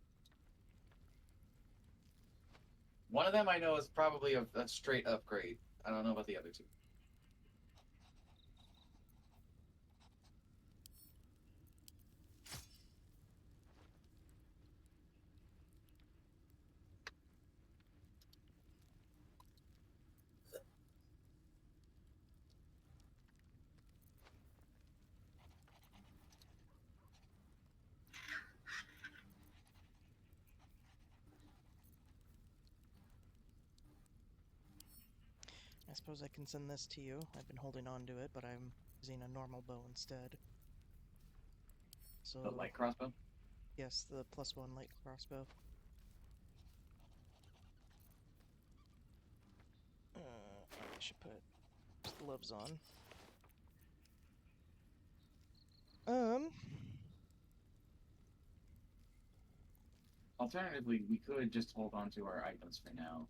S11: One of them I know is probably a straight upgrade. I don't know about the other 2.
S4: I suppose I can send this to you. I've been holding on to it, but I'm using a normal bow instead. So
S11: The light crossbow?
S4: Yes, the +1 light crossbow. I should put gloves on.
S11: Alternatively, we could just hold on to our items for now.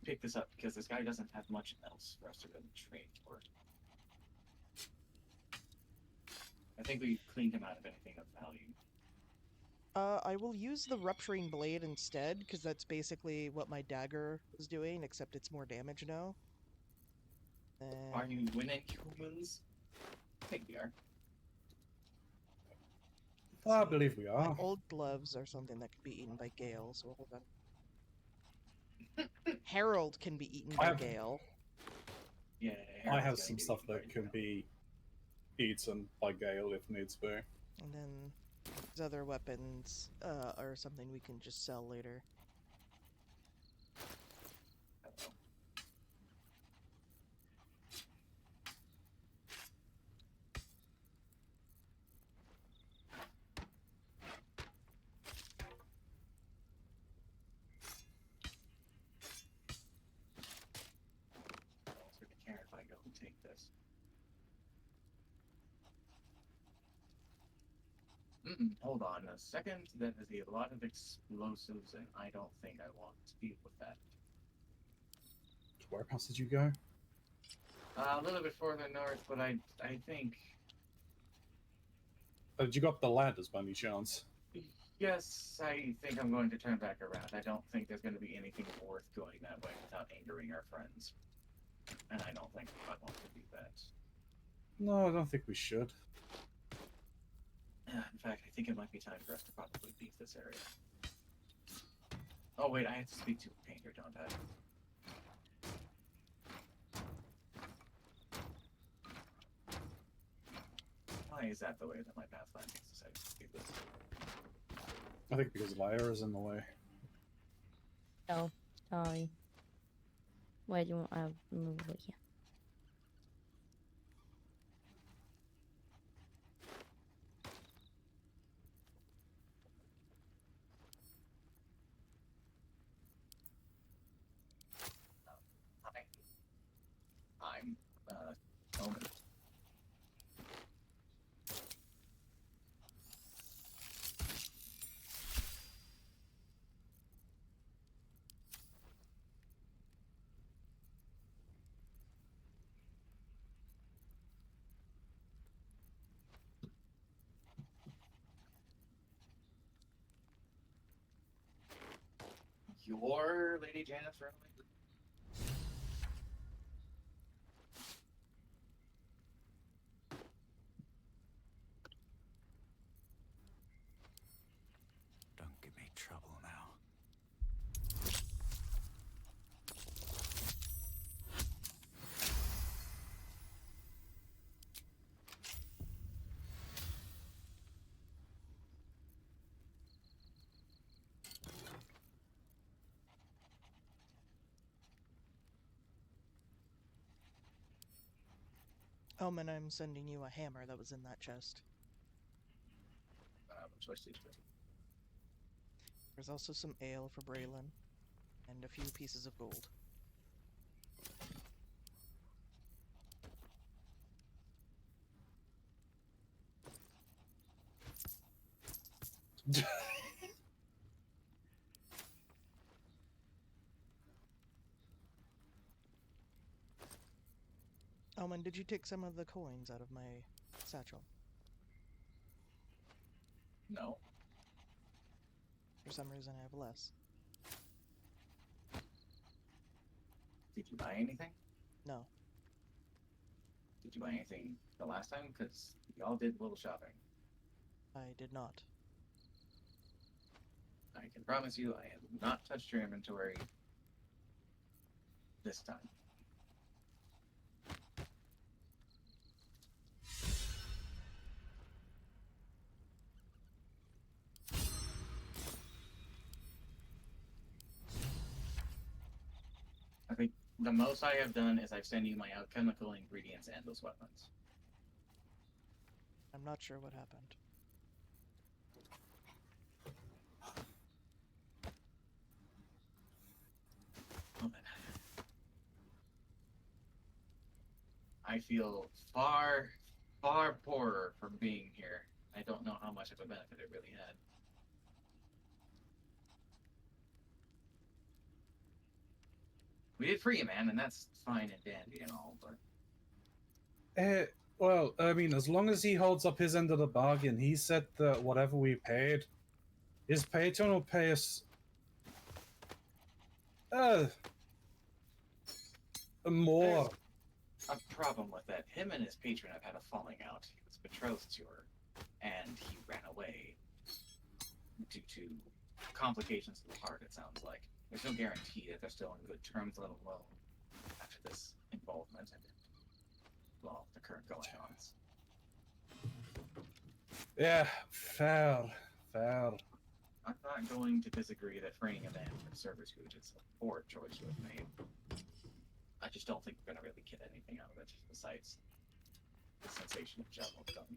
S11: Pick this up because this guy doesn't have much else for us to really trade for. I think we cleaned him out of anything of value.
S4: I will use the rupturing blade instead, because that's basically what my dagger was doing, except it's more damage now.
S11: Are you winning, humans? I think we are.
S1: I believe we are.
S4: My old gloves are something that can be eaten by Gale, so hold on. Harold can be eaten by Gale.
S11: Yeah,
S1: I have some stuff that can be eaten by Gale if needs be.
S4: And then these other weapons are something we can just sell later.
S11: Care if I go and take this. Hold on a second. That is a lot of explosives, and I don't think I want to deal with that.
S1: Whereabouts did you go?
S11: A little bit further north, but I think.
S1: Did you go up the ladders by any chance?
S11: Yes, I think I'm going to turn back around. I don't think there's going to be anything worth going that way without angering our friends. And I don't think I want to do that.
S1: No, I don't think we should.
S11: In fact, I think it might be time for us to probably leave this area. Oh wait, I have to speak to a painter, don't I? Why is that the way that my pathfinding decided to do this?
S1: I think because Lyra is in the way.
S3: Oh, sorry. Where do you want to move it here?
S11: I'm Omen. You're Lady Janet's runaway?
S18: Don't give me trouble now.
S4: Omen, I'm sending you a hammer that was in that chest.
S11: Twisted.
S4: There's also some ale for Braylon, and a few pieces of gold. Omen, did you take some of the coins out of my satchel?
S11: No.
S4: For some reason, I have less.
S11: Did you buy anything?
S4: No.
S11: Did you buy anything the last time? Because y'all did a little shopping.
S4: I did not.
S11: I can promise you I have not touched your inventory this time. I think the most I have done is I've sent you my alchemical ingredients and those weapons.
S4: I'm not sure what happened.
S11: I feel far, far poorer from being here. I don't know how much of a benefit it really had. We did free you, man, and that's fine and dandy and all, but...
S1: Well, I mean, as long as he holds up his end of the bargain, he said that whatever we paid, his patron will pay us... more.
S11: There's a problem with that. Him and his patron have had a falling out. He was betrothed to her, and he ran away due to complications of the heart, it sounds like. There's no guarantee that they're still on good terms, let alone after this involvement and, well, the current goings-ons.
S1: Yeah, fair, fair.
S11: I'm not going to disagree that freeing a man from servitude is a poor choice to have made. I just don't think we're going to really get anything out of it, besides the sensation of job well done.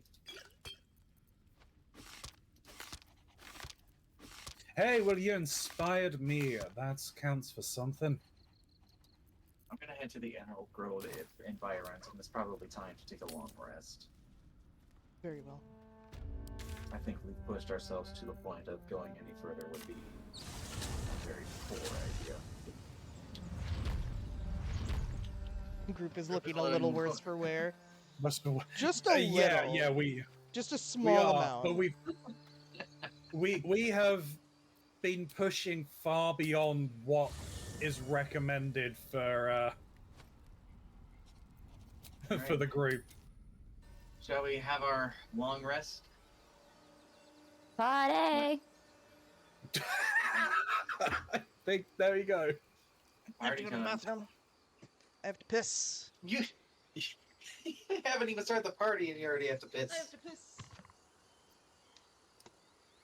S1: Hey, well, you inspired me. That counts for something.
S11: I'm going to head to the Emerald Grove environs, and it's probably time to take a long rest.
S4: Very well.
S11: I think we've pushed ourselves to the point of going any further would be a very poor idea.
S4: Group is looking a little worse for wear. Just a little.
S1: Yeah,
S4: just a small amount.
S1: But we have been pushing far beyond what is recommended for for the group.
S11: Shall we have our long rest?
S3: Party!
S1: I think there you go.
S4: I have to go to the bathroom. I have to piss.
S6: You haven't even started the party and you already have to piss.
S4: I have to piss.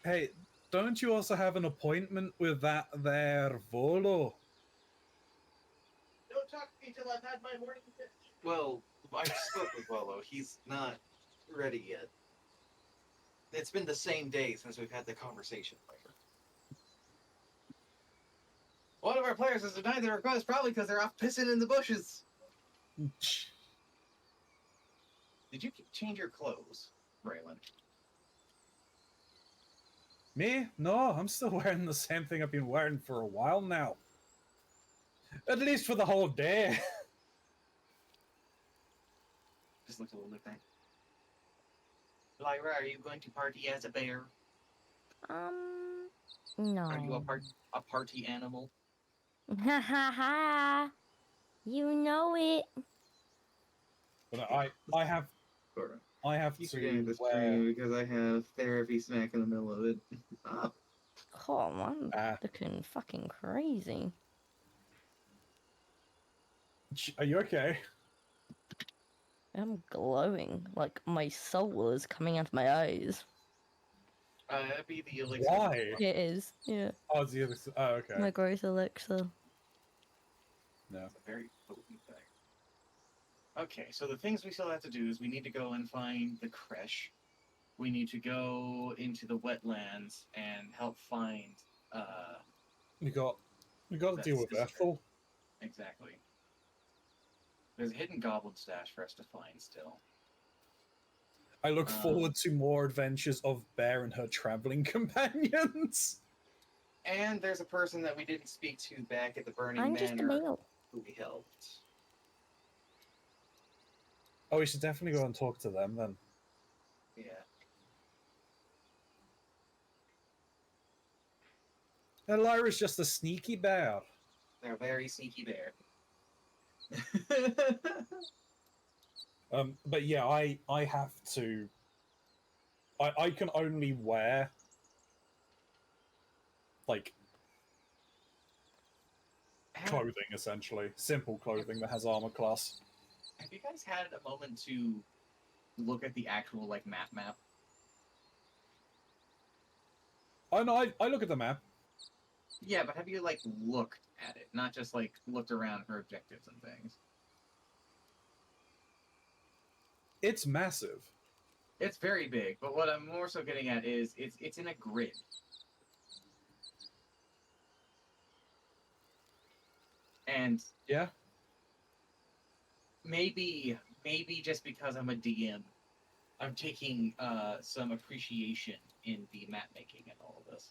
S1: Hey, don't you also have an appointment with that there Volo?
S6: Don't talk to me till I've had my morning piss. Well, I spoke with Volo. He's not ready yet. It's been the same day since we've had the conversation. One of our players has denied the request, probably because they're off pissing in the bushes. Did you change your clothes, Raylan?
S1: Me? No, I'm still wearing the same thing I've been wearing for a while now. At least for the whole day.
S11: Just looks a little different. Lyra, are you going to party as a bear?
S3: No.
S11: Are you a party animal?
S3: Ha ha ha! You know it.
S1: But I have to wear...
S6: because I have therapy smack in the middle of it.
S3: Oh, I'm looking fucking crazy.
S1: Are you okay?
S3: I'm glowing, like my soul is coming out of my eyes.
S11: That'd be the elixir.
S1: Why?
S3: It is, yeah.
S1: Oh, it's the elixir. Oh, okay.
S3: My growth elixir.
S1: No.
S11: It's a very potent thing. Okay, so the things we still have to do is we need to go and find the creche. We need to go into the wetlands and help find.
S1: We got to deal with Ethel.
S11: Exactly. There's a hidden goblin stash for us to find still.
S1: I look forward to more adventures of Bear and her traveling companions.
S11: And there's a person that we didn't speak to back at the Burning
S3: I'm just a
S11: Manor
S3: male.
S11: who we helped.
S1: Oh, we should definitely go and talk to them then.
S11: Yeah.
S1: And Lyra's just a sneaky bear.
S11: They're a very sneaky bear.
S1: But yeah, I have to. I can only wear like clothing, essentially simple clothing that has armor class.
S11: Have you guys had a moment to look at the actual like map?
S1: Oh no, I look at the map.
S11: Yeah, but have you like looked at it, not just like looked around for objectives and things?
S1: It's massive.
S11: It's very big, but what I'm more so getting at is it's in a grid. And
S1: yeah,
S11: maybe just because I'm a DM, I'm taking some appreciation in the map making and all of this.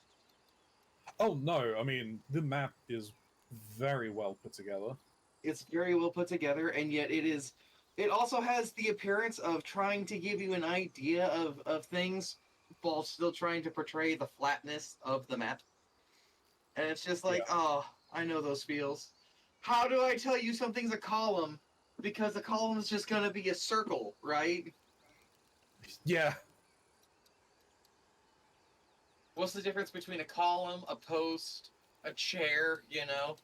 S1: Oh no, I mean the map is very well put together.
S11: It's very well put together, and yet it also has the appearance of trying to give you an idea of things while still trying to portray the flatness of the map. And it's just like, oh, I know those feels. How do I tell you something's a column? Because the column is just gonna be a circle, right?
S1: Yeah.
S11: What's the difference between a column, a post, a chair, you know?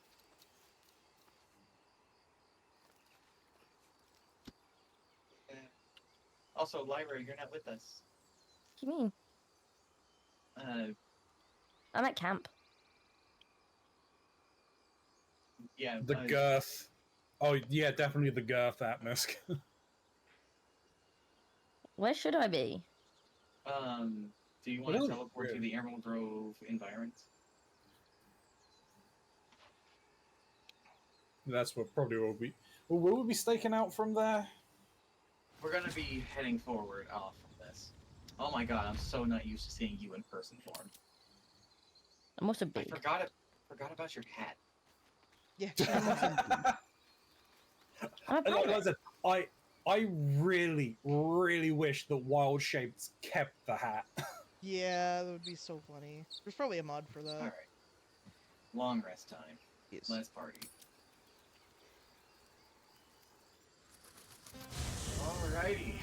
S11: Also, Lyra, you're not with us.
S3: What do you mean? I'm at camp.
S11: Yeah.
S1: The girth. Oh yeah, definitely the girth atmos.
S3: Where should I be?
S11: Do you want to teleport to the Emerald Grove environs?
S1: That's what probably will be. Well, will we be staking out from there?
S11: We're gonna be heading forward off from this. Oh my god, I'm so not used to seeing you in person form.
S3: I'm also big.
S11: I forgot about your hat.
S4: Yeah.
S1: Like I said, I really, really wish that Wild Shapes kept the hat.
S4: Yeah, that would be so funny. There's probably a mod for that.
S11: Alright. Long rest time.
S4: Yes.
S11: Let's party. Alrighty.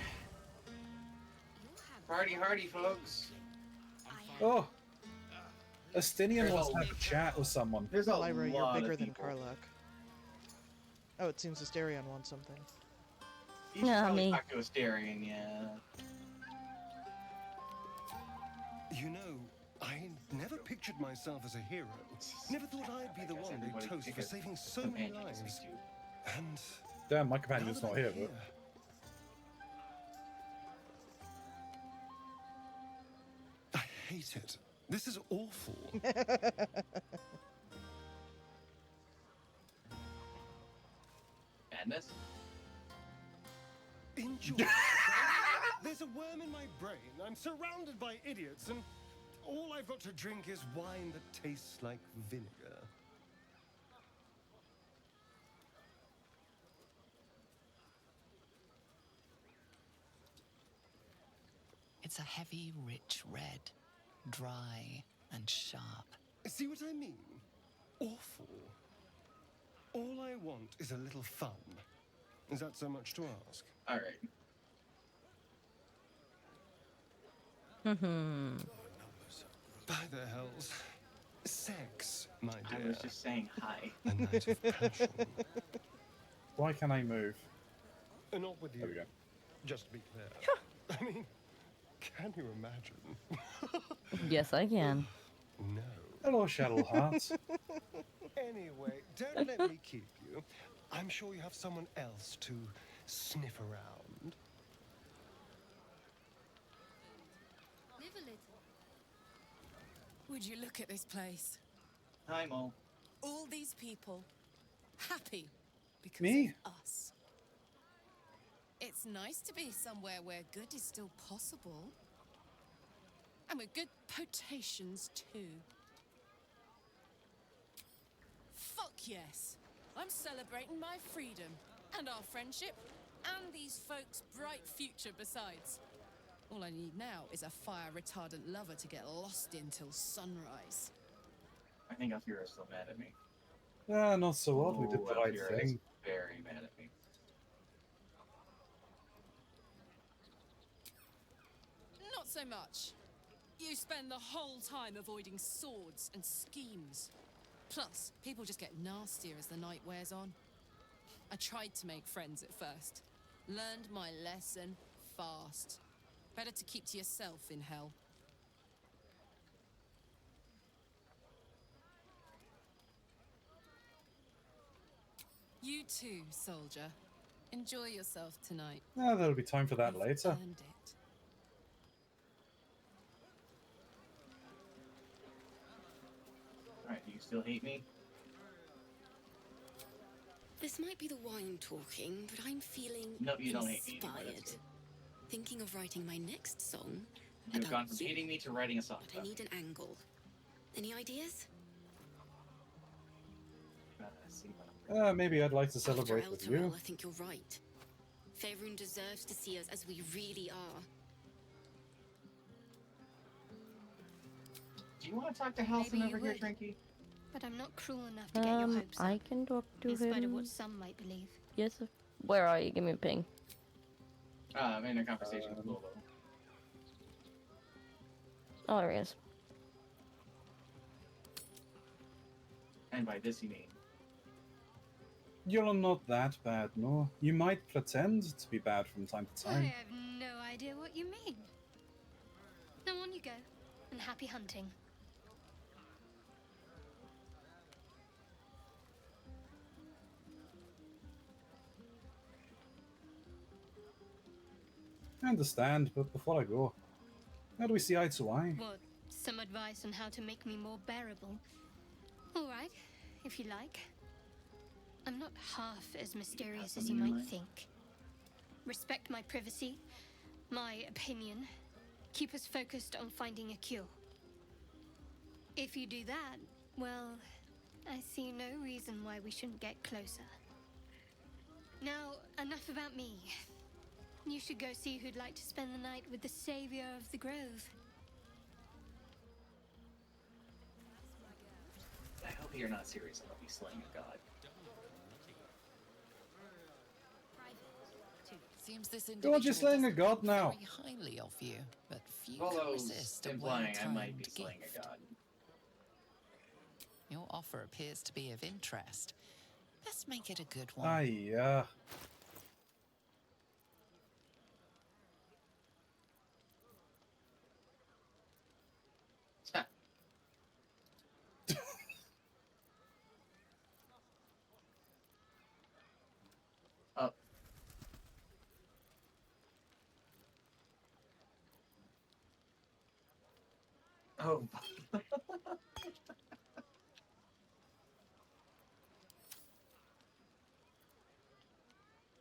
S11: Party hardy, folks.
S1: Oh, Astinian wants to have a chat with someone.
S11: There's a
S4: Lyra, you're
S11: lot
S4: bigger
S11: of
S4: than
S11: people.
S4: Karlak. Oh, it seems Asterion wants something.
S11: You should probably talk to Asterion, yeah.
S19: You know, I never pictured myself as a hero. Never thought I'd be the one they toast for saving so many lives. And
S1: damn, my companion's not here, but
S19: I hate it. This is awful.
S11: Madness?
S19: Enjoy. There's a worm in my brain. I'm surrounded by idiots, and all I've got to drink is wine that tastes like vinegar.
S9: It's a heavy, rich red, dry and sharp.
S19: See what I mean? Awful. All I want is a little fun. Is that so much to ask?
S11: All right.
S19: By the hells. Sex, my dear.
S11: I was just saying hi.
S19: A night of passion.
S1: why can I move?
S19: Not with you.
S1: There we go.
S19: Just to be clear. I mean, can you imagine?
S3: Yes, I can.
S19: No.
S1: Hello, Shadowheart.
S19: Anyway, don't let me keep you. I'm sure you have someone else to sniff around.
S17: Live a little.
S7: Would you look at this place?
S11: Hi, Mo.
S7: All these people happy because
S1: Me?
S7: of us. It's nice to be somewhere where good is still possible. And with good potations, too. Fuck yes! I'm celebrating my freedom, and our friendship, and these folks' bright future besides. All I need now is a fire-retardant lover to get lost in till sunrise.
S11: I think Alfira's still mad at me.
S1: Ah, not so odd. We did the right
S11: Alfira is
S1: thing.
S11: very mad at me.
S7: Not so much. You spend the whole time avoiding swords and schemes. Plus, people just get nastier as the night wears on. I tried to make friends at first. Learned my lesson fast. Better to keep to yourself in hell. You too, soldier. Enjoy yourself tonight.
S1: Ah, there'll be time for that later.
S7: Earned it.
S11: Alright, do you still hate me?
S20: This might be the wine talking, but I'm feeling
S11: No, you don't hate me anymore,
S20: inspired.
S11: that's good.
S20: Thinking of writing my next song.
S11: You've gone
S20: about
S11: from hating me to writing a song.
S20: But I need an angle. Any ideas?
S1: Maybe I'd like to
S20: After
S1: celebrate with you.
S20: Elturel, I think you're right. Faerun deserves to see us as we really are.
S11: Do you want to talk to Halson over here, Trinky?
S21: But I'm not cruel enough to get your hopes up,
S3: I can talk to
S21: in spite of
S3: him.
S21: what some might believe.
S3: Yes. Where are you? Give me a ping.
S11: I'm in a conversation with Lolo.
S3: Oh, there he is.
S11: And by this you mean?
S1: You're not that bad, no? You might pretend to be bad from time to
S21: I
S1: time.
S21: have no idea what you mean. Now on you go, and happy hunting.
S1: I understand, but before I go, how do we see eye to eye?
S21: What, some advice on how to make me more bearable? All right, if you like. I'm not half as mysterious as you might think. Respect my privacy, my opinion. Keep us focused on finding a cure. If you do that, well, I see no reason why we shouldn't get closer. Now, enough about me. You should go see who'd like to spend the night with the savior of the grove.
S11: I hope you're not serious about me slaying a god.
S9: Seems this
S1: You're just slaying a god now.
S9: very highly of you, but few can resist a
S11: implying I might be
S9: well-timed
S11: slaying
S9: gift.
S11: a god.
S9: Your offer appears to be of interest. Let's make it a good one.
S1: Aye,
S11: Up. Oh.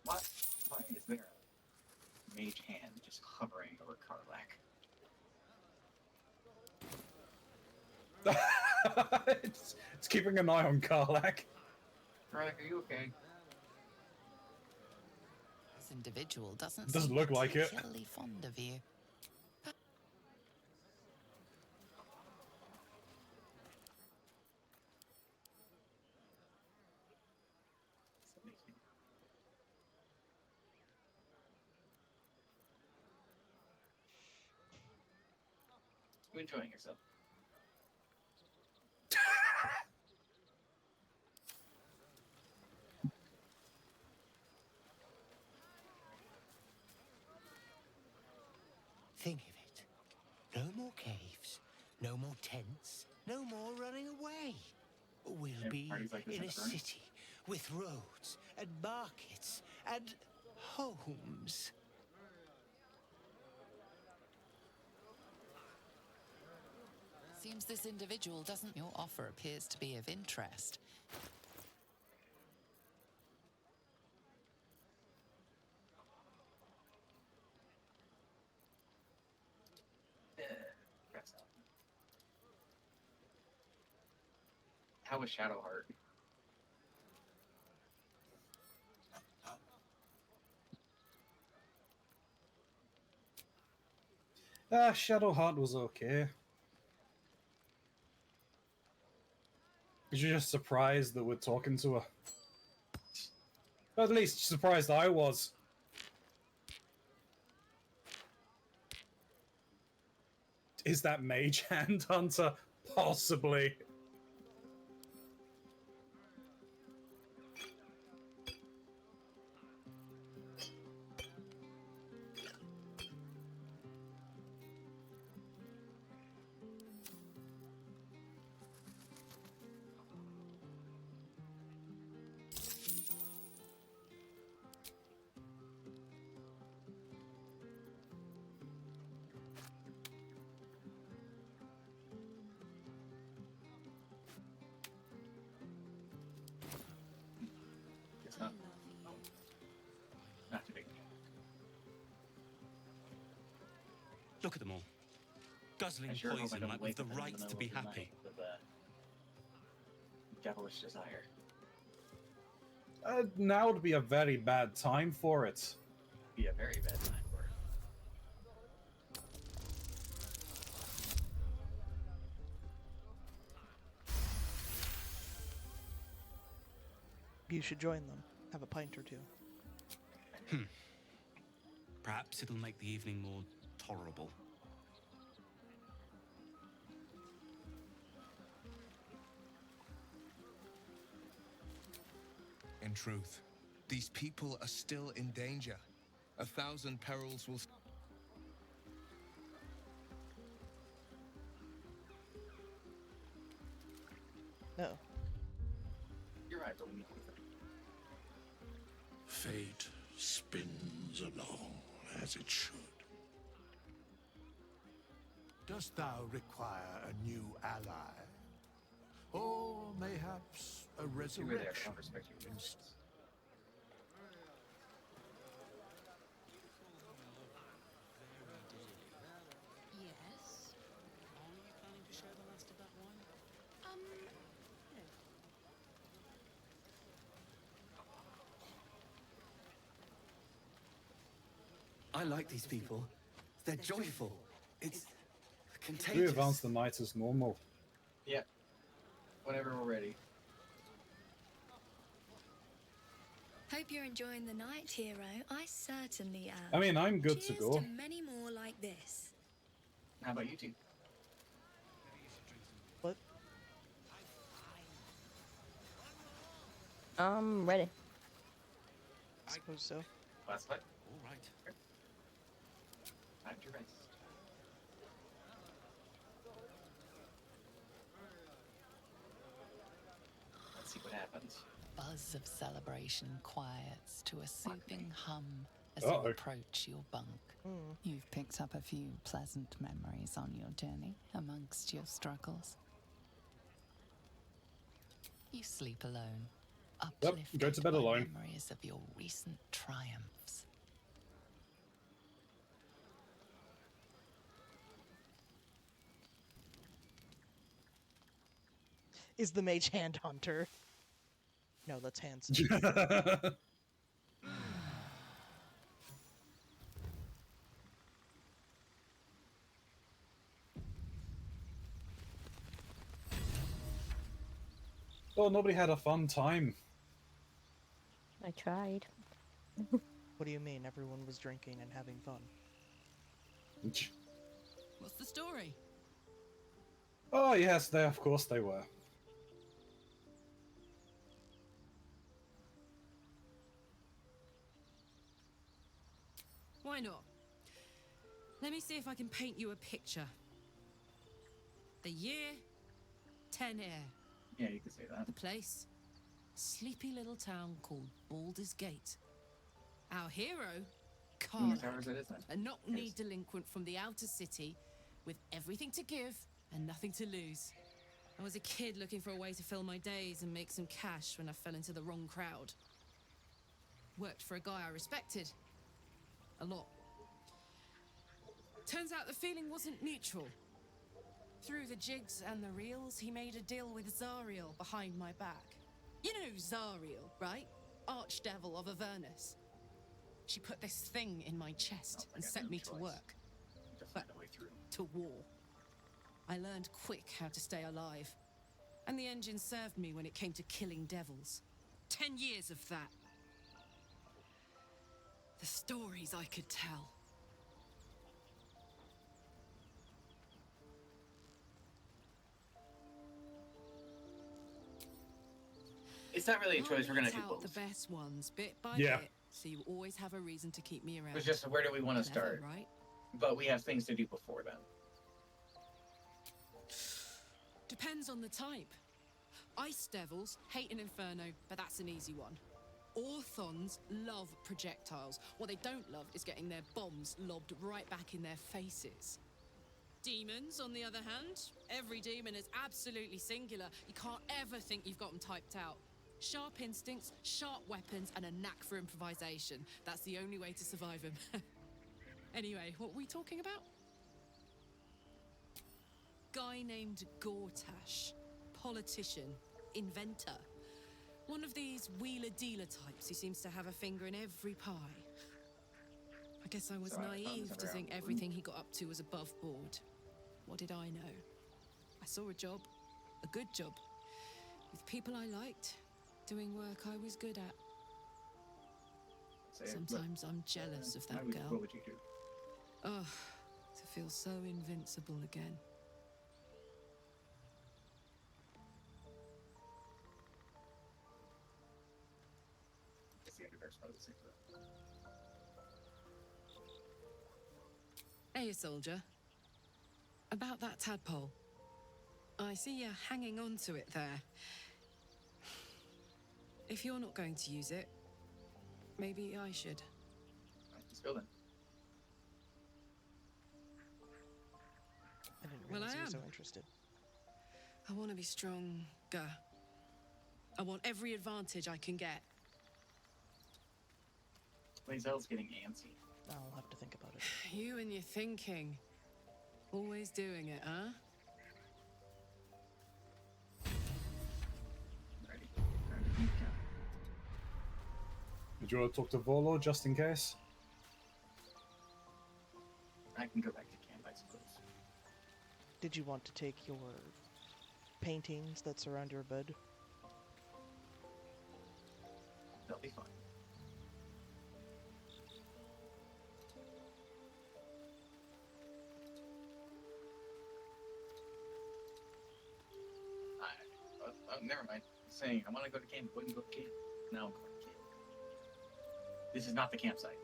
S11: Why is there a mage hand just hovering over Karlak?
S1: it's keeping an eye on Karlak.
S11: Karlak, are you okay?
S9: This individual doesn't
S1: Doesn't
S9: seem
S1: look like it.
S9: particularly fond of you.
S11: You enjoying yourself?
S22: Think of it. No more caves, no more tents, no more running away. We'll be
S11: like this
S22: in
S11: in
S22: a
S11: Burn?
S22: city with roads and markets and homes.
S9: Seems this individual doesn't. Your offer appears to be of interest.
S11: How was Shadowheart?
S1: Shadowheart was okay. You're just surprised that we're talking to her. At least surprised I was. Is that Mage Hand Hunter? Possibly.
S11: It's not. Not too big.
S2: Look at them all. Guzzling
S11: I sure hope I
S2: poison
S11: don't
S2: like
S11: wake
S2: with the
S11: up in the
S2: right to
S11: middle
S2: be
S11: of the
S2: happy.
S11: night with a devilish desire.
S1: Now would be a very bad time for it.
S11: Be a very bad time for it.
S4: You should join them. Have a pint or two.
S2: Perhaps it'll make the evening more tolerable.
S8: In truth, these people are still in danger. 1,000 perils will...
S4: No.
S11: You're right, but we need to.
S12: Fate spins along as it should.
S5: Dost thou require a new ally? Or mayhaps a
S11: You were there,
S5: resurrection?
S11: I'll respect your wishes.
S9: Yes. Are you planning to share the last of that wine? No.
S2: I like these people. They're joyful. It's
S1: We
S2: contagious.
S1: advance the night as normal.
S11: Yep. Whenever we're ready.
S23: Hope you're enjoying the night, hero. I certainly am.
S1: I mean, I'm good to
S23: Cheers
S1: go.
S23: to many more like this.
S11: How about you two?
S4: What?
S3: I'm ready.
S4: I suppose so.
S11: Last fight.
S2: All right.
S11: Time to rest. Let's see what happens.
S9: Buzz of celebration quiets to a soothing hum as
S1: Uh-oh.
S9: you approach your bunk. You've picked up a few pleasant memories on your journey amongst your struggles. You sleep alone,
S1: Yep,
S9: uplifted
S1: go to bed
S9: by
S1: alone.
S9: memories of your recent triumphs.
S4: Is the Mage Hand Hunter? No, that's Hanson.
S1: Oh, nobody had a fun time.
S3: I tried.
S4: What do you mean? Everyone was drinking and having fun.
S7: What's the story?
S1: Oh yes, they of course they were.
S7: Why not? Let me see if I can paint you a picture. The year, 10 air.
S11: Yeah, you can say that.
S7: The place, sleepy little town called Baldur's Gate. Our hero, Carl, a knock-knee delinquent from the outer city with everything to give and nothing to lose. I was a kid looking for a way to fill my days and make some cash when I fell into the wrong crowd. Worked for a guy I respected. A lot. Turns out the feeling wasn't mutual. Through the jigs and the reels, he made a deal with Zariel behind my back. You know Zariel, right? Archdevil of Avernus. She put this thing in my chest and sent me to work. But to war. I learned quick how to stay alive. And the engine served me when it came to killing devils. 10 years of that. The stories I could tell.
S11: It's not really a choice. We're gonna do both.
S7: The best ones, bit by
S1: Yeah.
S7: bit, so you always have a reason to keep me around.
S11: It's just where do we want to
S7: Clever,
S11: start?
S7: right?
S11: But we have things to do before then.
S7: Depends on the type. Ice devils hate an inferno, but that's an easy one. Orthons love projectiles. What they don't love is getting their bombs lobbed right back in their faces. Demons, on the other hand, every demon is absolutely singular. You can't ever think you've got them typed out. Sharp instincts, sharp weapons, and a knack for improvisation. That's the only way to survive them. Anyway, what were we talking about? Guy named Gortash. Politician. Inventor. One of these wheeler-dealer types who seems to have a finger in every pie. I guess I was naive to think everything he got up to was above board. What did I know? I saw a job. A good job. With people I liked. Doing work I was good at. Sometimes I'm jealous of that girl.
S11: What would you do?
S7: Oh, to feel so invincible again. Hey, soldier. About that tadpole. I see you're hanging on to it there. If you're not going to use it, maybe I should.
S11: Let's go then.
S4: I didn't
S7: Well,
S4: realize
S7: I
S4: you were
S7: am.
S4: so interested.
S7: I want to be stronger. I want every advantage I can get.
S11: Lae'zel's getting antsy.
S4: I'll have to think about it.
S7: You and your thinking. Always doing it, huh?
S11: Ready.
S1: Did you want to talk to Volo just in case?
S11: I can go back to camp, I suppose.
S4: Did you want to take your paintings that surround your bed?
S11: They'll be fine. Never mind. Saying I want to go to camp, wouldn't go to camp. Now I'm going to camp. This is not the campsite.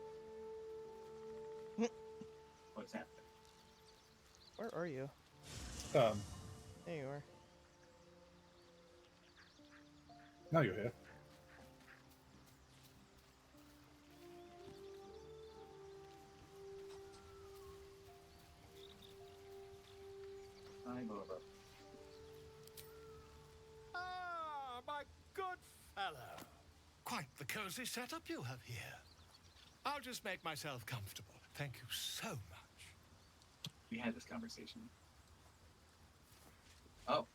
S11: What's happening?
S4: Where are you?
S1: There
S4: you are.
S1: Now you're here.
S11: Hi, Boba.
S5: Ah, my good fellow. Quite the cozy setup you have here. I'll just make myself comfortable. Thank you so much.
S11: We had this conversation. Oh,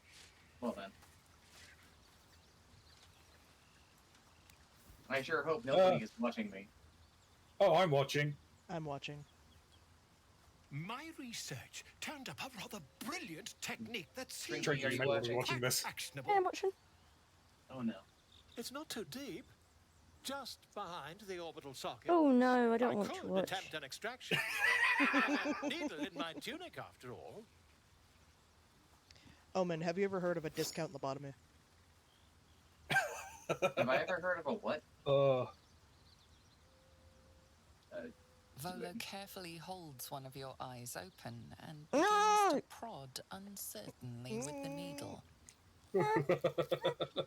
S11: well then. I sure hope nobody is watching me.
S1: Oh, I'm watching.
S4: I'm watching.
S5: My research turned up a rather brilliant technique that seems
S1: Drink, you might be watching this.
S5: actionable.
S3: Yeah, I'm watching.
S11: Oh no.
S5: It's not too deep. Just behind the orbital socket.
S3: Oh no, I don't want to
S5: could
S3: watch.
S5: attempt an extraction. I have a needle in my tunic, after all.
S4: Omen, have you ever heard of a discount lobotomy?
S11: Have I ever heard of a what?
S9: Volo carefully holds one of your eyes open and begins to prod uncertainly with the needle. The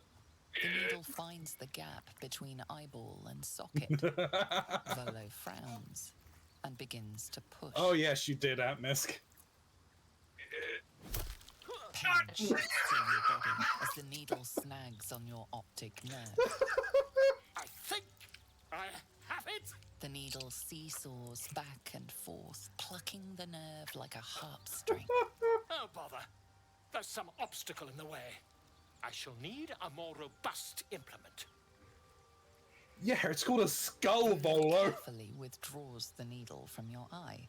S9: needle finds the gap between eyeball and socket. Volo frowns and begins to push.
S1: Oh yes, you did, Atmisk.
S9: Pain shoots through your body as the needle snags on your optic nerve.
S5: I think I have it.
S9: The needle seesaws back and forth, plucking the nerve like a harp string.
S5: Oh, bother. There's some obstacle in the way. I shall need a more robust implement.
S1: Yeah, it's called a skull, Volo.
S9: Carefully withdraws the needle from your eye,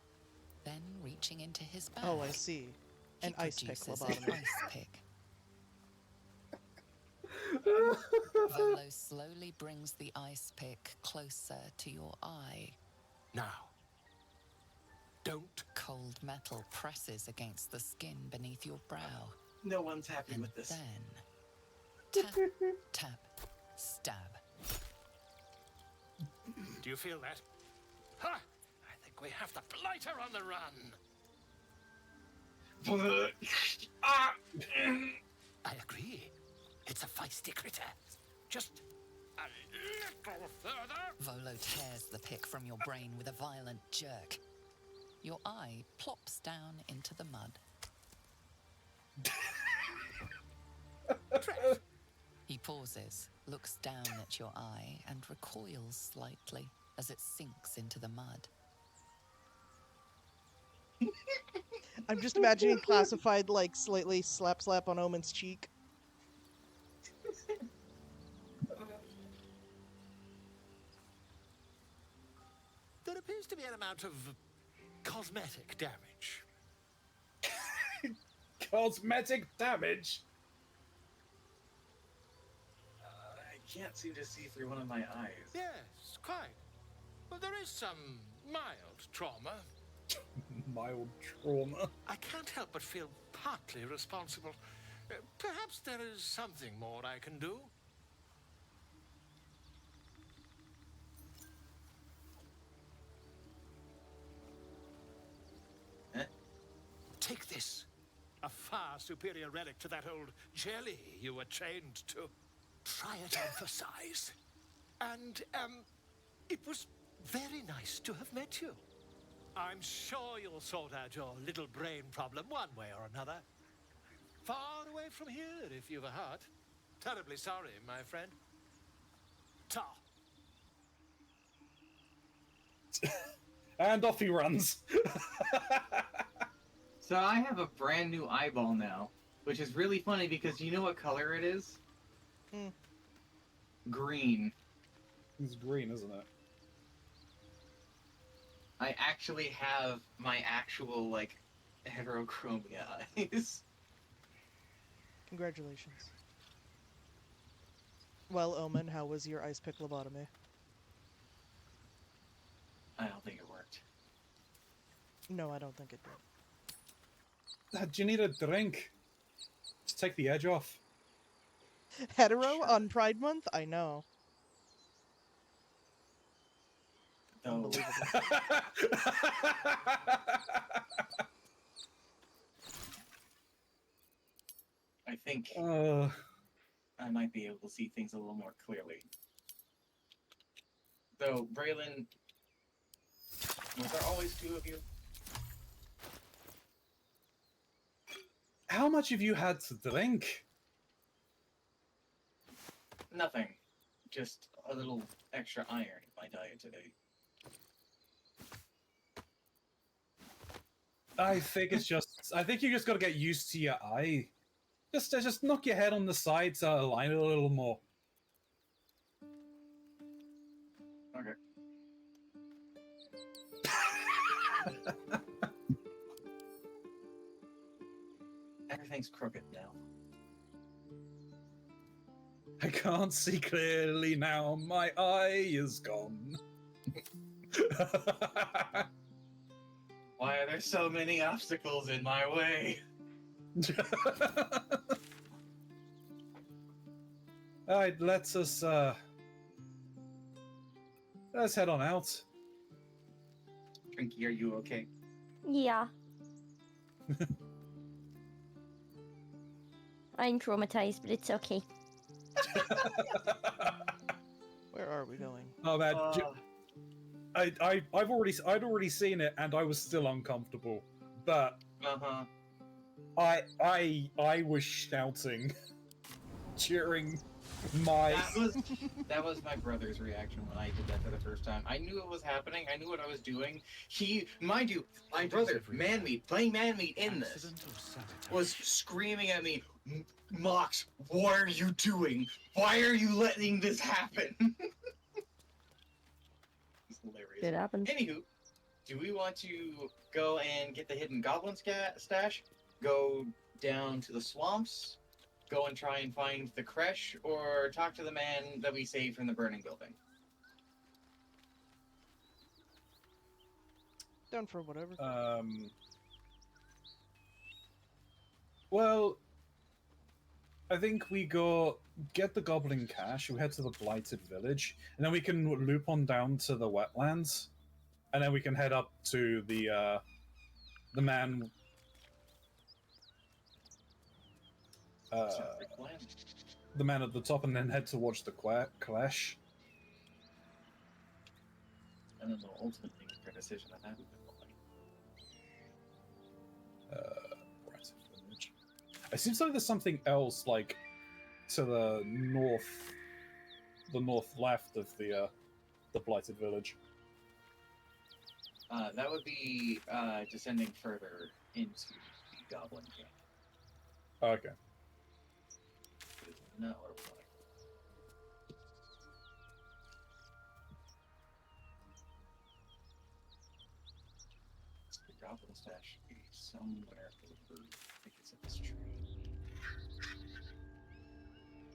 S9: then reaching into his bag.
S4: Oh, I see. An ice pick
S9: produces an
S4: lobotomy.
S9: ice pick. Volo slowly brings the ice pick closer to your eye.
S5: Now, don't.
S9: Cold metal presses against the skin beneath your brow.
S11: No one's happy with this.
S9: Then, tap, tap, stab.
S5: Do you feel that? Ha! I think we have the blighter on the run. I agree. It's a feisty critter. Just a little further.
S9: Volo tears the pick from your brain with a violent jerk. Your eye plops down into the mud. He pauses, looks down at your eye, and recoils slightly as it sinks into the mud.
S4: I'm just imagining classified, like, slightly slap on Omen's cheek.
S5: There appears to be an amount of cosmetic damage.
S1: Cosmetic damage?
S11: I can't seem to see through one of my eyes.
S5: Yes, quite. But there is some mild trauma.
S1: Mild trauma?
S5: I can't help but feel partly responsible. Perhaps there is something more I can do. Take this. A far superior relic to that old jelly you were chained to. Try it on for size. And, it was very nice to have met you. I'm sure you'll sort out your little brain problem one way or another. Far away from here, if you've a heart. Terribly sorry, my friend. Ta.
S1: And off he runs.
S11: So I have a brand new eyeball now, which is really funny because you know what color it is? Green.
S1: It's green, isn't it?
S11: I actually have my actual, like, heterochromia eyes.
S4: Congratulations. Well, Omen, how was your ice pick lobotomy?
S11: I don't think it worked.
S4: No, I don't think it did.
S1: Do you need a drink? Just take the edge off.
S4: Hetero on Pride Month? I know.
S11: No. I think I might be able to see things a little more clearly. Though, Braylon, was there always two of you?
S1: How much have you had to drink?
S11: Nothing. Just a little extra iron in my diet today.
S1: I think it's just. I think you just got to get used to your eye. Just knock your head on the side to align it a little more.
S11: Okay. Everything's crooked now.
S1: I can't see clearly now. My eye is gone.
S11: Why are there so many obstacles in my way?
S1: Alright, let's head on out.
S11: Trinky, are you okay?
S3: Yeah. I'm traumatized, but it's okay.
S4: Where are we going?
S1: Oh man, I'd already seen it, and I was still uncomfortable. But I was shouting during
S11: That was my brother's reaction when I did that for the first time. I knew it was happening. I knew what I was doing. Mind you, my brother, playing man meat in this, was screaming at me, Mox, what are you doing? Why are you letting this happen? It's hilarious.
S3: It happens.
S11: Anywho, do we want to go and get the hidden goblin stash? Go down to the swamps? Go and try and find the creche, or talk to the man that we saved from the burning building?
S4: Down for whatever.
S1: Well, I think we go get the goblin cache, we head to the blighted village, and then we can loop on down to the wetlands, and then we can head up to the man. The man at the top, and then head towards the clash.
S11: And then the ultimate thing is a decision that happened.
S1: Right village. It seems like there's something else, like to the north left of the blighted village.
S11: That would be descending further into the goblin camp.
S1: Okay.
S11: Not what I'm like. The goblin stash should be somewhere over. I think it's in this tree.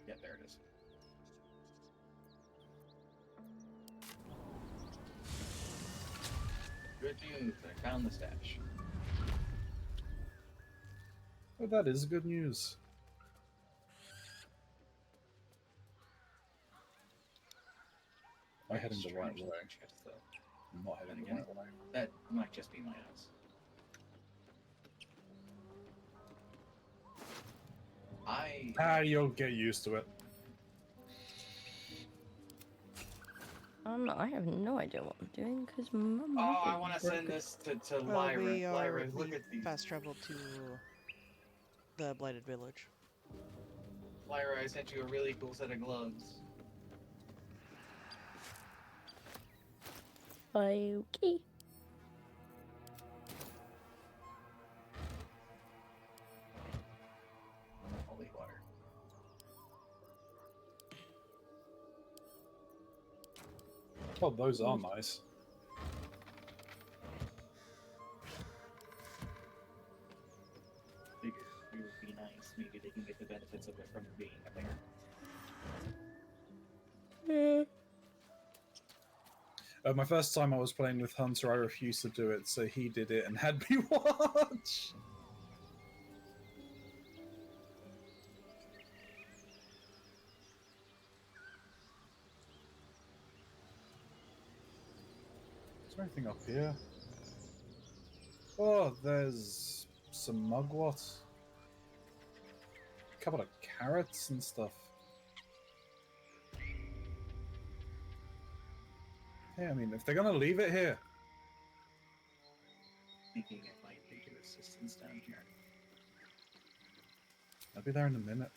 S11: Yeah, there it is. Good news, I found the stash.
S1: Oh, that is good news. Am I heading the right way? I'm not heading the right way.
S11: That might just be my house.
S1: You'll get used to it.
S3: I have no idea what I'm doing because
S11: I want to send this to Lyra. Lyra, look at these.
S4: Fast travel to the blighted village.
S11: Lyra, I sent you a really cool set of gloves.
S3: Okay.
S11: Holy water.
S1: Oh, those are nice.
S11: Figure it would be nice. Maybe they can get the benefits of it from being a bear.
S1: My first time I was playing with Hunter, I refused to do it, so he did it and had me watch. Is there anything up here? Oh, there's some mugwort. A couple of carrots and stuff. Yeah, I mean, if they're gonna leave it here.
S11: Thinking it might be good assistance down here.
S1: I'll be there in a minute.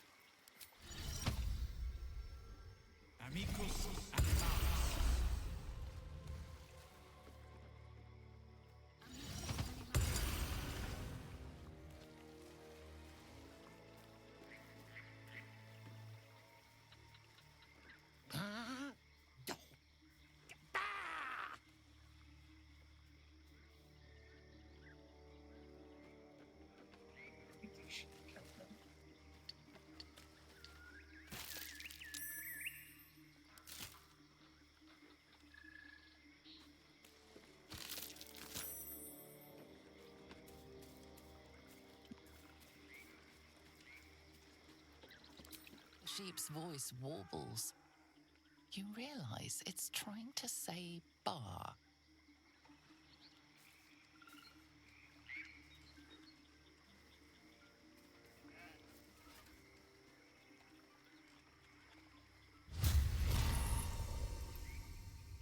S18: Amigos.
S9: The sheep's voice warbles. You realize it's trying to say bar.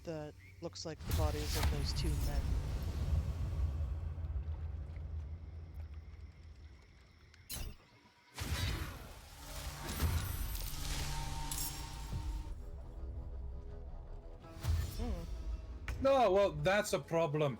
S4: That looks like the bodies of those two men.
S1: No, well, that's a problem.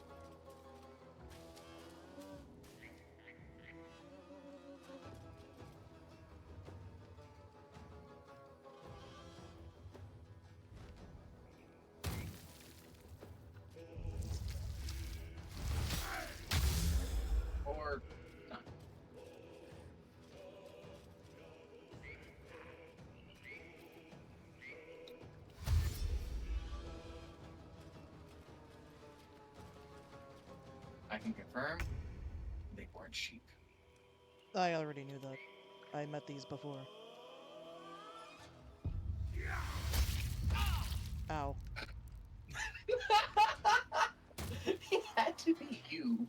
S11: Or not. I can confirm they weren't sheep.
S4: I already knew that. I met these before. Ow.
S11: It had to be you.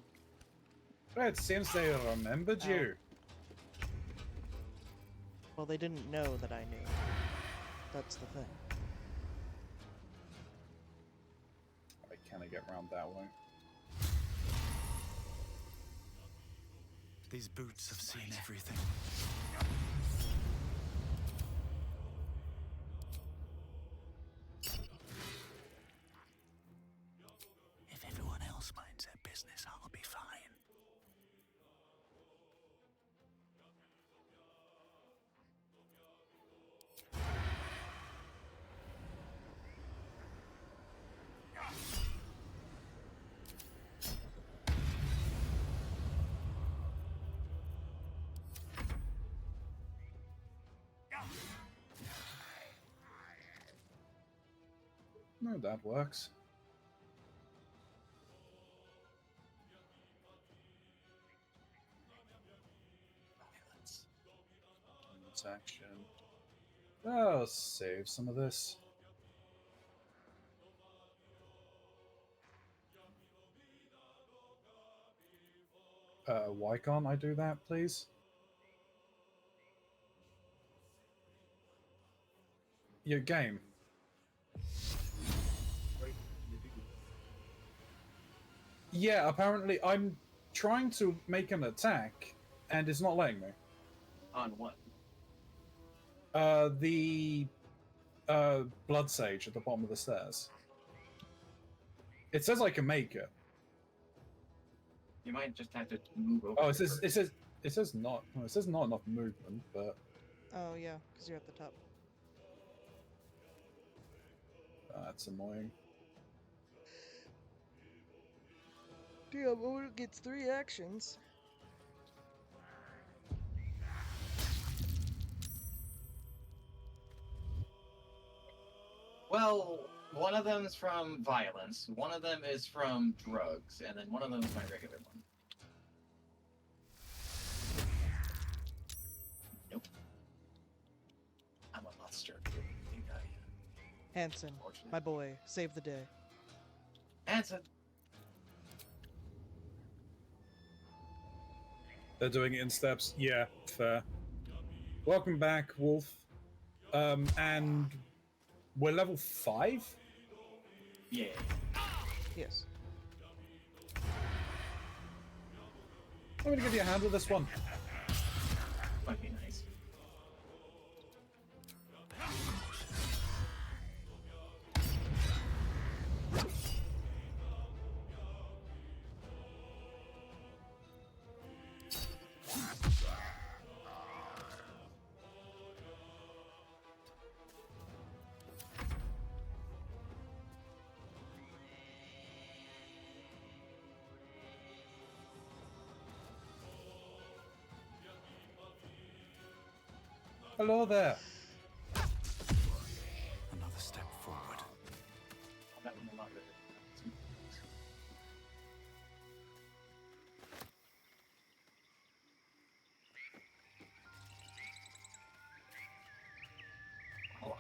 S1: It seems they remembered you.
S4: Well, they didn't know that I knew. That's the thing.
S1: Can I get around that way?
S18: These boots have seen everything. If everyone else minds their business, I'll be fine.
S1: No, that works. Action. I'll save some of this. Why can't I do that, please? Your game. Yeah, apparently I'm trying to make an attack, and it's not letting me.
S11: On what?
S1: The blood sage at the bottom of the stairs. It says I can make it.
S11: You might just have to move over.
S1: Oh, it says not. Well, it says not enough movement, but.
S4: Oh yeah, because you're at the top.
S1: That's annoying.
S4: Damn, Oda gets 3 actions.
S11: Well, one of them is from violence, one of them is from drugs, and then one of them is my regular one. Nope. I'm a monster. You think I...
S4: Hanson, my boy, save the day.
S11: Hanson!
S1: They're doing it in steps. Yeah, fair. Welcome back, Wolf. And we're level 5?
S11: Yeah.
S4: Yes.
S1: I'm gonna give you a hand with this one.
S11: Might be nice.
S1: Hello there.
S18: Another step forward.
S11: That one will not really. Hold on.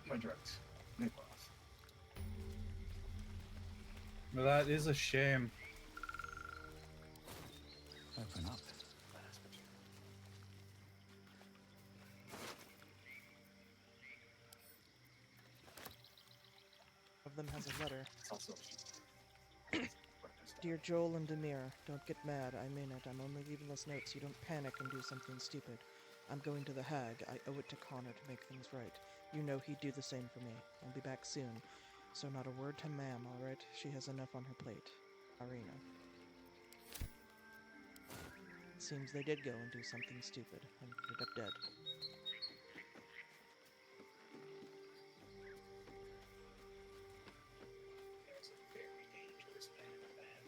S11: My drugs. They were off.
S1: Well, that is a shame.
S18: Open up.
S4: Of them has a letter.
S11: It's also
S4: Dear Joel and Demir, don't get mad, I mean it. I'm only leaving this note so you don't panic and do something stupid. I'm going to the Hag. I owe it to Connor to make things right. You know he'd do the same for me. I'll be back soon. So not a word to ma'am, alright? She has enough on her plate. Arena. Seems they did go and do something stupid and ended up dead.
S11: There's a very dangerous man ahead.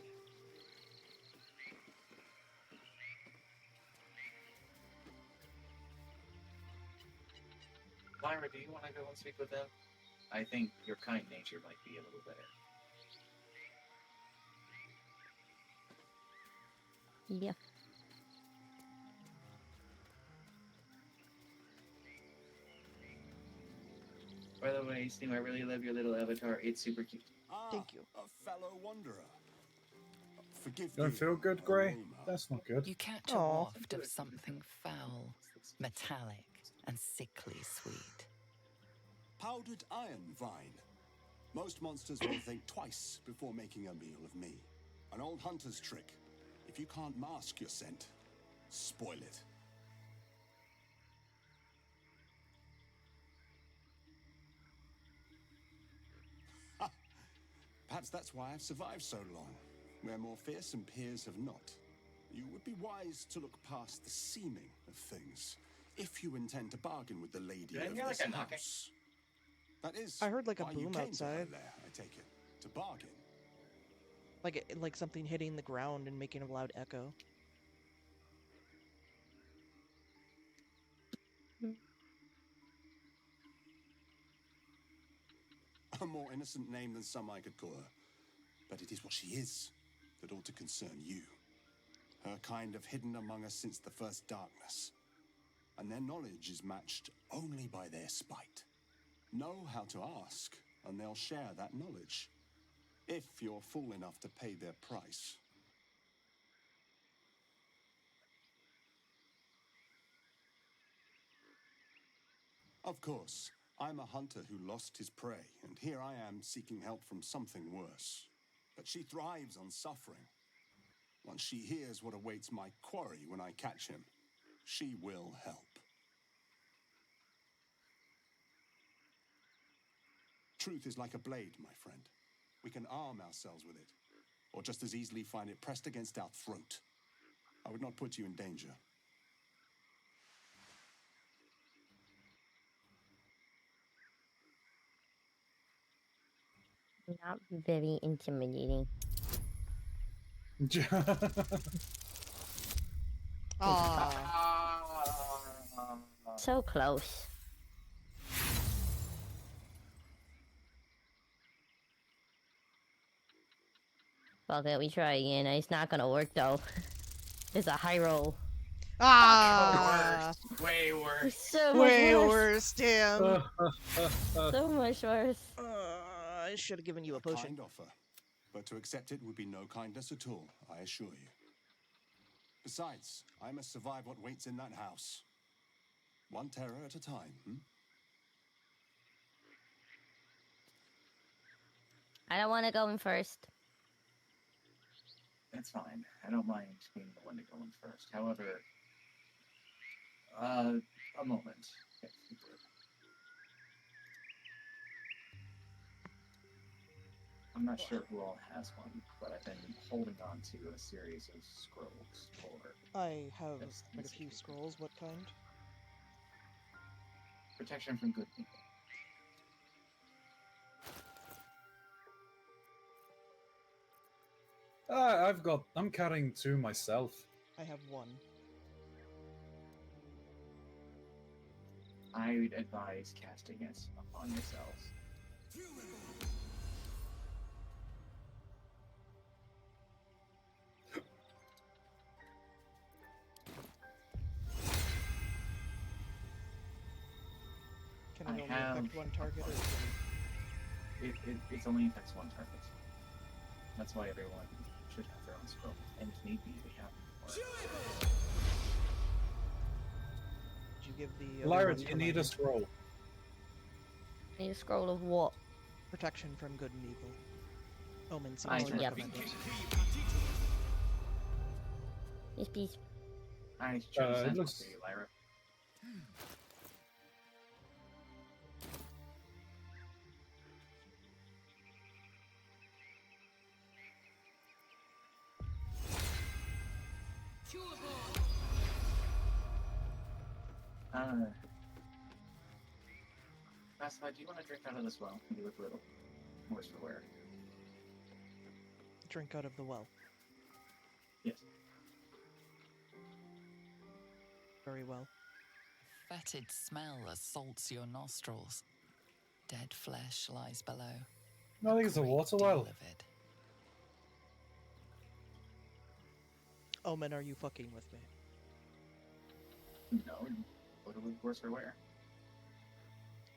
S11: Lyra, do you want to go and speak with them? I think your kind nature might be a little better.
S3: Yeah.
S11: By the way, Steam, I really love your little avatar. It's super cute.
S4: Thank you.
S10: A fellow wanderer. Forgive
S1: Don't feel good, Gray? That's not good.
S9: You catch a waft of something foul, metallic, and sickly sweet.
S10: Powdered iron vine. Most monsters will think twice before making a meal of me. An old hunter's trick. If you can't mask your scent, spoil it. Ha! Perhaps that's why I've survived so long, where more fearsome peers have not. You would be wise to look past the seeming of things, if you intend to bargain with the lady
S11: Did I
S10: of
S11: hear
S10: this
S11: like a knocking?
S10: house. That is
S4: I heard like a
S10: why you
S4: boom
S10: came to her
S4: outside.
S10: lair, I take it. To bargain.
S4: Like something hitting the ground and making a loud echo.
S10: A more innocent name than some I could call her. But it is what she is that ought to concern you. Her kind have hidden among us since the first darkness. And their knowledge is matched only by their spite. Know how to ask, and they'll share that knowledge. If you're fool enough to pay their price. Of course, I'm a hunter who lost his prey, and here I am seeking help from something worse. But she thrives on suffering. Once she hears what awaits my quarry when I catch him, she will help. Truth is like a blade, my friend. We can arm ourselves with it, or just as easily find it pressed against our throat. I would not put you in danger.
S3: Not very intimidating. So close. Fuck it, we try again. It's not gonna work though. It's a high roll.
S4: Ah!
S11: Way worse.
S3: It's so much
S4: Way
S3: worse.
S4: worse, damn.
S3: So much worse.
S4: I should have given you a
S10: A
S4: potion.
S10: kind offer, but to accept it would be no kindness at all, I assure you. Besides, I must survive what waits in that house. One terror at a time,
S3: I don't want to go in first.
S11: That's fine. I don't mind being the one to go in first. However, a moment. If you would. I'm not sure who all has one, but I've been holding on to a series of scrolls for
S4: I have quite a few scrolls. What kind?
S11: protection from good people.
S1: I'm carrying 2 myself.
S4: I have 1.
S11: I would advise casting it upon yourselves.
S4: Can it only affect one target? Or
S11: It's only affects one target. That's why everyone should have their own scroll. And if need be, we have more.
S4: Did you give the
S1: Lyra, do you need a scroll?
S3: Need a scroll of what?
S4: Protection from good and evil. Omen seems
S11: I
S4: to
S11: yep.
S4: recommend it.
S3: Yes, please.
S11: I chose that
S1: it looks...
S11: for you, Lyra. Classified, do you want to drink out of this well? You look a little worse for wear.
S4: Drink out of the well.
S11: Yes.
S4: Very well.
S9: Fetid smell assaults your nostrils. Dead flesh lies below.
S1: No, I think it's a water well.
S9: Of it.
S4: Omen, are you fucking with me?
S11: No, literally worse for wear.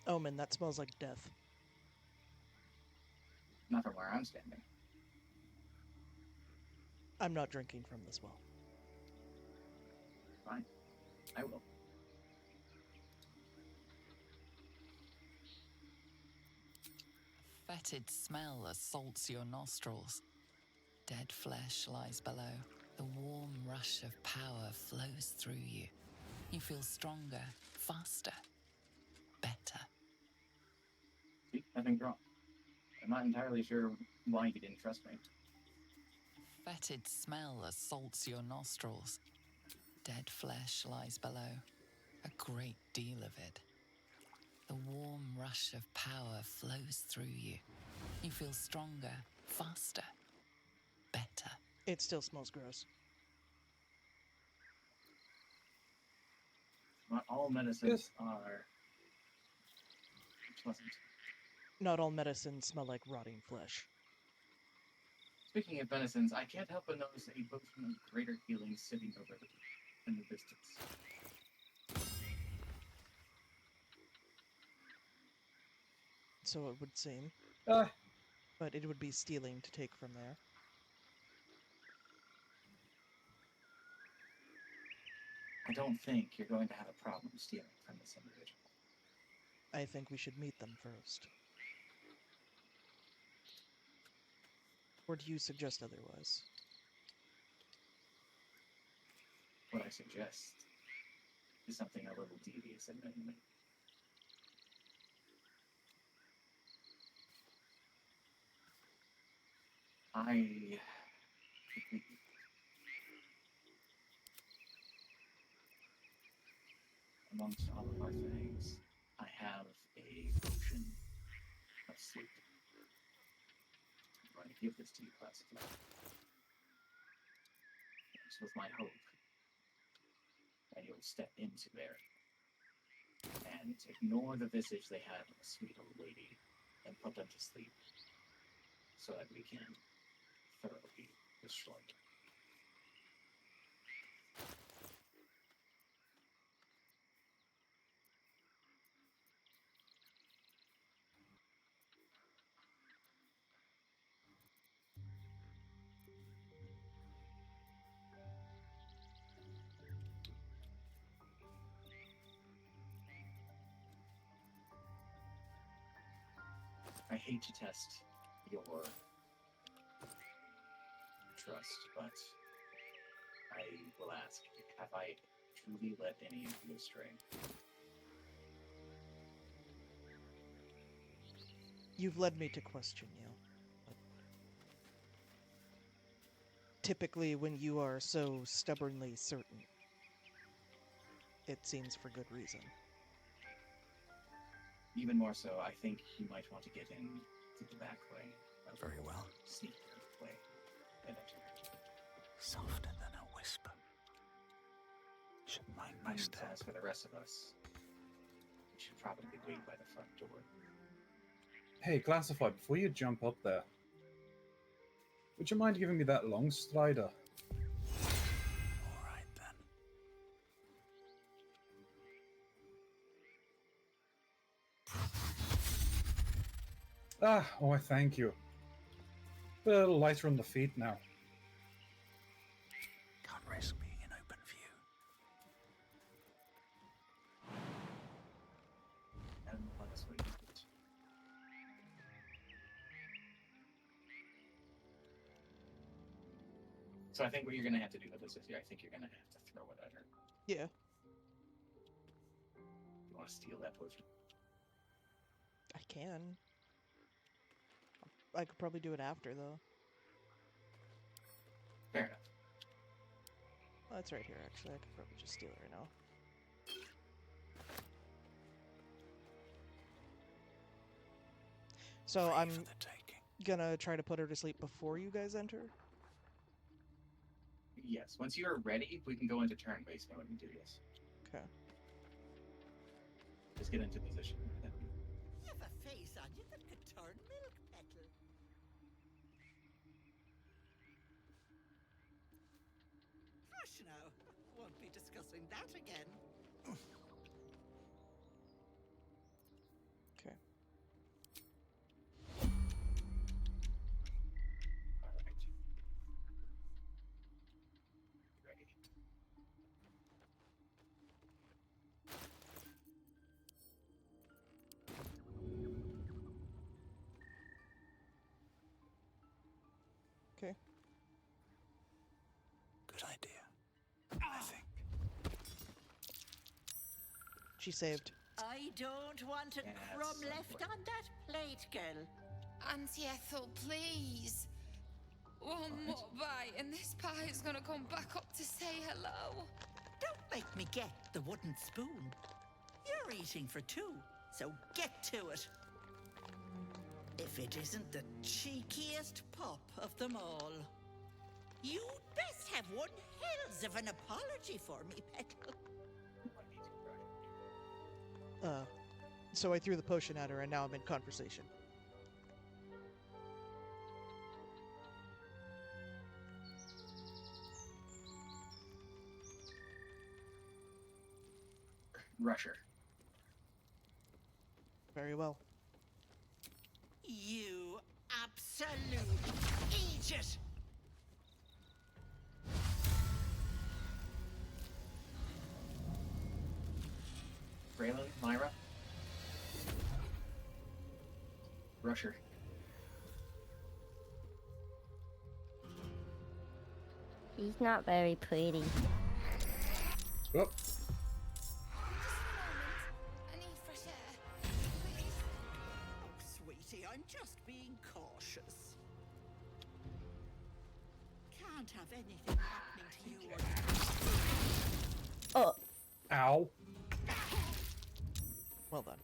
S4: Omen, that smells like death.
S11: Not from where I'm standing.
S4: I'm not drinking from this well.
S11: Fine. I will.
S9: Fetid smell assaults your nostrils. Dead flesh lies below. The warm rush of power flows through you. You feel stronger, faster, better.
S11: See, nothing's wrong. I'm not entirely sure why you didn't trust me.
S9: Fetid smell assaults your nostrils. Dead flesh lies below. A great deal of it. The warm rush of power flows through you. You feel stronger, faster, better.
S4: It still smells gross.
S11: Not all medicines are pleasant.
S4: Not all medicines smell like rotting flesh.
S11: Speaking of medicines, I can't help but notice a potion of greater healing sitting over in the distance.
S4: So it would seem. But it would be stealing to take from there.
S11: I don't think you're going to have a problem stealing from this individual.
S4: I think we should meet them first. Or do you suggest otherwise?
S11: What I suggest is something a little devious, admittedly. Amongst all of our things, I have a potion of sleep. I'm going to give this to you, classically. This was my hope that you'll step into there and ignore the visage they had of a sweet old lady and put them to sleep so that we can thoroughly destroy them. I hate to test your trust, but I will ask, have I truly led any of you astray?
S4: You've led me to question you. But typically, when you are so stubbornly certain, it seems for good reason.
S11: Even more so, I think you might want to get in through the back way.
S18: Very well.
S11: Sneaker way. And enter.
S18: Softer than a whisper. Shouldn't mind my step.
S11: As for the rest of us, we should probably wait by the front door.
S1: Hey, Classified, before you jump up there, would you mind giving me that long strider?
S18: Alright then.
S1: Oh, thank you. A little lighter on the feet now.
S18: Can't risk being in open view.
S11: And let us wait. So I think what you're going to have to do with this is I think you're going to have to throw it at her.
S4: Yeah.
S11: You want to steal that potion?
S4: I can. I could probably do it after, though.
S11: Fair enough.
S4: Oh, it's right here, actually. I could probably just steal it right now. So I'm gonna try to put her to sleep before you guys enter.
S11: Yes, once you are ready, we can go into turn-based mode and do this.
S4: Okay.
S11: Just get into position.
S14: You have a face on you that could turn milk petal. Hush now. Won't be discussing that again.
S4: Okay. Okay.
S18: Good idea. I think.
S4: She saved.
S14: I don't want a crumb left on that plate, girl.
S15: Auntie Ethel, please. One more bite and this pie is gonna come back up to say hello.
S14: Don't make me get the wooden spoon. You're eating for two, so get to it. If it isn't the cheekiest pup of them all. You'd best have one hells of an apology for me, Petal.
S4: So I threw the potion at her and now I'm in conversation.
S11: Rusher.
S4: Very well.
S14: You absolute idiot!
S11: Braylon, Myra. Rusher.
S3: He's not very pretty.
S1: Oh.
S15: I need fresh air.
S14: Oh, sweetie, I'm just being cautious. Can't have anything happening to you or...
S3: Oh.
S1: Ow.
S4: Well done.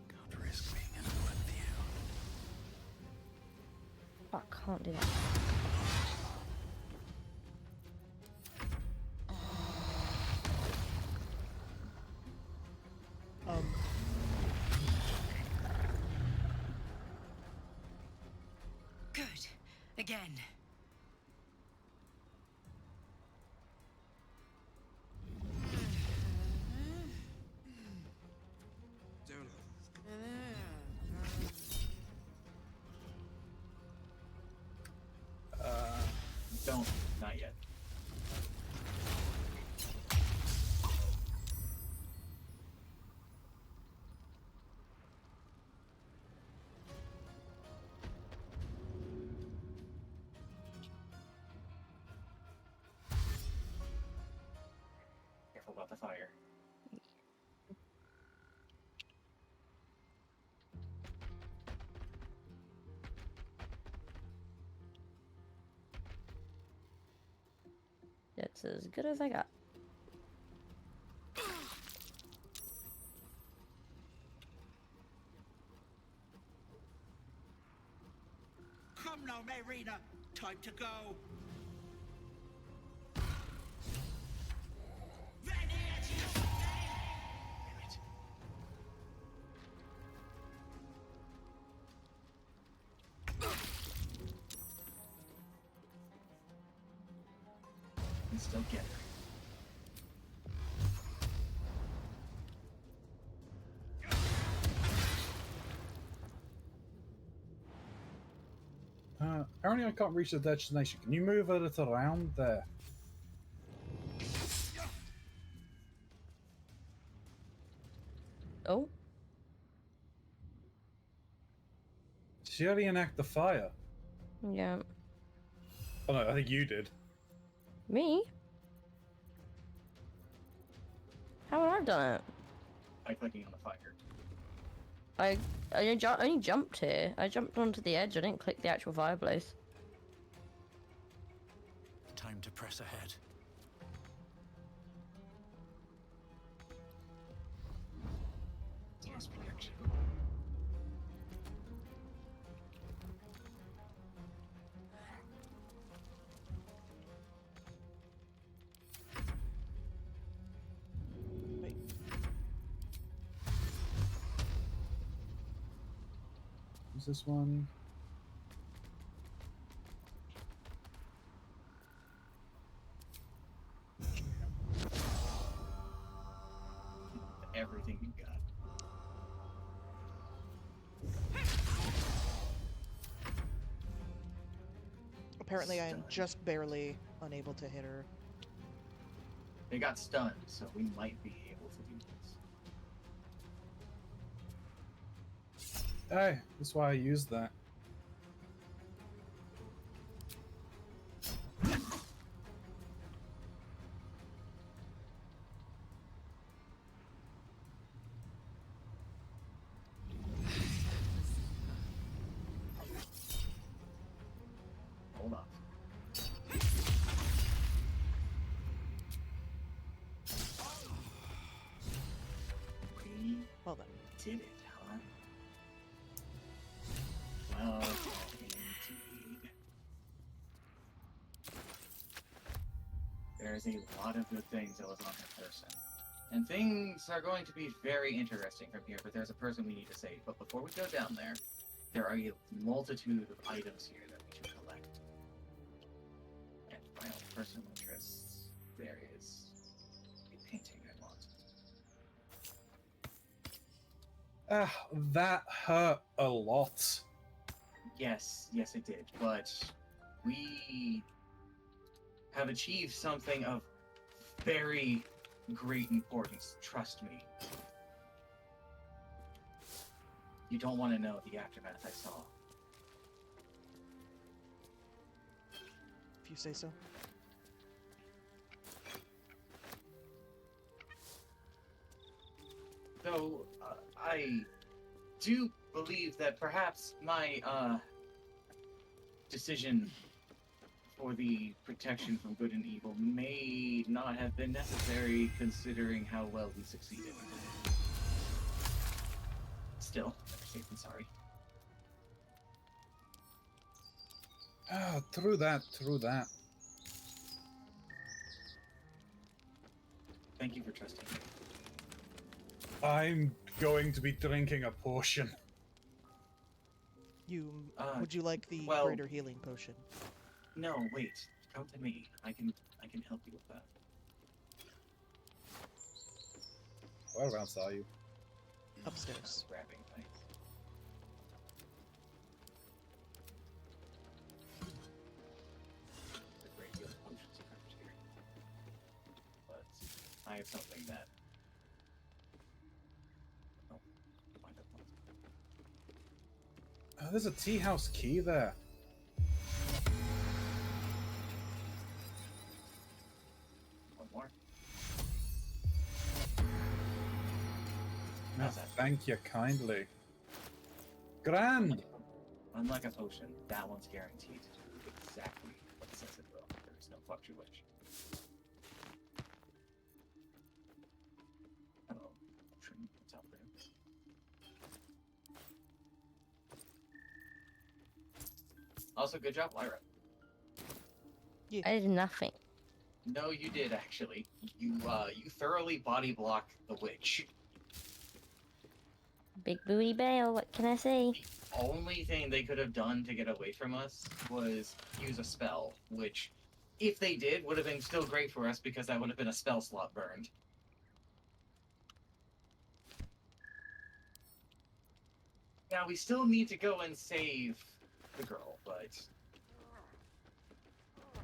S18: Can't risk being anyone with you.
S3: Oh, I can't do that.
S17: Good. Again.
S11: Don't. Not yet. Careful about the fire.
S3: That's as good as I got.
S14: Come now, Marina. Time to go.
S11: And still get her.
S1: Apparently I can't reach the destination. Can you move a little around there?
S3: Oh?
S1: She already enacted the fire.
S3: Yeah.
S1: Oh no, I think you did.
S3: Me? How would I have done it?
S11: By clicking on the fire.
S3: I only jumped here. I jumped onto the edge. I didn't click the actual fireplace.
S18: Time to press ahead.
S1: use this one.
S11: Everything you got.
S4: Apparently, I am just barely unable to hit her.
S11: They got stunned, so we might be able to do this.
S1: Hey, that's why I used that.
S11: Hold on. We
S4: well then.
S11: Did it, huh? Well, indeed. There's a lot of good things that was on that person. And things are going to be very interesting from here, but there's a person we need to save. But before we go down there are a multitude of items here that we should collect. And for my own personal interests, there is a painting I want.
S1: That hurt a lot.
S11: Yes, it did. But we have achieved something of very great importance. Trust me. You don't want to know the aftermath I saw.
S4: If you say so.
S11: Though, I do believe that perhaps my, decision for the protection from good and evil may not have been necessary considering how well we succeeded. Still, better safe than sorry.
S1: True that.
S11: Thank you for trusting me.
S1: I'm going to be drinking a potion.
S4: Would you like the greater healing potion?
S11: No, wait. Come to me. I can help you with that.
S1: Whereabouts are you?
S4: Upstairs.
S11: Grabbing things. There's a great deal of potions around here. But I have something that... Oh, find that one.
S1: Oh, there's a tea house key there.
S11: One more.
S1: No, thank you kindly. Grand!
S11: Unlike a potion, that one's guaranteed to do exactly what it says it will. There is no fluctuation. Hello, potion. What's out there? Also, good job, Lyra.
S3: Yeah. I did nothing.
S11: No, you did actually. You thoroughly body blocked the witch.
S3: Big booty bail, what can I say?
S11: The only thing they could have done to get away from us was use a spell, which, if they did, would have been still great for us because that would have been a spell slot burned. Now, we still need to go and save the girl, but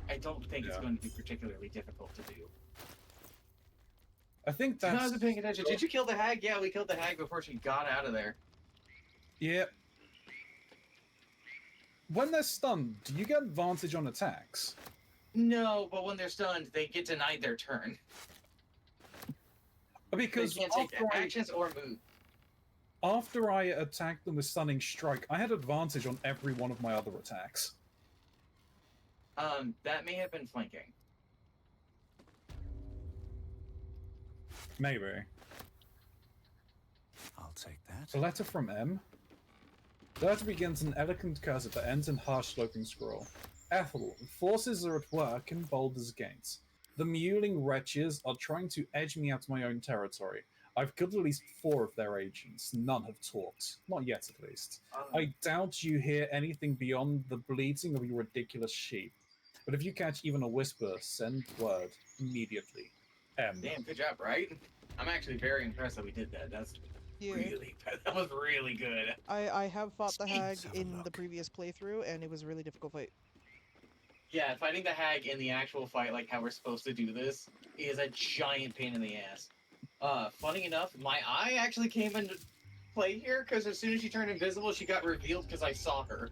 S11: I don't think it's going to be particularly difficult to do.
S1: I think that's...
S11: I wasn't paying attention. Did you kill the hag? Yeah, we killed the hag before she got out of there.
S1: Yep. When they're stunned, do you get advantage on attacks?
S11: No, but when they're stunned, they get denied their turn.
S1: Because
S11: they can't take actions or move.
S1: After I attacked them with Stunning Strike, I had advantage on every one of my other attacks.
S11: That may have been flanking.
S1: Maybe.
S18: I'll take that.
S1: A letter from M. The letter begins in elegant cursive but ends in harsh sloping scroll. Ethel, forces are at work in Baldur's Gates. The mewling wretches are trying to edge me out of my own territory. I've killed at least 4 of their agents. None have talked. Not yet, at least. I doubt you hear anything beyond the bleating of your ridiculous sheep. But if you catch even a whisper, send word immediately.
S11: Damn, good job, right? I'm actually very impressed that we did that. That was really good.
S4: I have fought the hag in the previous playthrough, and it was a really difficult fight.
S11: Yeah, fighting the hag in the actual fight, like how we're supposed to do this, is a giant pain in the ass. Funny enough, my eye actually came into play here, because as soon as she turned invisible, she got revealed because I saw her.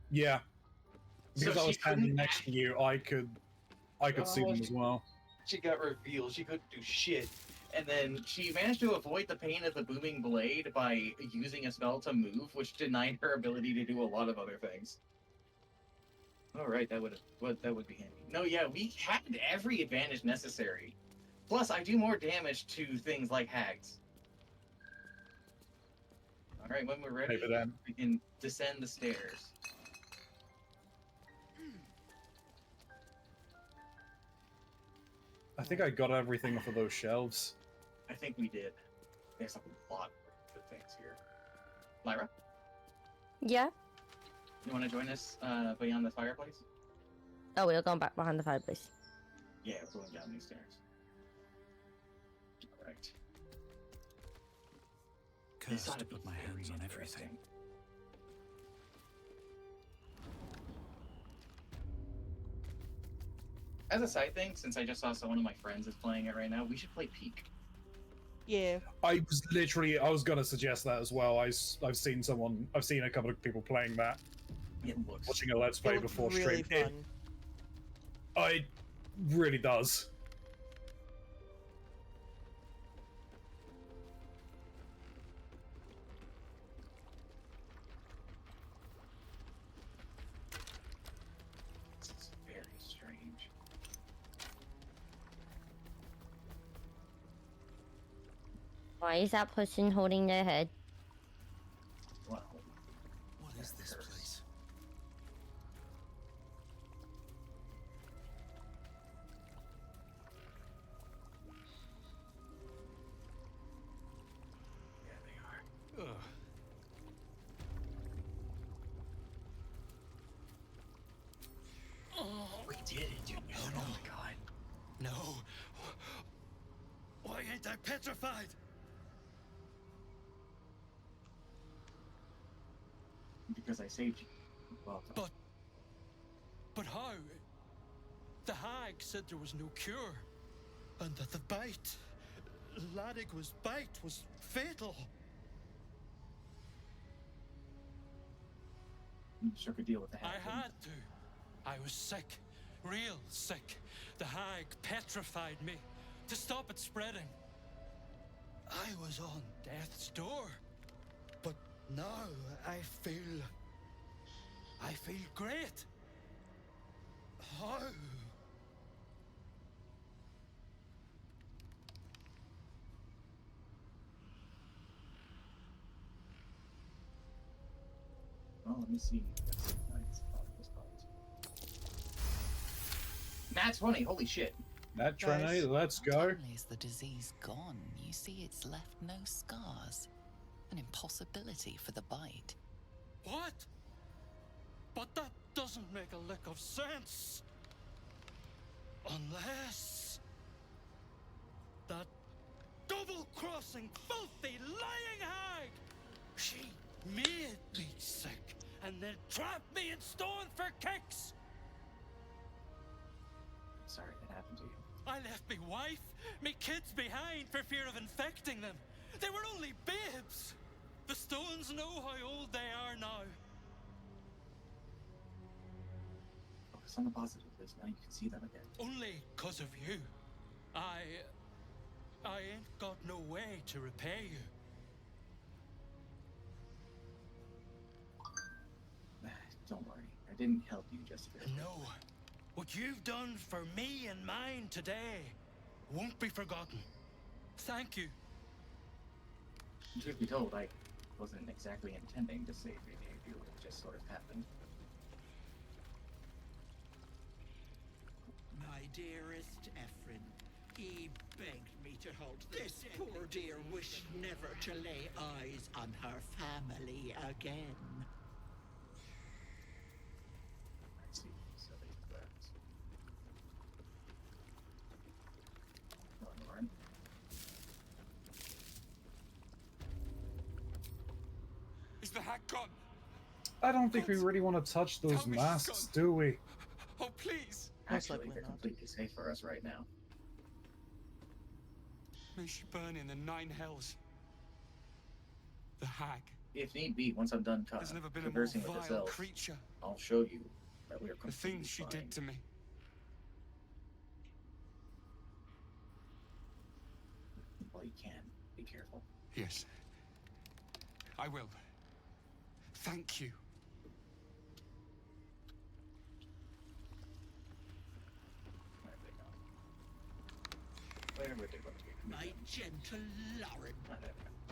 S1: Yeah. Because
S11: So
S1: I was standing next to you, I could see them as well.
S11: She got revealed. She couldn't do shit. And then she managed to avoid the pain of the booming blade by using a spell to move, which denied her ability to do a lot of other things. Alright, that would be handy. No, yeah, we had every advantage necessary. Plus, I do more damage to things like hags. Alright, when we're ready, we can descend the stairs.
S1: I think I got everything off of those shelves.
S11: I think we did. There's a lot of good things here. Lyra?
S3: Yeah?
S11: You want to join us beyond the fireplace?
S3: Oh, we're going back behind the fireplace.
S11: Yeah, we're going down these stairs. Alright.
S18: Cursed to put my hands on everything.
S11: As a side thing, since I just saw one of my friends is playing it right now, we should play Peak.
S4: Yeah.
S1: I was gonna suggest that as well. I've seen a couple of people playing that.
S11: It looks.
S1: Watching a Let's Play before
S4: really
S1: stream.
S4: fun.
S1: It really does.
S11: This is very strange.
S3: Why is that person holding their head?
S11: Wow.
S18: What is this place?
S11: There they are.
S18: Ugh.
S11: We did it, dude. Oh my god.
S19: No. Why ain't I petrified?
S11: Because I saved you. Well done.
S6: But how? The hag said there was no cure.
S19: And that the bite, Ladigwa's bite, was fatal.
S11: You sure could deal with the hag.
S6: I had to. I was sick. Real sick. The hag petrified me to stop it spreading. I was on death's door.
S19: But now I feel
S6: great.
S19: how?
S11: Oh, let me see. Nat 20, holy shit.
S1: Nat 20, let's go.
S9: Not only is the disease gone, you see it's left no scars. An impossibility for the bite.
S6: What? But that doesn't make a lick of sense. Unless that double-crossing, filthy, lying hag, she made me sick and then trapped me in stone for kicks.
S11: Sorry that happened to you.
S6: I left me wife, me kids behind for fear of infecting them. They were only babes. The stones know how old they are now.
S11: Focus on the positive, Liz. Now you can see them again.
S6: Only 'cause of you. I ain't got no way to repay you.
S11: Don't worry. I didn't help you just a bit.
S6: No. What you've done for me and mine today won't be forgotten. Thank you.
S11: Truth be told, I wasn't exactly intending to save you. It just sort of happened.
S14: My dearest Ephraim, He begged me to hold this poor dear wished never to lay eyes on her family again.
S11: I see. So they do that. Lauren.
S13: Is the hack gone?
S1: I don't think we really want to touch those masks, do we?
S13: Oh, please!
S11: Actually, they're completely safe for us right now.
S13: May she burn in the 9 hells. The hag.
S11: If need be, once I'm done
S13: There's never been a more
S11: conversing with
S13: vile
S11: this elf,
S13: creature.
S11: I'll show you that we are
S13: The
S11: completely
S13: things she
S11: fine.
S13: did to me.
S11: Well, you can. Be careful.
S13: Yes. I will. Thank you.
S11: Where would they go to?
S14: My gentle Lauren.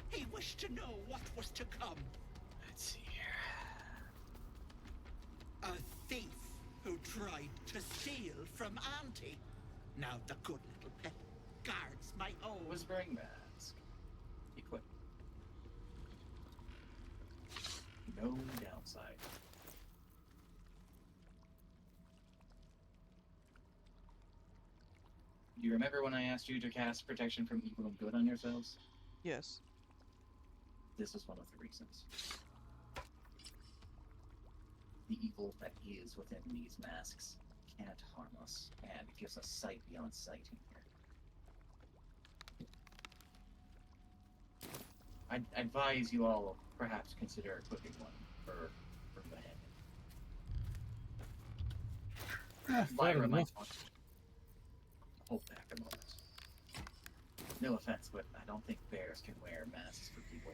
S14: He wished to know what was to come.
S11: Let's see here.
S14: A thief who tried to steal from Auntie. Now the good little pet guards my own.
S11: Whispering mask. Equip. No downside. You remember when I asked you to cast protection from evil and good on yourselves?
S4: Yes.
S11: This is one of the reasons. The evil that is within these masks can't harm us, and it gives us sight beyond sight in here. I'd advise you all perhaps consider equipping one for the head. Lyra might want to hold back a moment. No offense, but I don't think bears can wear masks for people.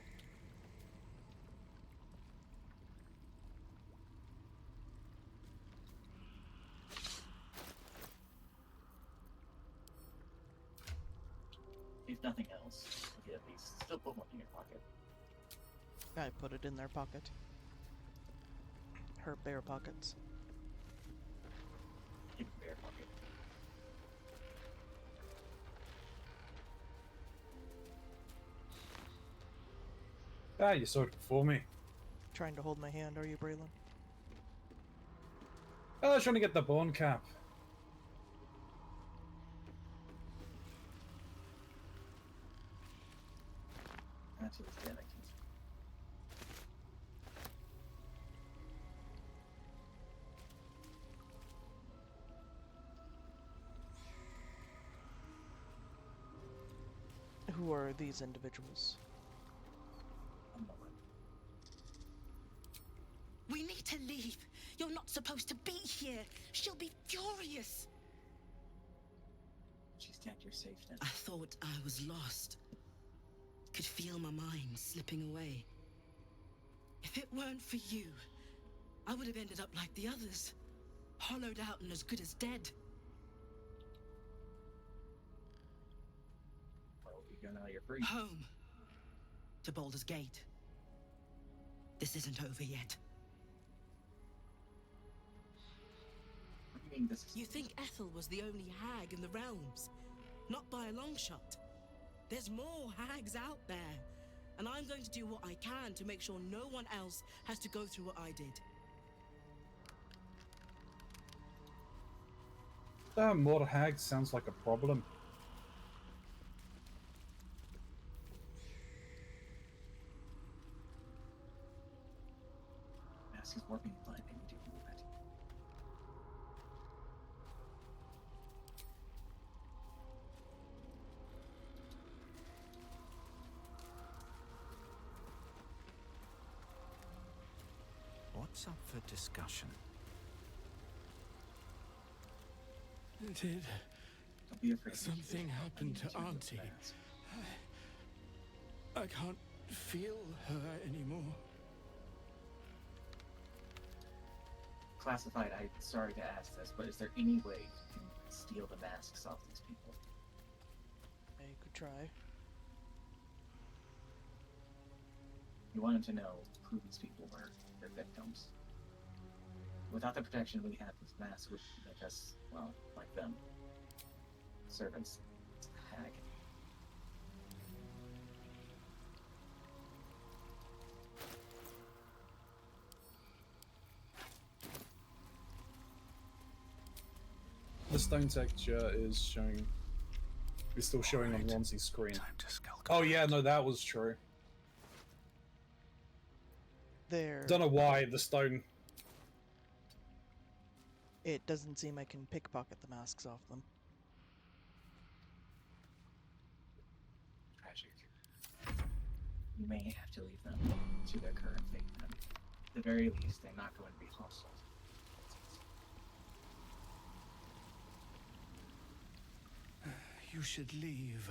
S11: If nothing else, you could at least still put one in your pocket.
S4: I put it in their pocket. Her bear pockets.
S11: Hidden bear pocket.
S1: Ah, you saw it before me.
S4: Trying to hold my hand, are you, Braylon?
S1: Oh, I was trying to get the bone cap.
S11: That's what's delicate.
S4: Who are these individuals?
S17: We need to leave. You're not supposed to be here. She'll be furious.
S11: She's dead, you're safe then.
S17: I thought I was lost. Could feel my mind slipping away. If it weren't for you, I would have ended up like the others. Hollowed out and as good as dead.
S11: Well, now you're free.
S17: Home. To Baldur's Gate. This isn't over yet.
S11: What do you mean this is...
S17: You think Ethel was the only hag in the realms? Not by a long shot. There's more hags out there. And I'm going to do what I can to make sure no one else has to go through what I did.
S1: More hags sounds like a problem.
S11: Mask is working fine, and you do move it.
S18: What's up for discussion?
S16: Did
S11: Don't be afraid.
S16: something happen to Auntie? I can't feel her anymore.
S11: Classified, I'm sorry to ask this, but is there any way you can steal the masks off these people?
S4: I could try.
S11: You wanted to know who these people were, their victims. Without the protection we have, these masks would make us, well, like them. Servants. hag.
S1: The stone texture is showing. It's still showing on Ronzi's screen. Oh yeah, no, that was true.
S4: There.
S1: Don't know why the stone.
S4: It doesn't seem I can pickpocket the masks off them.
S11: Tragic. You may have to leave them to their current fate then. At the very least, they're not going to be hostile.
S16: You should leave.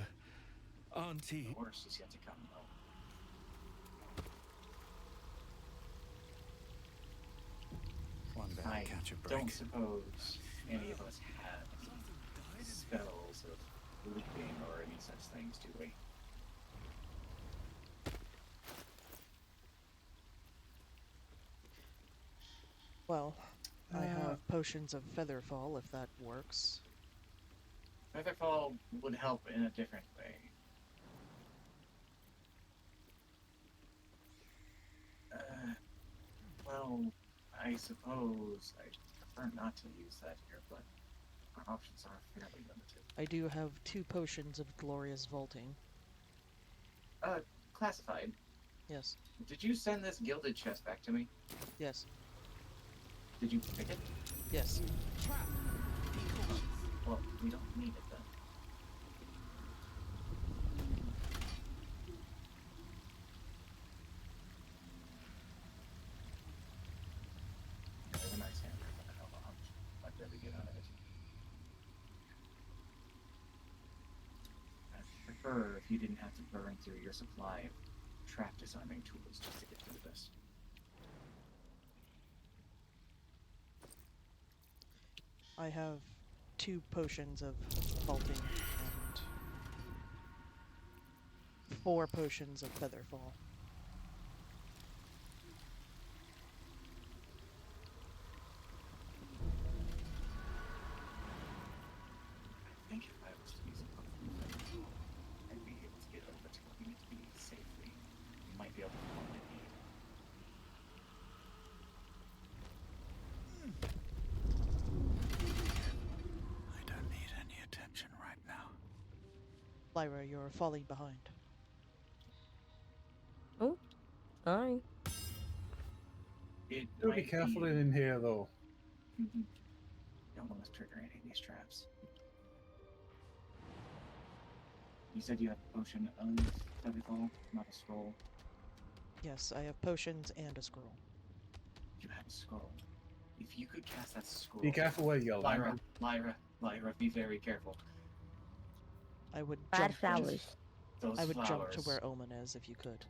S16: Auntie.
S11: The worst is yet to come, though.
S18: One day
S11: I
S18: I'll catch a break.
S11: don't suppose any of us have spells of leaping or any such things, do we?
S4: Well, I have potions of Featherfall if that works.
S11: Featherfall would help in a different way. Well, I suppose I prefer not to use that here, but our options are fairly limited.
S4: I do have 2 potions of Glorious Vaulting.
S11: Classified.
S4: Yes.
S11: Did you send this gilded chest back to me?
S4: Yes.
S11: Did you pick it?
S4: Yes.
S11: Well, we don't need it then. There's a nice hammer, but I don't know how much I'd really get out of it. I'd prefer if you didn't have to burn through your supply of trap disarming tools just to get through this.
S4: I have 2 potions of vaulting and 4 potions of Featherfall.
S11: I think if I was to use a potion of Featherfall, I'd be able to get over to where we need to be safely. We might be able to find it.
S18: I don't need any attention right now.
S4: Lyra, you're falling behind.
S3: Oh, sorry.
S1: Do be careful in here, though.
S11: Don't want us to trigger any of these traps. You said you have a potion of Featherfall, not a scroll.
S4: Yes, I have potions and a scroll.
S11: You have a scroll. If you could cast that scroll...
S1: Be careful where you go,
S11: Lyra, be very careful.
S4: I would
S3: Bad
S4: jump
S3: flowers.
S4: I would jump to
S11: flowers.
S4: where Omen is if you could.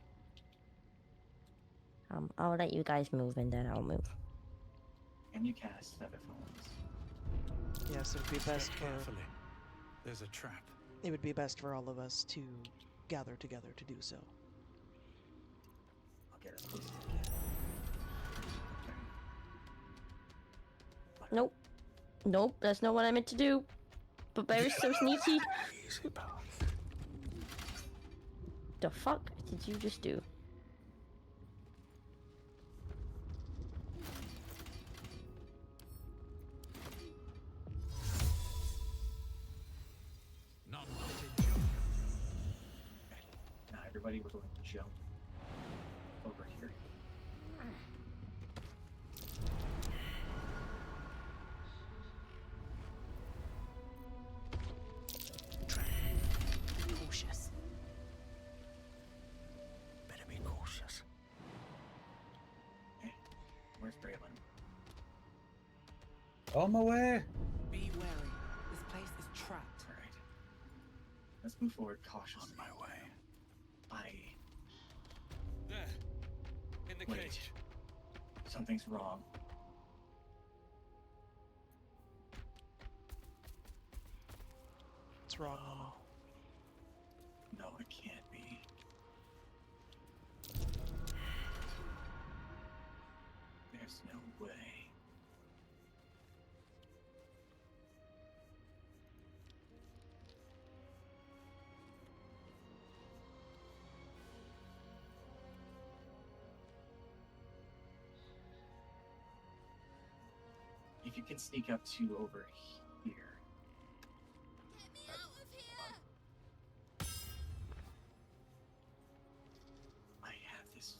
S3: I'll let you guys move and then I'll move.
S11: Can you cast Featherfall?
S4: Yes, it would be best for...
S18: Carefully. There's a trap.
S4: It would be best for all of us to gather together to do so.
S11: I'll get us close.
S3: Nope. Nope, that's not what I meant to do. But Bear's so sneaky.
S18: Easy, pal.
S3: The fuck did you just do?
S18: Not to jump.
S11: Now everybody, we're going to jump over here.
S17: Be cautious.
S18: Better be cautious.
S11: Hey, where's Braylon?
S1: On my way.
S14: Be wary. This place is trapped.
S11: Alright. Let's move forward cautiously.
S18: On my way.
S13: There. In the
S11: Wait.
S13: cage.
S11: Something's wrong.
S4: What's wrong, Omen?
S11: No, it can't be. There's no way. if you can sneak up to over here.
S15: Get me out of here!
S11: I have this.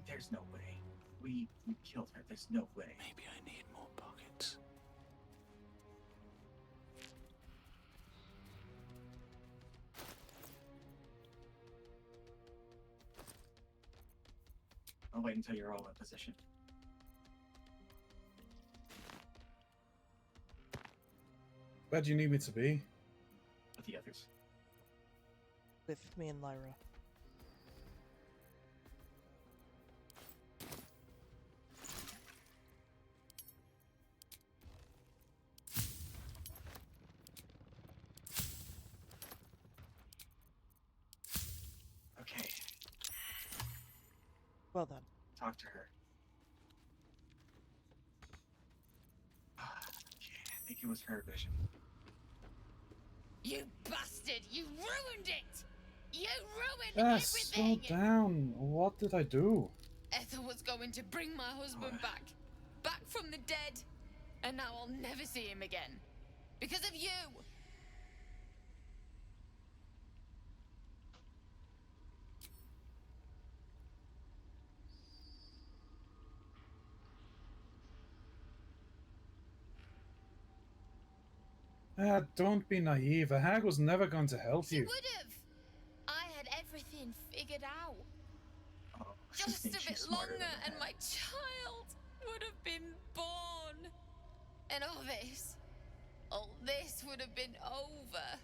S11: There's no way. We killed her. There's no way.
S18: Maybe I need more pockets.
S11: I'll wait until you're all in position.
S1: Where do you need me to be?
S11: With the others.
S4: With me and Lyra.
S11: Okay.
S4: Well then.
S11: Talk to her. Okay, I think it was her vision.
S15: You bastard! You ruined it! You ruined
S1: Slow
S15: everything!
S1: down. What did I do?
S15: Ethel was going to bring my husband back. Back from the dead. And now I'll never see him again. Because of you!
S1: Don't be naive. A hag was never going to help
S15: She
S1: you.
S15: would have! I had everything figured out.
S11: Oh,
S15: Just a bit longer and my child would have been born. And all this would have been over.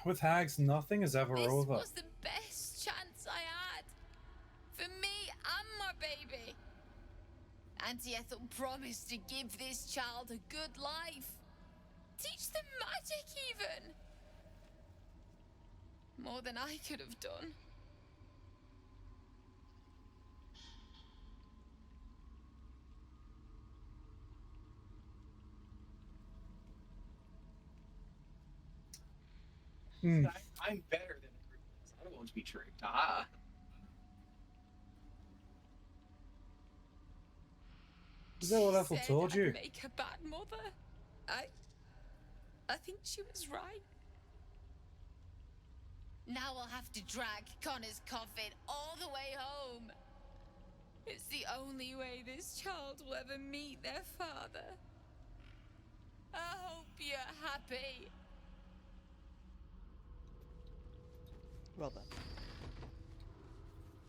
S1: With hags, nothing is ever
S15: This
S1: over.
S15: was the best chance I had. For me and my baby. Auntie Ethel promised to give this child a good life. Teach them magic even. More than I could have done.
S11: I'm better than everyone else. I don't want to be true. Ah.
S1: Is that what Ethel
S15: Said
S1: told
S15: I'd
S1: you?
S15: make a bad mother. I think she was right. Now I'll have to drag Connor's coffin all the way home. It's the only way this child will ever meet their father. I hope you're happy.
S4: Well then.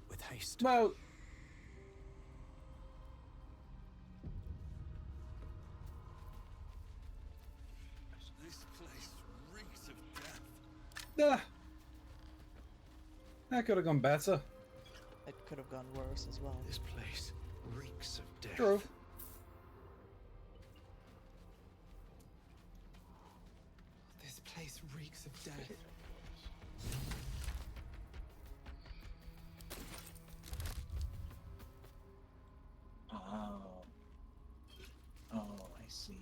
S18: With haste.
S1: Well,
S16: This place reeks of death.
S1: that could have gone better.
S4: It could have gone worse as well.
S18: This place reeks of death.
S1: True.
S16: This place reeks of death.
S11: Oh, I see.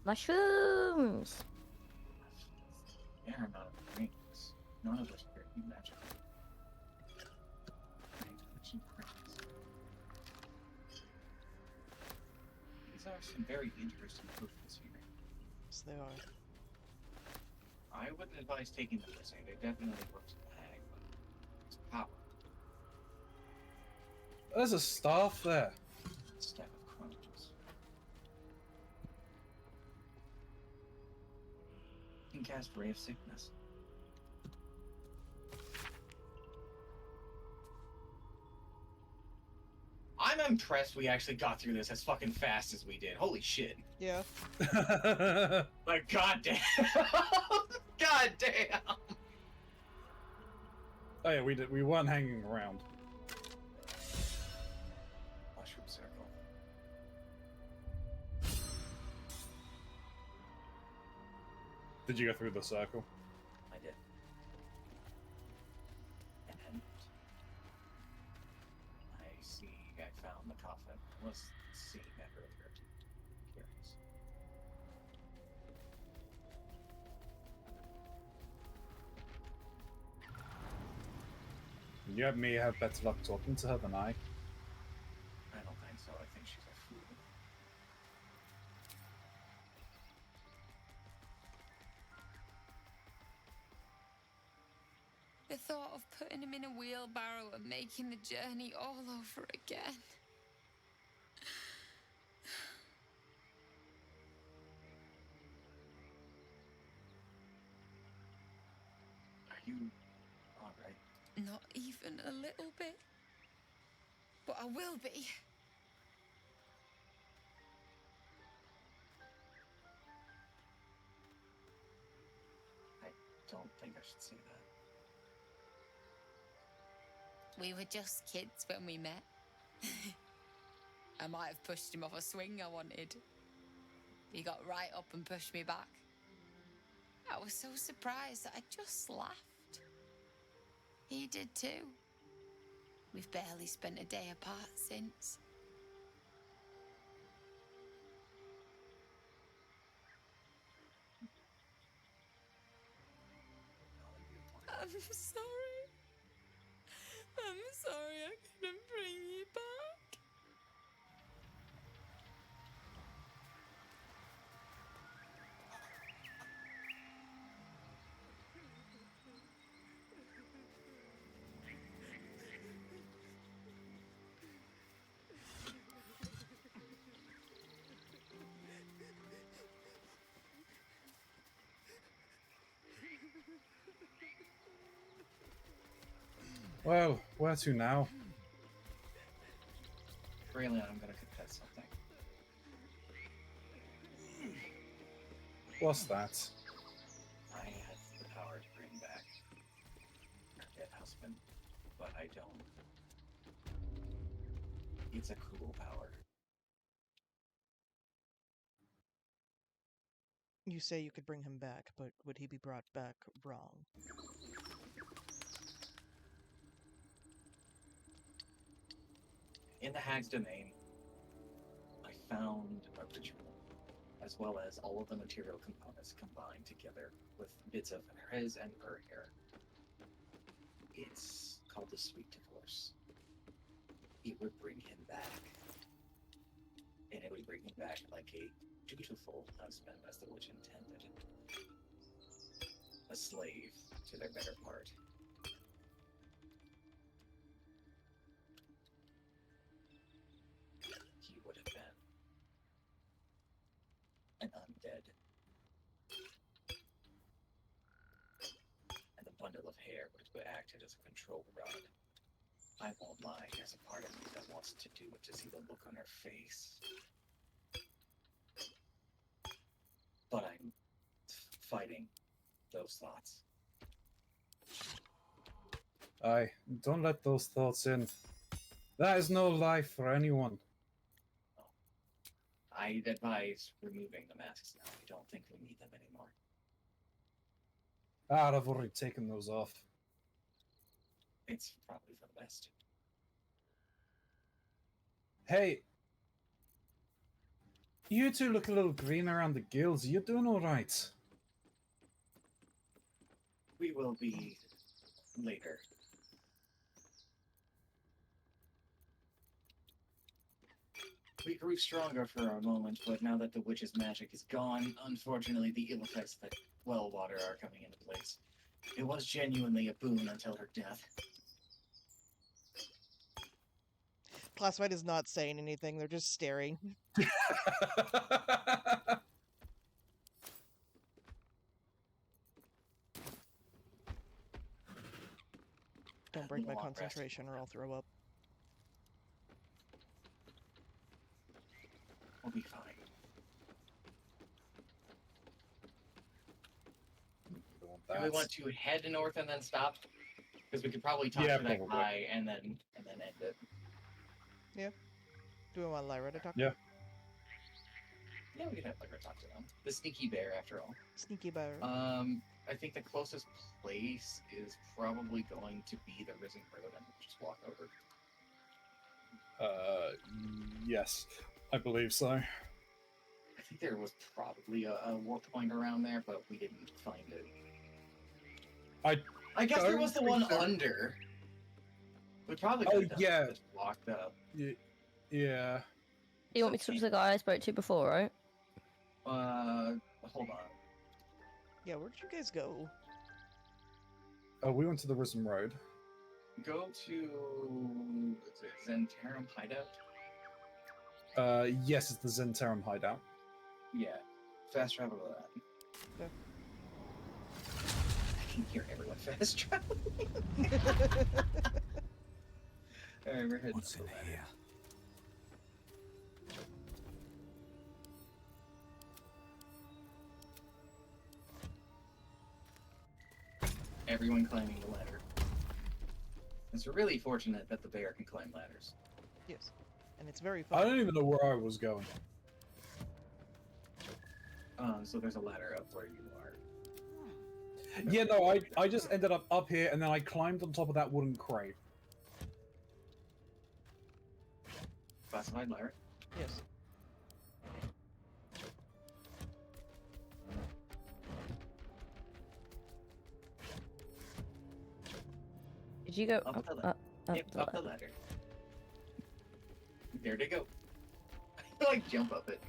S3: Mushrooms!
S11: Fair amount of rings. None of which appear to be magical. These are some very interesting potions here.
S4: Yes, they are.
S11: I wouldn't advise taking them this way. They definitely work to the hag, but it's power.
S1: There's a staff there.
S11: Step of Chronicles. You can cast Ray of Sickness. I'm impressed we actually got through this as fucking fast as we did. Holy shit.
S4: Yeah.
S11: Like, goddamn. Goddamn.
S1: Oh yeah, we weren't hanging around.
S11: Mushroom circle.
S1: Did you go through the circle?
S11: I did. And I see I found the coffin. I was seeing that earlier. Curious.
S1: You may have better luck talking to her than I.
S11: I don't think so. I think she's a fool.
S15: The thought of putting him in a wheelbarrow and making the journey all over again.
S11: Are you alright?
S15: Not even a little bit. But I will be.
S11: I don't think I should say that.
S15: We were just kids when we met. I might have pushed him off a swing I wanted. He got right up and pushed me back. I was so surprised that I just laughed. He did too. We've barely spent a day apart since. I'm sorry. I'm sorry I couldn't bring you back.
S1: Well, where to now?
S11: Braylon, I'm gonna confess something.
S1: What's that?
S11: I have the power to bring back her dead husband, but I don't. It's a cool power.
S4: You say you could bring him back, but would he be brought back wrong?
S11: In the Hag's Domain, I found a ritual, as well as all of the material components combined together with bits of his and her hair. It's called the Sweet Divorce. It would bring him back. And it would bring him back like a dutiful husband, as the witch intended. A slave to their better part. He would have been an undead. And the bundle of hair would have acted as a control rod. I won't lie, there's a part of me that wants to do it to see the look on her face. But I'm fighting those thoughts.
S1: Aye, don't let those thoughts in. That is no life for anyone.
S11: I'd advise removing the masks now. I don't think we need them anymore.
S1: I've already taken those off.
S11: It's probably for the best.
S1: Hey, you two look a little green around the gills. You're doing all right.
S11: We will be later. We grew stronger for a moment, but now that the witch's magic is gone, unfortunately the ill effects that well water are coming into place. It was genuinely a boon until her death.
S4: Classified is not saying anything, they're just staring. Don't break my concentration or I'll throw up.
S11: We'll be fine. Do we want to head north and then stop? Because we could probably talk to that guy and then end it.
S4: Yeah. Do we want Lyra to talk?
S1: Yeah.
S11: Yeah, we can have Lyra talk to them. The sneaky bear, after all.
S4: Sneaky bear.
S11: I think the closest place is probably going to be the Risen Road, and we'll just walk over.
S1: Yes, I believe so.
S11: I think there was probably a warp point around there, but we didn't find it. I guess there was the one under. We probably
S1: Oh
S11: could have
S1: yeah,
S11: just walked up.
S1: Yeah.
S3: You want me to talk to the guy I spoke to before, right?
S11: Hold on.
S4: Yeah, where'd you guys go?
S1: Oh, we went to the Risen Road.
S11: Go to Zentarum Hideout.
S1: Yes, it's the Zentarum hideout.
S11: Yeah, fast travel to that.
S4: Okay.
S11: I can hear everyone fast traveling. Alright, we're heading.
S18: What's in here?
S11: Everyone climbing the ladder. It's really fortunate that the bear can climb ladders.
S4: Yes, and it's very fun.
S1: I don't even know where I was going.
S11: So there's a ladder up where you are.
S1: Yeah, no, I just ended up here, and then I climbed on top of that wooden crate.
S11: Classified ladder?
S4: Yes.
S3: Did you go
S11: up the ladder? There they go. Like jump up it.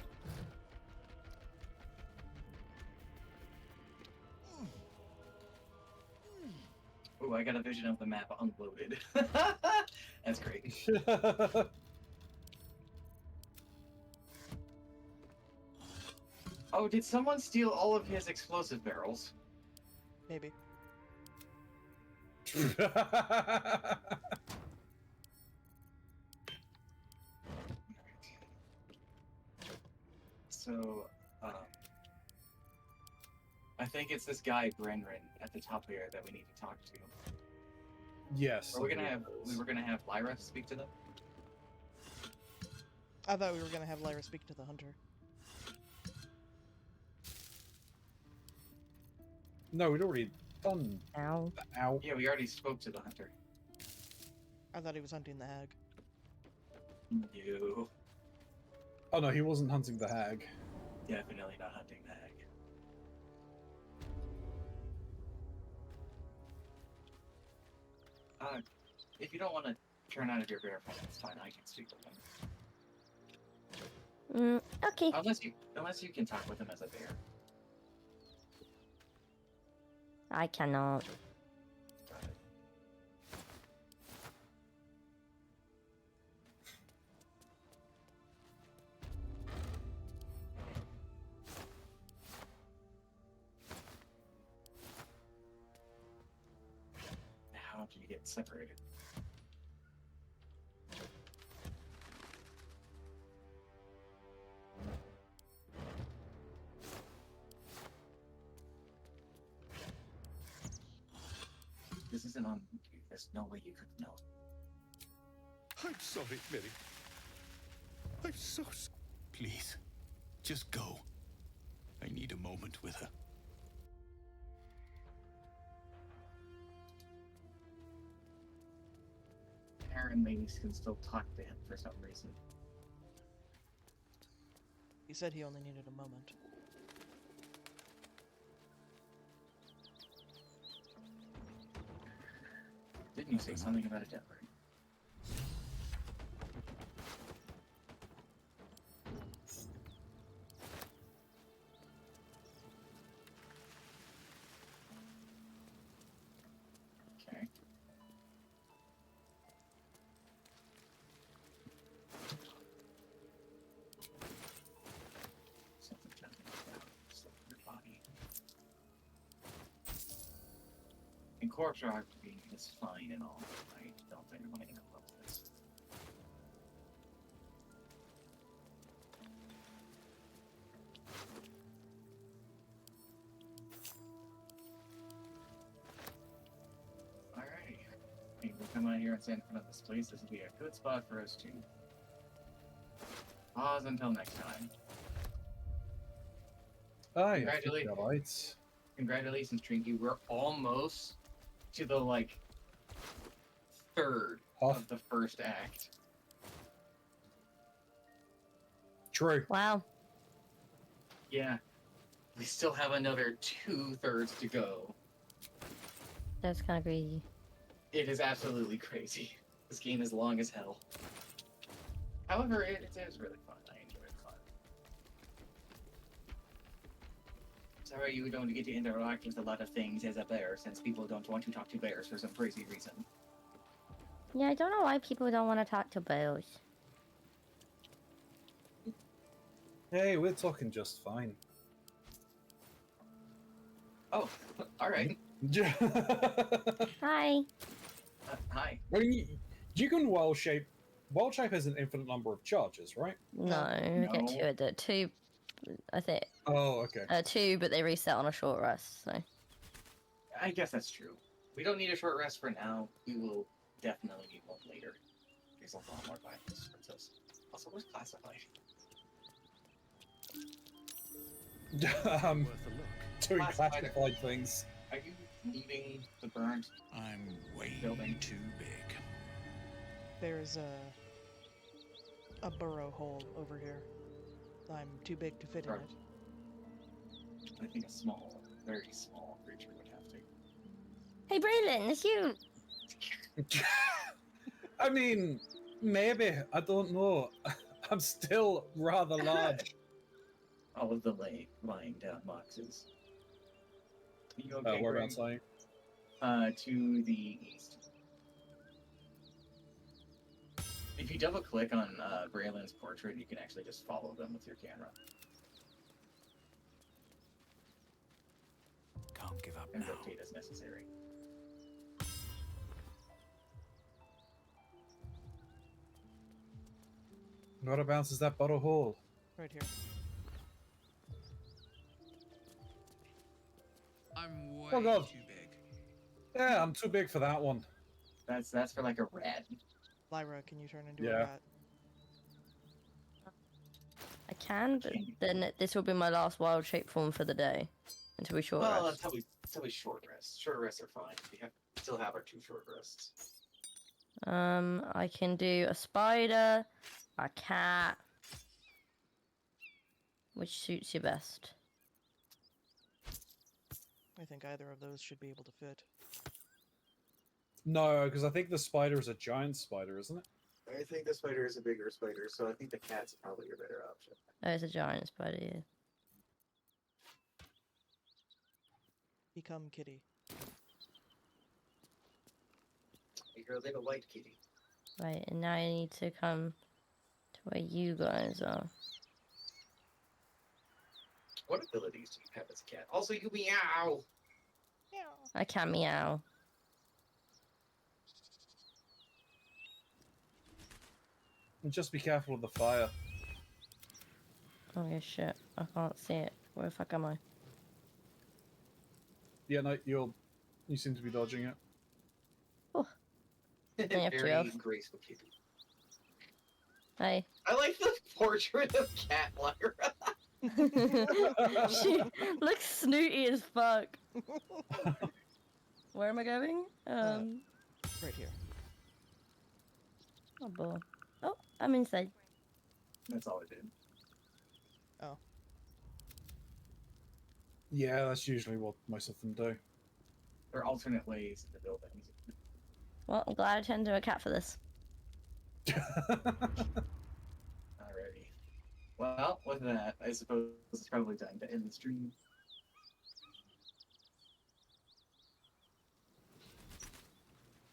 S11: Ooh, I got a vision of the map unloaded. That's great. Oh, did someone steal all of his explosive barrels?
S4: Maybe.
S11: So, I think it's this guy Brenrin at the top here that we need to talk to.
S1: Yes.
S11: We were gonna have Lyra speak to them.
S4: I thought we were gonna have Lyra speak to the hunter.
S1: No, we'd already done.
S3: Ow.
S1: Ow.
S11: Yeah, we already spoke to the hunter.
S4: I thought he was hunting the hag.
S11: No.
S1: Oh no, he wasn't hunting the hag.
S11: Definitely not hunting the hag. If you don't want to turn out of your bear form, it's fine. I can speak with him.
S3: Okay.
S11: Unless you can talk with him as a bear.
S3: I cannot.
S11: How do you get separated? This isn't on you. There's no way you could know.
S5: I'm sorry, Mary. I'm so
S18: Please, just go. I need a moment with her.
S11: Aaron ladies can still talk to him for some reason.
S4: He said he only needed a moment.
S11: Didn't you say something about a death ring? Okay. Something jumping around, just like your body. And corpse rock is fine and all. I don't think I'm gonna interrupt this. Alright. We'll come out here and stand in front of this place. This will be a good spot for us to pause until next time.
S1: Oh,
S11: Congratulations. Congratulations, Trinky. We're almost to the, like, third of the first act.
S1: True.
S3: Wow.
S11: Yeah. We still have another 2/3 to go.
S3: That's kind of crazy.
S11: It is absolutely crazy. This game is long as hell. However, it is really fun. I enjoy it a lot. Sorry you don't get to interact with a lot of things as a bear, since people don't want to talk to bears for some crazy reason.
S3: Yeah, I don't know why people don't want to talk to bears.
S1: Hey, we're talking just fine.
S11: Oh, alright.
S3: Hi.
S11: Hi.
S1: Well, you can wild shape. Wild shape has an infinite number of charges, right?
S3: No, I get two at the two. I think.
S1: Oh, okay.
S3: 2, but they reset on a short rest. So.
S11: I guess that's true. We don't need a short rest for now. We will definitely need one later. There's a lot more violence for this. Also, what's classified?
S1: Doing classified things.
S11: Are you leaving the burnt?
S18: I'm way too big.
S4: There's a burrow hole over here. I'm too big to fit in it.
S11: I think a small, very small creature would have to.
S3: Hey, Braylon, it's you.
S1: I mean, maybe. I don't know. I'm still rather large.
S11: All of the lying down boxes. You okay,
S1: whereabouts are you?
S11: To the east. If you double click on Braylon's portrait, you can actually just follow them with your camera.
S18: Can't give up
S11: and
S18: now.
S11: rotate as necessary.
S1: Whereabouts is that bottle hole?
S4: Right here.
S16: I'm way
S1: Oh God.
S16: too big.
S1: Yeah, I'm too big for that one.
S11: That's for like a rat.
S4: Lyra, can you turn into a rat?
S3: I can, but then this will be my last wild shape form for the day until we short
S11: Well,
S3: rest.
S11: until we short rest. Short rests are fine. We still have our 2 short rests.
S3: I can do a spider, a cat. Which suits you best?
S4: I think either of those should be able to fit.
S1: No, because I think the spider is a giant spider, isn't it?
S11: I think the spider is a bigger spider, so I think the cat's probably a better option.
S3: Oh, it's a giant spider, yeah.
S4: Become kitty.
S11: You're a little white kitty.
S3: Right, and now I need to come to where you guys are.
S11: What abilities do you have as a cat? Also, you meow!
S3: I can meow.
S1: And just be careful of the fire.
S3: Okay, shit. I can't see it. Where the fuck am I?
S1: Yeah, no, you seem to be dodging it.
S3: Oh.
S11: Very graceful kitty.
S3: Hey.
S11: I like the portrait of Cat Lyra.
S3: She looks snooty as fuck. Where am I going?
S4: Right here.
S3: Oh boy. Oh, I'm inside.
S11: That's all I did.
S4: Oh.
S1: Yeah, that's usually what most of them do.
S11: There are alternate ways to build things.
S3: Well, I'm glad I turned into a cat for this.
S11: Alrighty. Well, with that, I suppose it's probably time to end the stream.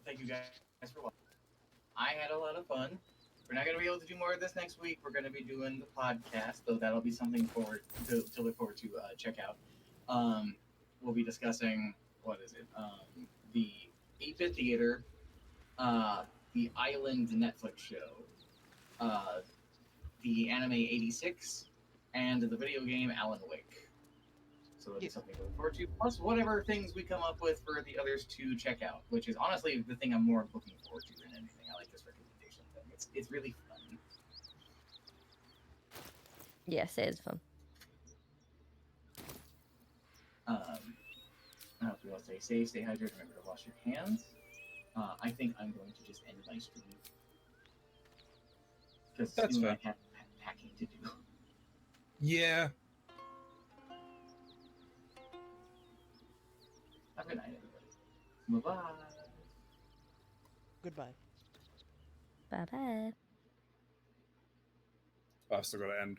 S11: Thank you guys for watching. I had a lot of fun. We're not going to be able to do more of this next week. We're going to be doing the podcast, though that'll be something to look forward to check out. We'll be discussing, what is it? The 8-Bit Theater, the Island Netflix show, the anime 86, and the video game Alan Wake. So it'll be something to look forward to. Plus, whatever things we come up with for the others to check out, which is honestly the thing I'm more looking forward to than anything. I like this recommendation thing. It's really fun.
S3: Yes, it is fun.
S11: I hope you all stay safe, stay hydrated, remember to wash your hands. I think I'm going to just end my stream. Because soon I have packing to do.
S1: Yeah.
S11: Have a good night, everybody. Bye-bye.
S4: Goodbye.
S3: Bye bye.
S1: I've still got to end all